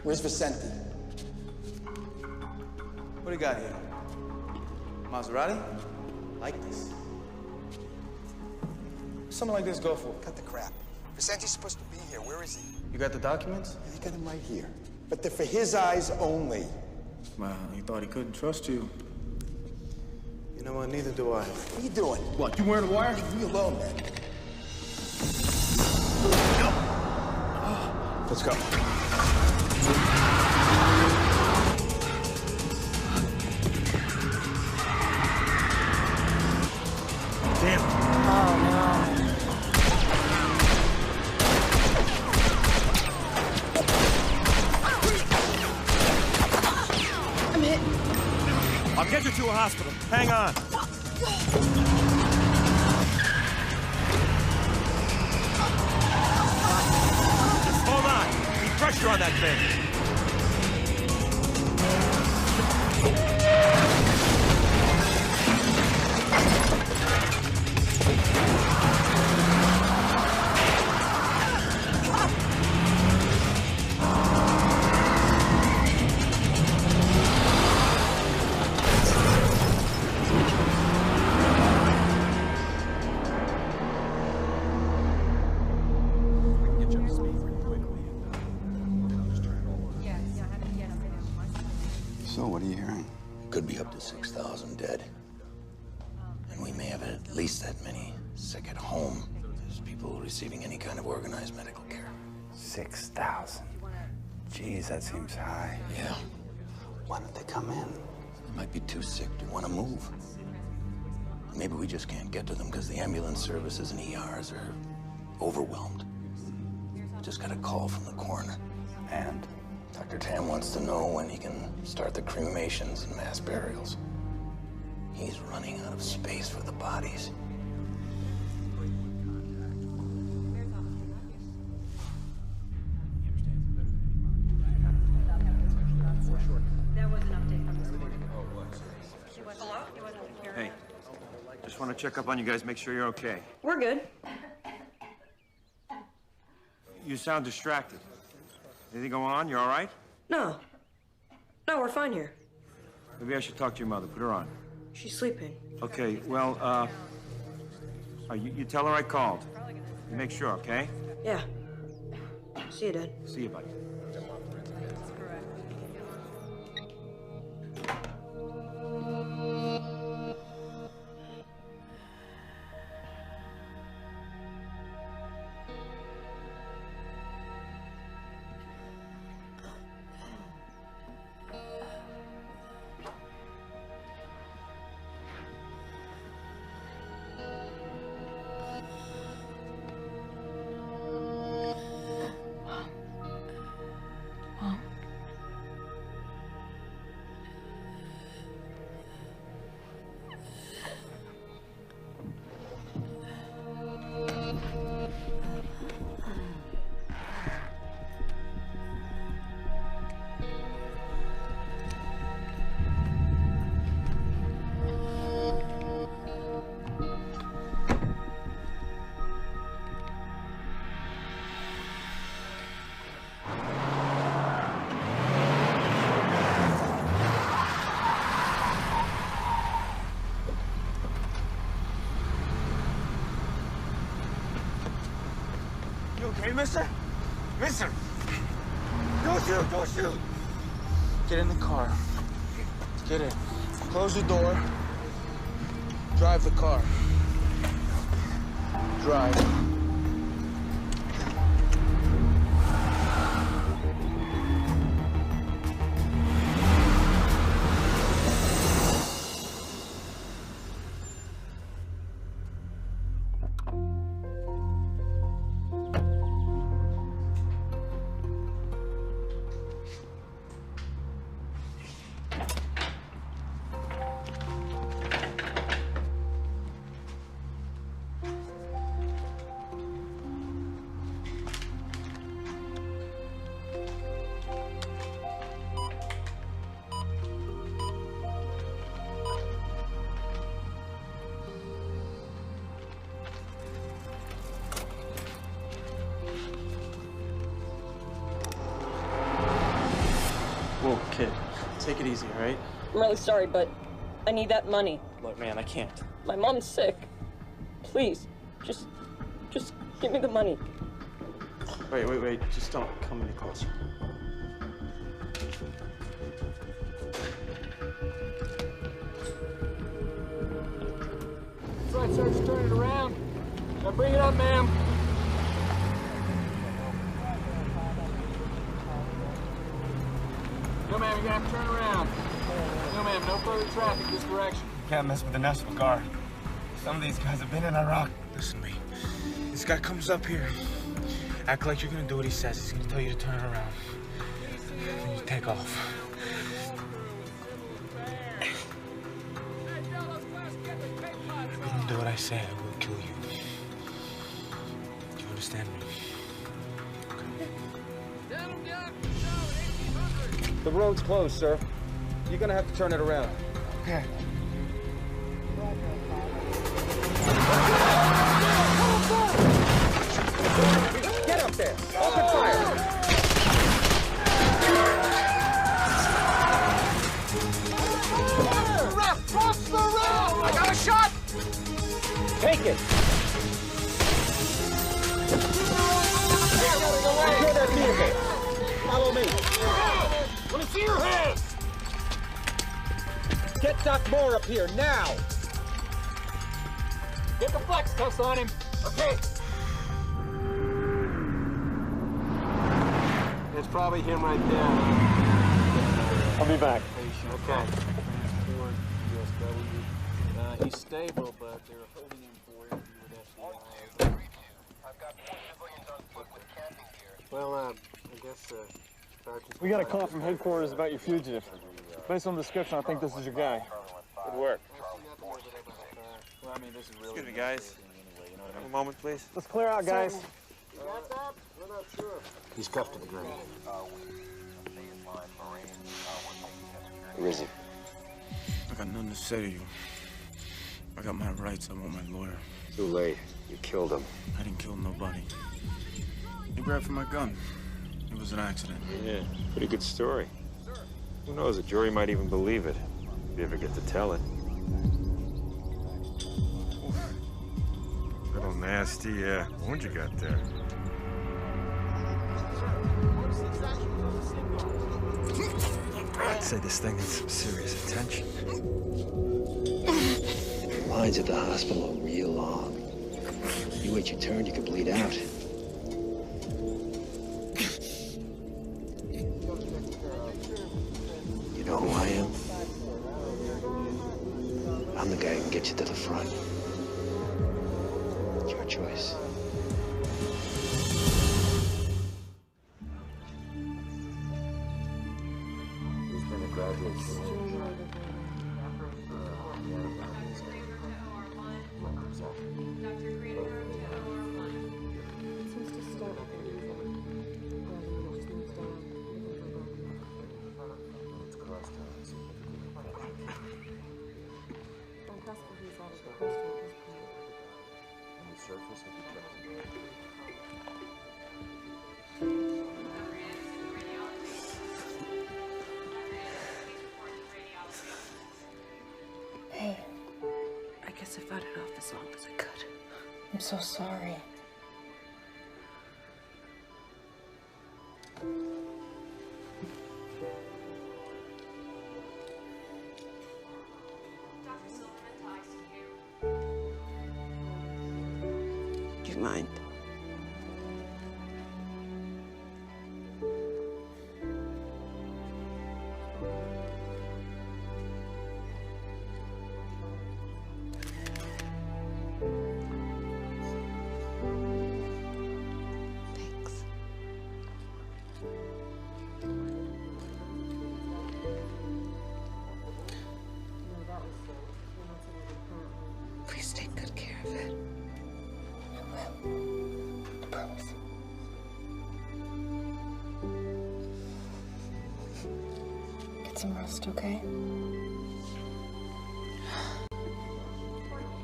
Where's Vicente? What do you got here? Maserati? Like this. Something like this go for? Cut the crap. Vicente's supposed to be here. Where is he? You got the documents? I got him right here. But they're for his eyes only. Man, he thought he couldn't trust you. You know what? Neither do I. What are you doing? What, you wearing a wire? Leave me alone, man. Let's go. Damn. Oh, no. I'm hit. I'll get you to a hospital. Hang on. Just hold on. Keep pressure on that thing. So, what are you hearing? Could be up to 6,000 dead. And we may have at least that many sick at home as people receiving any kind of organized medical care. 6,000. Jeez, that seems high. Yeah. Why don't they come in? They might be too sick to want to move. Maybe we just can't get to them because the ambulance services and ERs are overwhelmed. Just got a call from the coroner. And? Dr. Tam wants to know when he can start the cremations and mass burials. He's running out of space for the bodies. Hey, just want to check up on you guys, make sure you're okay. We're good. You sound distracted. Anything going on? You all right? No. No, we're fine here. Maybe I should talk to your mother. Put her on. She's sleeping. Okay, well, you tell her I called. You make sure, okay? Yeah. See you, Dad. See you, buddy. Hey, mister? Mister! Don't shoot! Don't shoot! Get in the car. Get in. Close the door. Drive the car. Drive. Whoa, kid. Take it easy, all right? I'm really sorry, but I need that money. Look, man, I can't. My mom's sick. Please, just give me the money. Wait. Just don't come any closer. That's right, Sergeant, turn it around. Now bring it up, ma'am. No, ma'am, you're gonna have to turn around. No, ma'am, no further traffic this direction. Can't mess with the National Guard. Some of these guys have been in Iraq. Listen to me. This guy comes up here. Act like you're gonna do what he says. He's gonna tell you to turn around. Then you take off. say I will kill you. Do you understand me? The road's closed, sir. You're gonna have to turn it around. Okay. Get up there! Open fire! I got a shot! Take it! Secure that vehicle! Follow me! Let me see your hands! Get Doc Moore up here, now! Get the flex test on him. Okay. It's probably him right there. I'll be back. Okay. He's stable, but they're holding him for interview with FBI. Well, I guess, Sergeant... We got a call from headquarters about your fugitive. Based on the description, I think this is your guy. Good work. Well, I mean, this is really... Excuse me, guys. Have a moment, please. Let's clear out, guys. You got that? We're not sure. He's cuffed to the ground. Where is he? I got nothing to say to you. I got my rights. I want my lawyer. Too late. You killed him. I didn't kill nobody. He grabbed for my gun. It was an accident. Yeah, pretty good story. Who knows, a jury might even believe it, if you ever get to tell it. Little nasty wound you got there. I'd say this thing needs some serious attention. The lines at the hospital are real long. You wait your turn, you could bleed out. You know who I am? I'm the guy who can get you to the front. It's your choice. He's been a graduate student. Hey, I guess I fought it off as long as I could. I'm so sorry. Do you mind? Please take good care of it. I will. I promise. Get some rest, okay?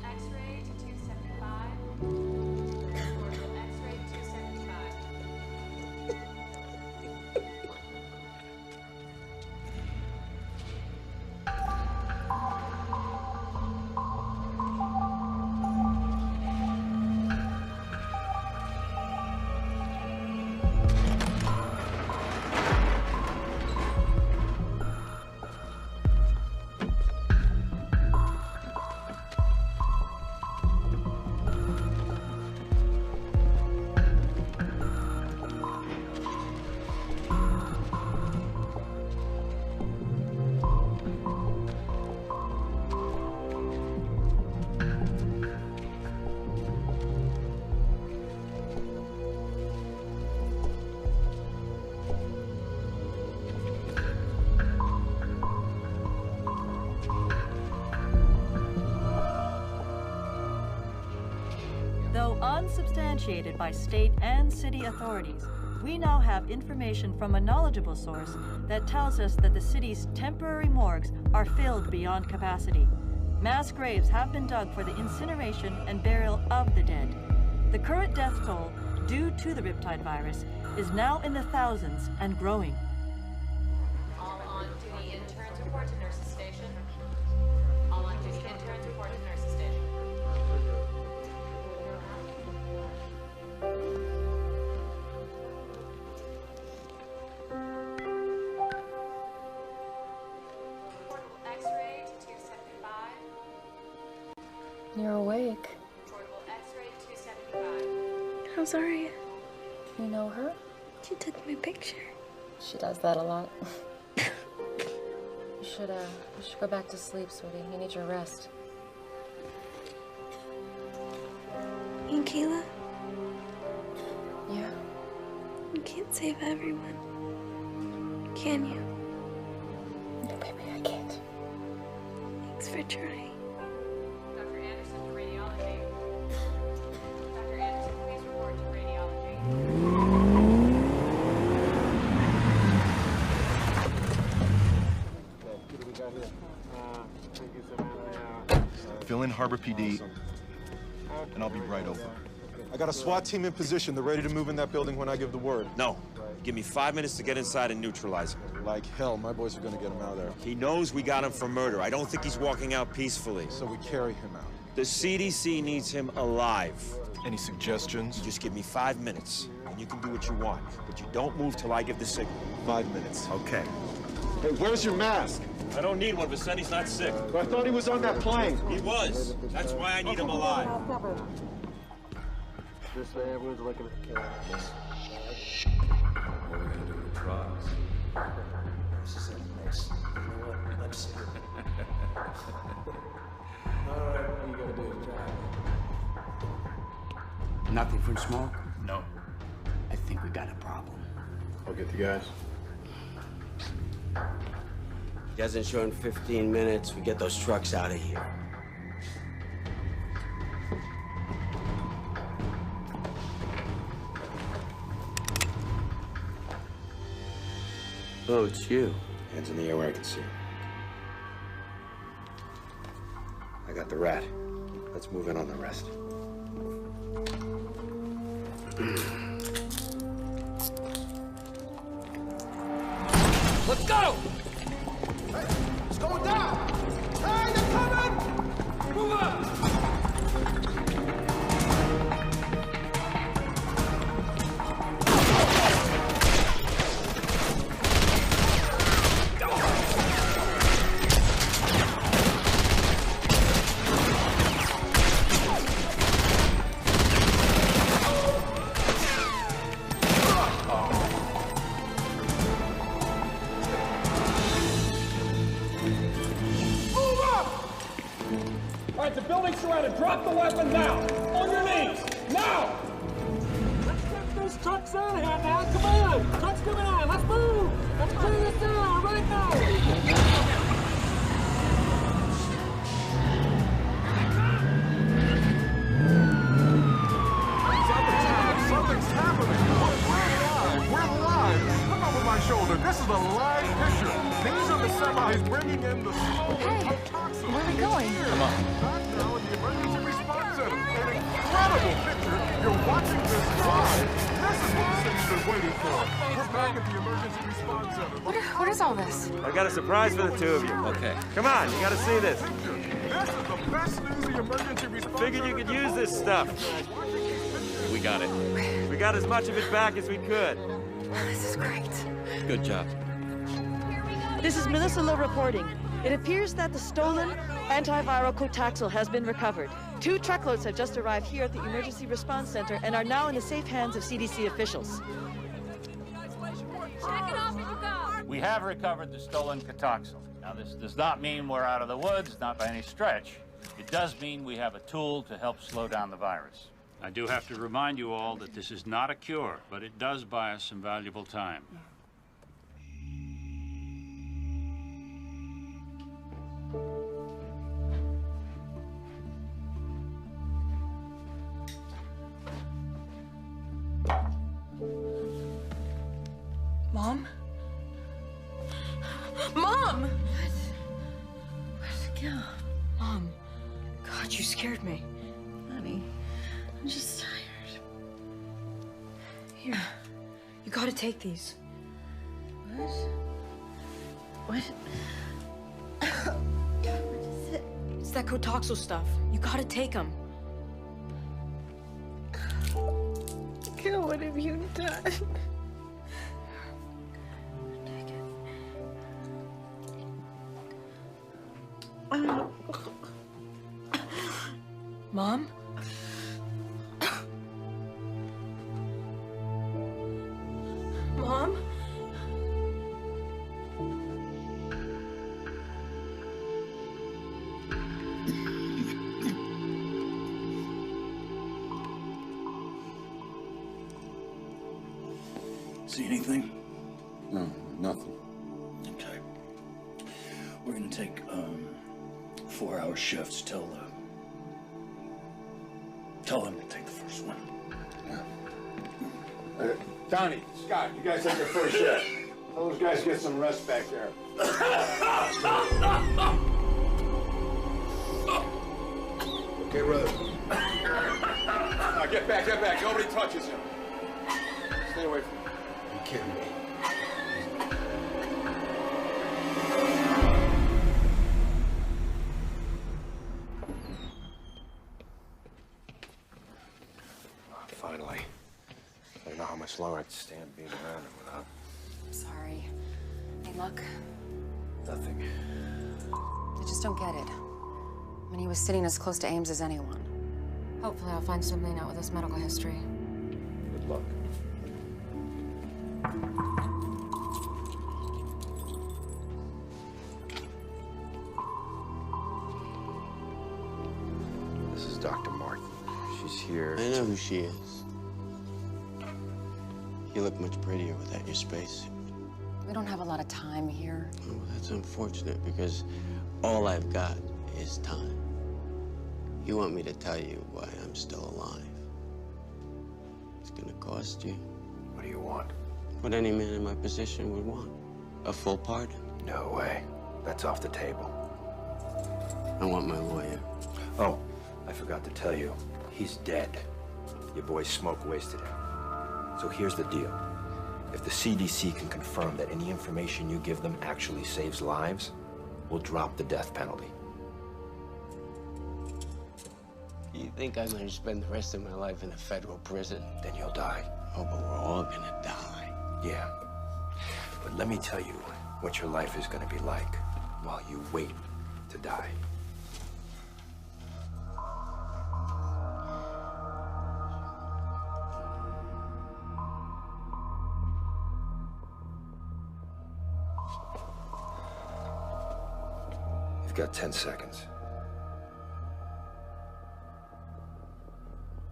X-ray to 275. X-ray to 275. substantiated by state and city authorities, we now have information from a knowledgeable source that tells us that the city's temporary morgues are filled beyond capacity. Mass graves have been dug for the incineration and burial of the dead. The current death toll due to the Riptide virus is now in the thousands and growing. All on-duty interns report to nurses station. All on-duty interns report to nurses station. Portable X-ray to 275. You're awake. Portable X-ray to 275. How's Aria? Do you know her? She took my picture. She does that a lot. You should go back to sleep, sweetie. You need your rest. And Kayla, Yeah. you can't save everyone. Can you? No, baby, I can't. Thanks for trying. Dr. Anderson to radiology. Dr. Anderson, please report to radiology. Fill in Harbor PD, and I'll be right over. I got a SWAT team in position. They're ready to move in that building when I give the word. No. Give me 5 minutes to get inside and neutralize him. Like hell, my boys are gonna get him out of there. He knows we got him for murder. I don't think he's walking out peacefully. So we carry him out. The CDC needs him alive. Any suggestions? Just give me 5 minutes, and you can do what you want. But you don't move till I give the signal. 5 minutes. Okay. Hey, where's your mask? I don't need one. Vicenti's not sick. I thought he was on that plane. He was. That's why I need him alive. This everyone's looking at the camera. What are we gonna do with the drugs? This is a mess. You know what? Let's see. All right, what are you gonna do? Drive. Nothing from smoke? No. I think we got a problem. I'll get the guys. He doesn't show in 15 minutes. We get those trucks out of here. Oh, it's you. Hands in the air where I can see. I got the rat. Let's move in on the rest. Let's go! Hey, it's going down! Hey, they're coming! Move up! Surrounded. Drop the weapon now. On your knees. Now. Let's get these trucks out of here now. Come on. Trucks coming on. Let's move. Let's clear this down right now. Something's happening. We're live. Look over my shoulder. This is a live picture. These are the semis bringing in the smoke. Hey, where are we going? Come on. Now in the emergency response center. An incredible picture. You're watching this live. This is what the city's been waiting for. We're back at the emergency response center. What is all this? I've got a surprise for the two of you. Okay. Come on, you gotta see this. This is the best news the emergency response Figured you could use this stuff. We got it. We got as much of it back as we could. This is great. Good job. This is Melissa Lowe reporting. It appears that the stolen antiviral Cotaxil has been recovered. 2 truckloads have just arrived here at the Emergency Response Center and are now in the safe hands of CDC officials. We have recovered the stolen Cotaxil. Now, this does not mean we're out of the woods, not by any stretch. It does mean we have a tool to help slow down the virus. I do have to remind you all that this is not a cure, but it does buy us some valuable time. Mom! What? Yeah. Mom. God, you scared me. Honey, I'm just tired. Here. You gotta take these. What? What? What is it? It's that Kotoxal stuff. You gotta take them. Gil, what have you done? Take it. Mom? Mom? See anything? No, nothing. Okay. We're gonna take 4-hour shifts. Tell them to take the first one. Donnie, Scott, you guys take your first shift. Tell those guys to get some rest back there. Okay, brother. Now get back, get back. Nobody touches him. Stay away from him. You kidding me? Finally. I don't know how much longer I'd stand being around him without. Sorry. Hey, look. Nothing. I just don't get it. I mean, he was sitting as close to Ames as anyone. Hopefully I'll find something out with his medical history. Good luck. This is Dr. Martin. She's here. I know who she is. You look much prettier without your spacesuit. We don't have a lot of time here. Oh, that's unfortunate because all I've got is time. You want me to tell you why I'm still alive. It's gonna cost you. What do you want? What any man in my position would want. A full pardon. No way. That's off the table. I want my lawyer. Oh, I forgot to tell you. He's dead. Your boy's smoke wasted him. So here's the deal. If the CDC can confirm that any information you give them actually saves lives, we'll drop the death penalty. You think I'm gonna spend the rest of my life in a federal prison? Then you'll die. Oh, but we're all gonna die. Yeah. But let me tell you what your life is gonna be like while you wait to die. You've got 10 seconds.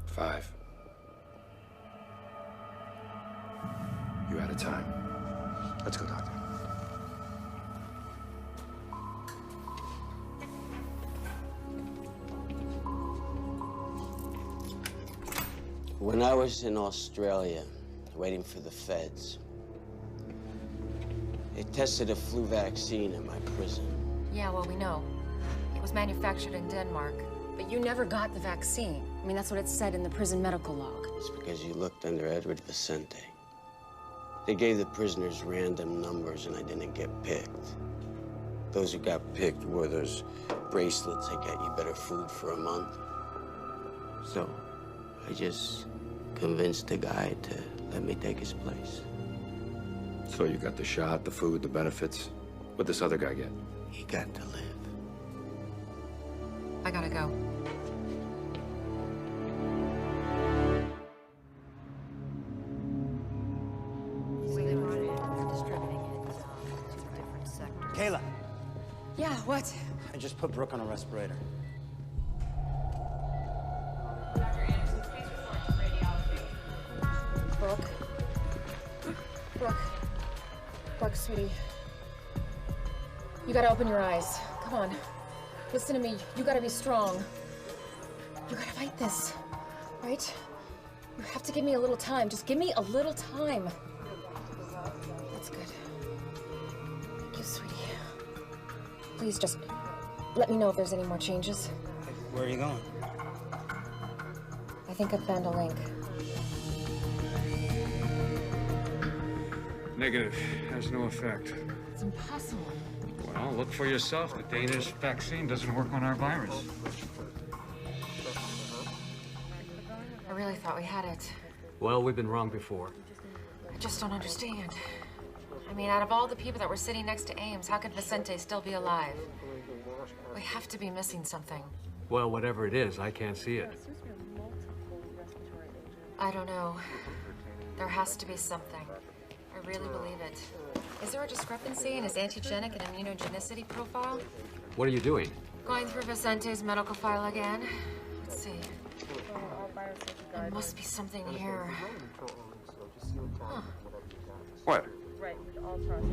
5. You're out of time. Let's go, Doctor. When I was in Australia, waiting for the feds, they tested a flu vaccine in my prison. Yeah, well, we know. It was manufactured in Denmark. But you never got the vaccine. I mean, that's what it said in the prison medical log. It's because you looked under Edward Vicente. They gave the prisoners random numbers and I didn't get picked. Those who got picked wore those bracelets that get you better food for a month. So I just convinced the guy to let me take his place. So you got the shot, the food, the benefits. What'd this other guy get? He got to live. I gotta go. Kayla, Yeah, what? I just put Brooke on a respirator. Brooke. Brooke, sweetie. You gotta open your eyes. Come on. Listen to me. You gotta be strong. You gotta fight this, right? You have to give me a little time. Just give me a little time. That's good. Thank you, sweetie. Please just let me know if there's any more changes. Where are you going? I think I found a link. Negative. Has no effect. It's impossible. Well, look for yourself. The Danish vaccine doesn't work on our virus. I really thought we had it. Well, we've been wrong before. I just don't understand. I mean, out of all the people that were sitting next to Ames, how could Vicente still be alive? We have to be missing something. Well, whatever it is, I can't see it. I don't know. There has to be something. I really believe it. Is there a discrepancy in his antigenic and immunogenicity profile? What are you doing? Going through Vicente's medical file again. Let's see. There must be something here. Huh. What? Right, with all processes.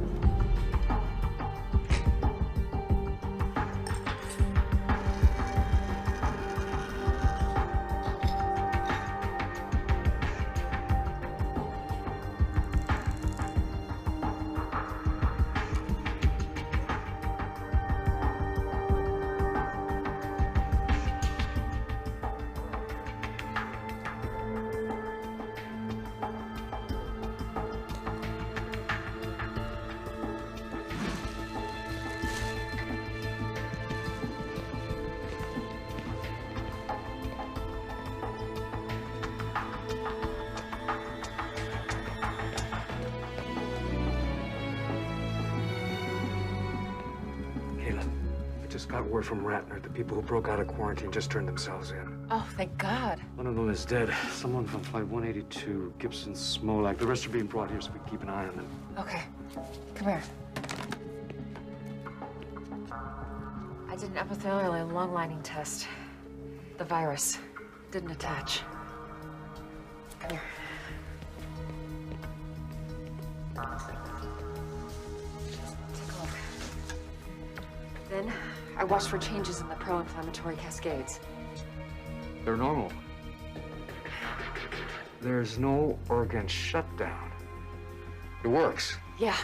Got word from Ratner. The people who broke out of quarantine just turned themselves in. Oh, thank God. One of them is dead. Someone from Flight 182, Gibson, Smolak. The rest are being brought here so we can keep an eye on them. Okay. Come here. I did an epithelial and lung lining test. The virus didn't attach. Come here. Then, I watched for changes in the pro-inflammatory cascades. They're normal. There's no organ shutdown. It works. Yeah.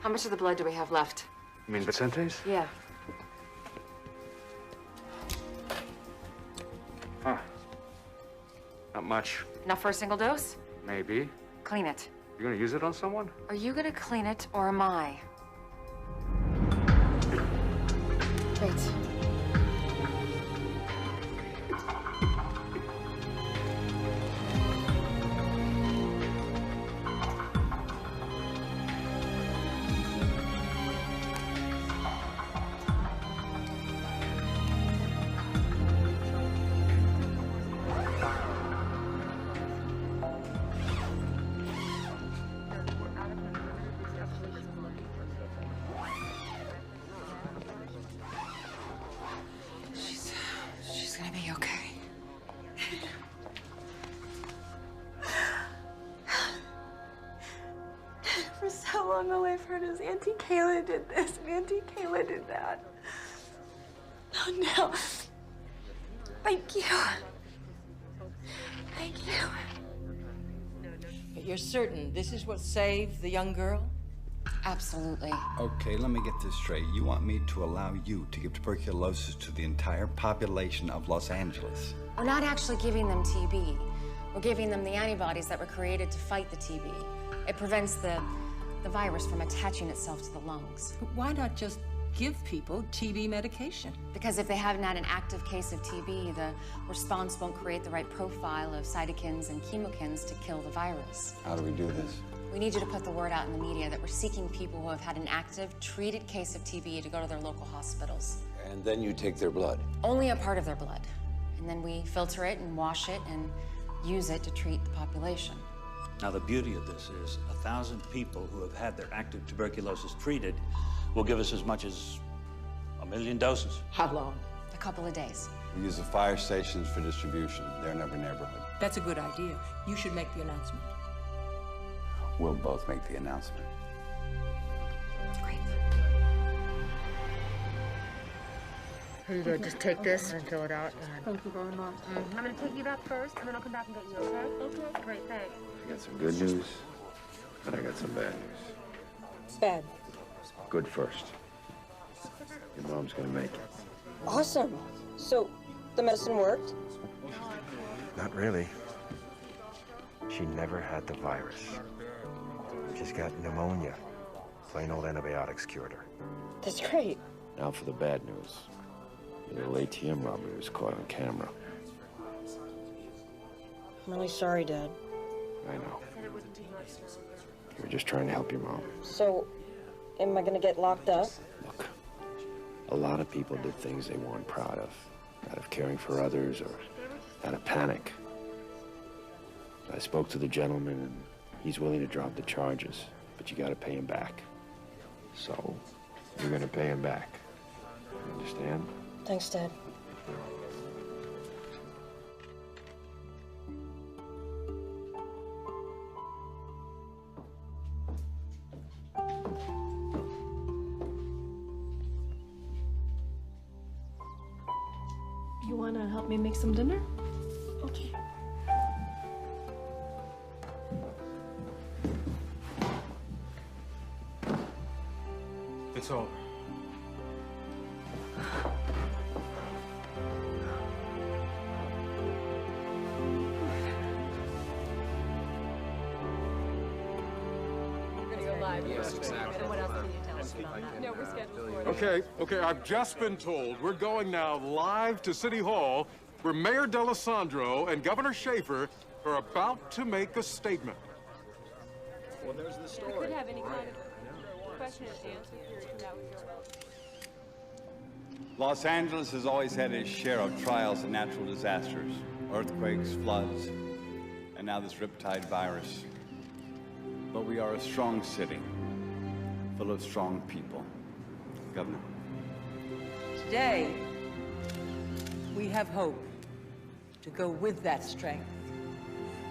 How much of the blood do we have left? You mean Vicente's? Yeah. Huh. Not much. Enough for a single dose? Maybe. Clean it. You gonna use it on someone? Are you gonna clean it, or am I? Wait. She's gonna be okay. For so long, all I've heard is Auntie Kayla did this and Auntie Kayla did that. Oh, no. Thank you. Thank you. But you're certain this is what saved the young girl? Absolutely. Okay, let me get this straight. You want me to allow you to give tuberculosis to the entire population of Los Angeles? We're not actually giving them TB. We're giving them the antibodies that were created to fight the TB. It prevents the virus from attaching itself to the lungs. But why not just give people TB medication? Because if they haven't had an active case of TB, the response won't create the right profile of cytokines and chemokines to kill the virus. How do we do this? We need you to put the word out in the media that we're seeking people who have had an active, treated case of TB to go to their local hospitals. And then you take their blood. Only a part of their blood. And then we filter it and wash it and use it to treat the population. Now, the beauty of this is 1,000 people who have had their active tuberculosis treated will give us as much as 1 million doses. How long? A couple of days. We use the fire stations for distribution. They're in every neighborhood. That's a good idea. You should make the announcement. We'll both make the announcement. Great. Here you go. Just take this and fill it out. Thank you very much. I'm going to take you back first, and then I'll come back and get you, okay? Okay. Great, thanks. I got some good news, and I got some bad news. Bad. Good first. Your mom's gonna make it. Awesome. So, the medicine worked? Not really. She never had the virus. She's got pneumonia. Plain old antibiotics cured her. That's great. Now for the bad news. Your little ATM robbery was caught on camera. I'm really sorry, Dad. I know. You were just trying to help your mom. So, am I gonna get locked up? Look, a lot of people did things they weren't proud of. Out of caring for others or out of panic. I spoke to the gentleman and he's willing to drop the charges, but you gotta pay him back. So, you're gonna pay him back. Understand? Thanks, Dad. You want to help me make some dinner? Okay. It's over. We're gonna go live. Yes, exactly. And what else can you tell us about that? No, we're scheduled for it. Okay, I've just been told we're going now live to City Hall where Mayor D'Alessandro and Governor Schaefer are about to make a statement. Well, there's the story. We could have any kind of question and answer period that would go well. Los Angeles has always had its share of trials and natural disasters, earthquakes, floods, and now this riptide virus. But we are a strong city, full of strong people. Governor? Today, we have hope to go with that strength.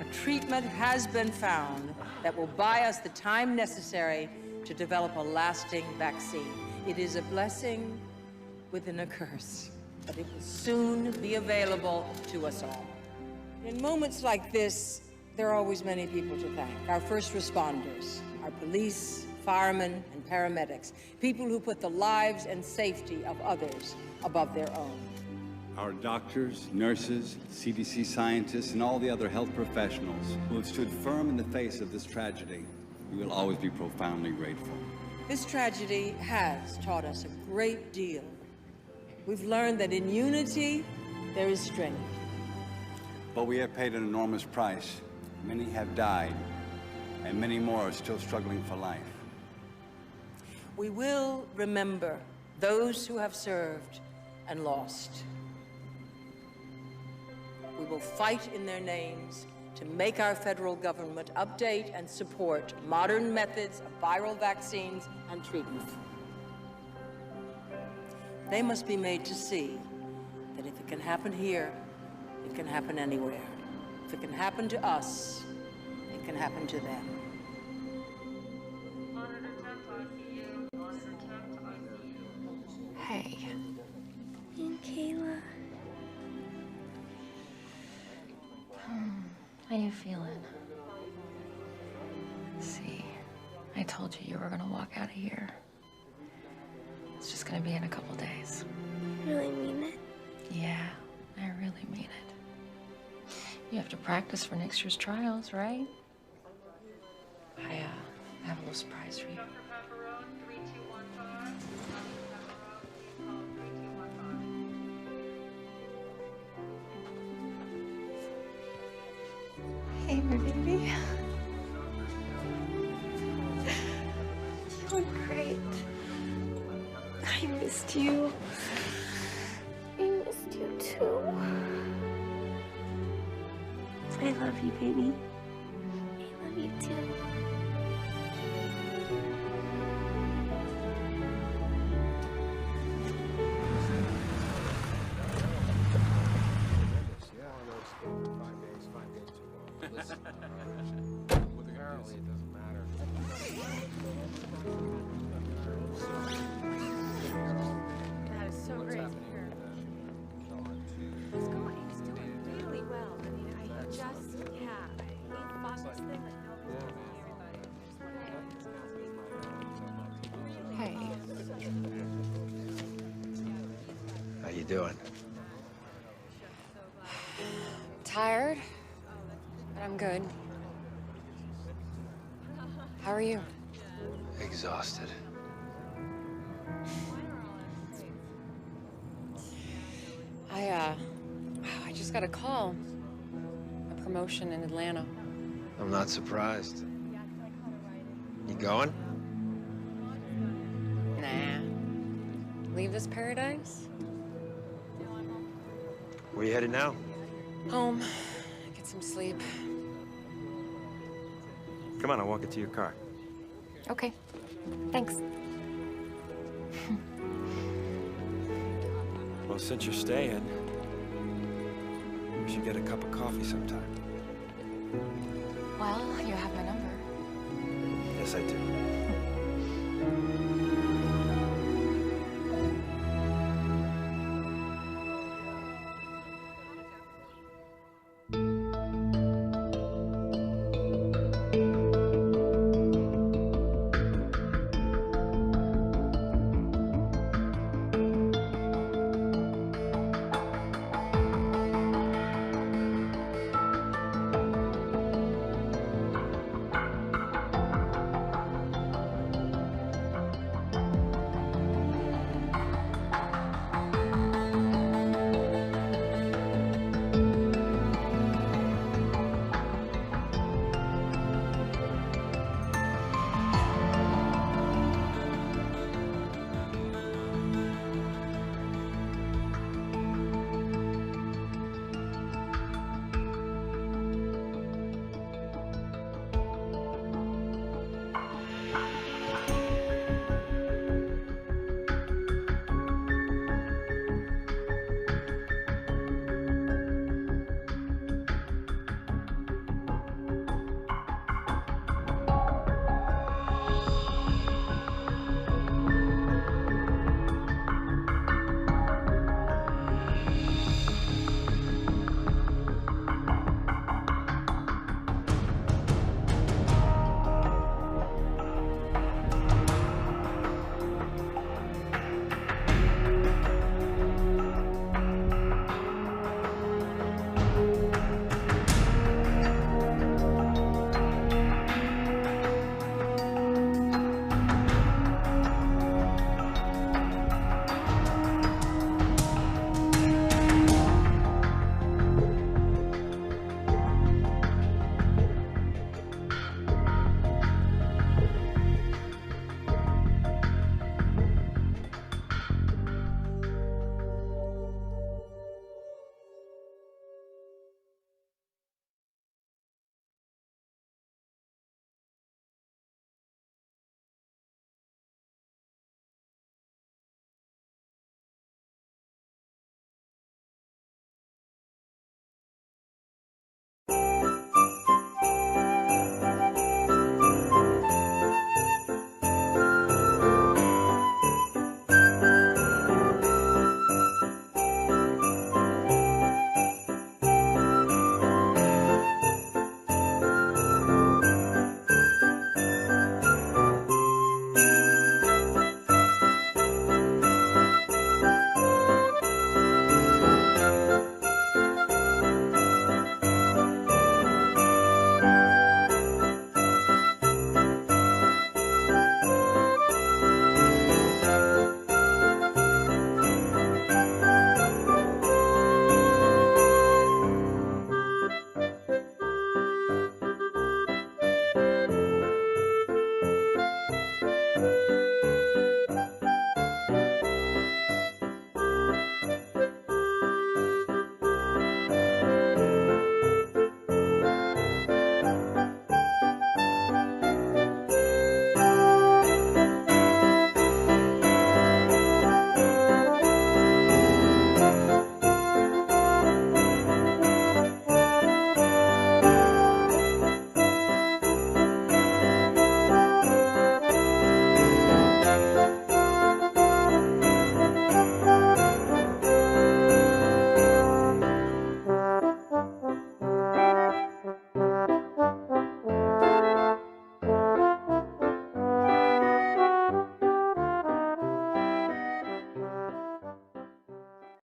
A treatment has been found that will buy us the time necessary to develop a lasting vaccine. It is a blessing within a curse, but it will soon be available to us all. In moments like this, there are always many people to thank. Our first responders, our police, firemen, and paramedics, people who put the lives and safety of others above their own. Our doctors, nurses, CDC scientists, and all the other health professionals who have stood firm in the face of this tragedy, we will always be profoundly grateful. This tragedy has taught us a great deal. We've learned that in unity, there is strength. But we have paid an enormous price. Many have died, and many more are still struggling for life. We will remember those who have served and lost. We will fight in their names to make our federal government update and support modern methods of viral vaccines and treatment. They must be made to see that if it can happen here, it can happen anywhere. If it can happen to us, it can happen to them. Hey. And Kayla. How you feeling? See, I told you were gonna walk out of here. It's just gonna be in a couple days. You really mean it? Yeah, I really mean it. You have to practice for next year's trials, right? I have a little surprise for you. Hey, my baby. You look great. I missed you. I missed you too. I love you, baby. I love you too. Apparently, it doesn't matter. That is so great to hear. He's going. He's doing really well. I mean, he fought this thing like no. doing? Tired, but I'm good. How are you? Exhausted. I just got a call. A promotion in Atlanta. I'm not surprised. You going? Nah. Leave this paradise? Where you headed now? Home. Get some sleep. Come on, I'll walk it to your car. Okay. Thanks. Well, since you're staying, we should get a cup of coffee sometime. Well, you have my number. Yes, I do.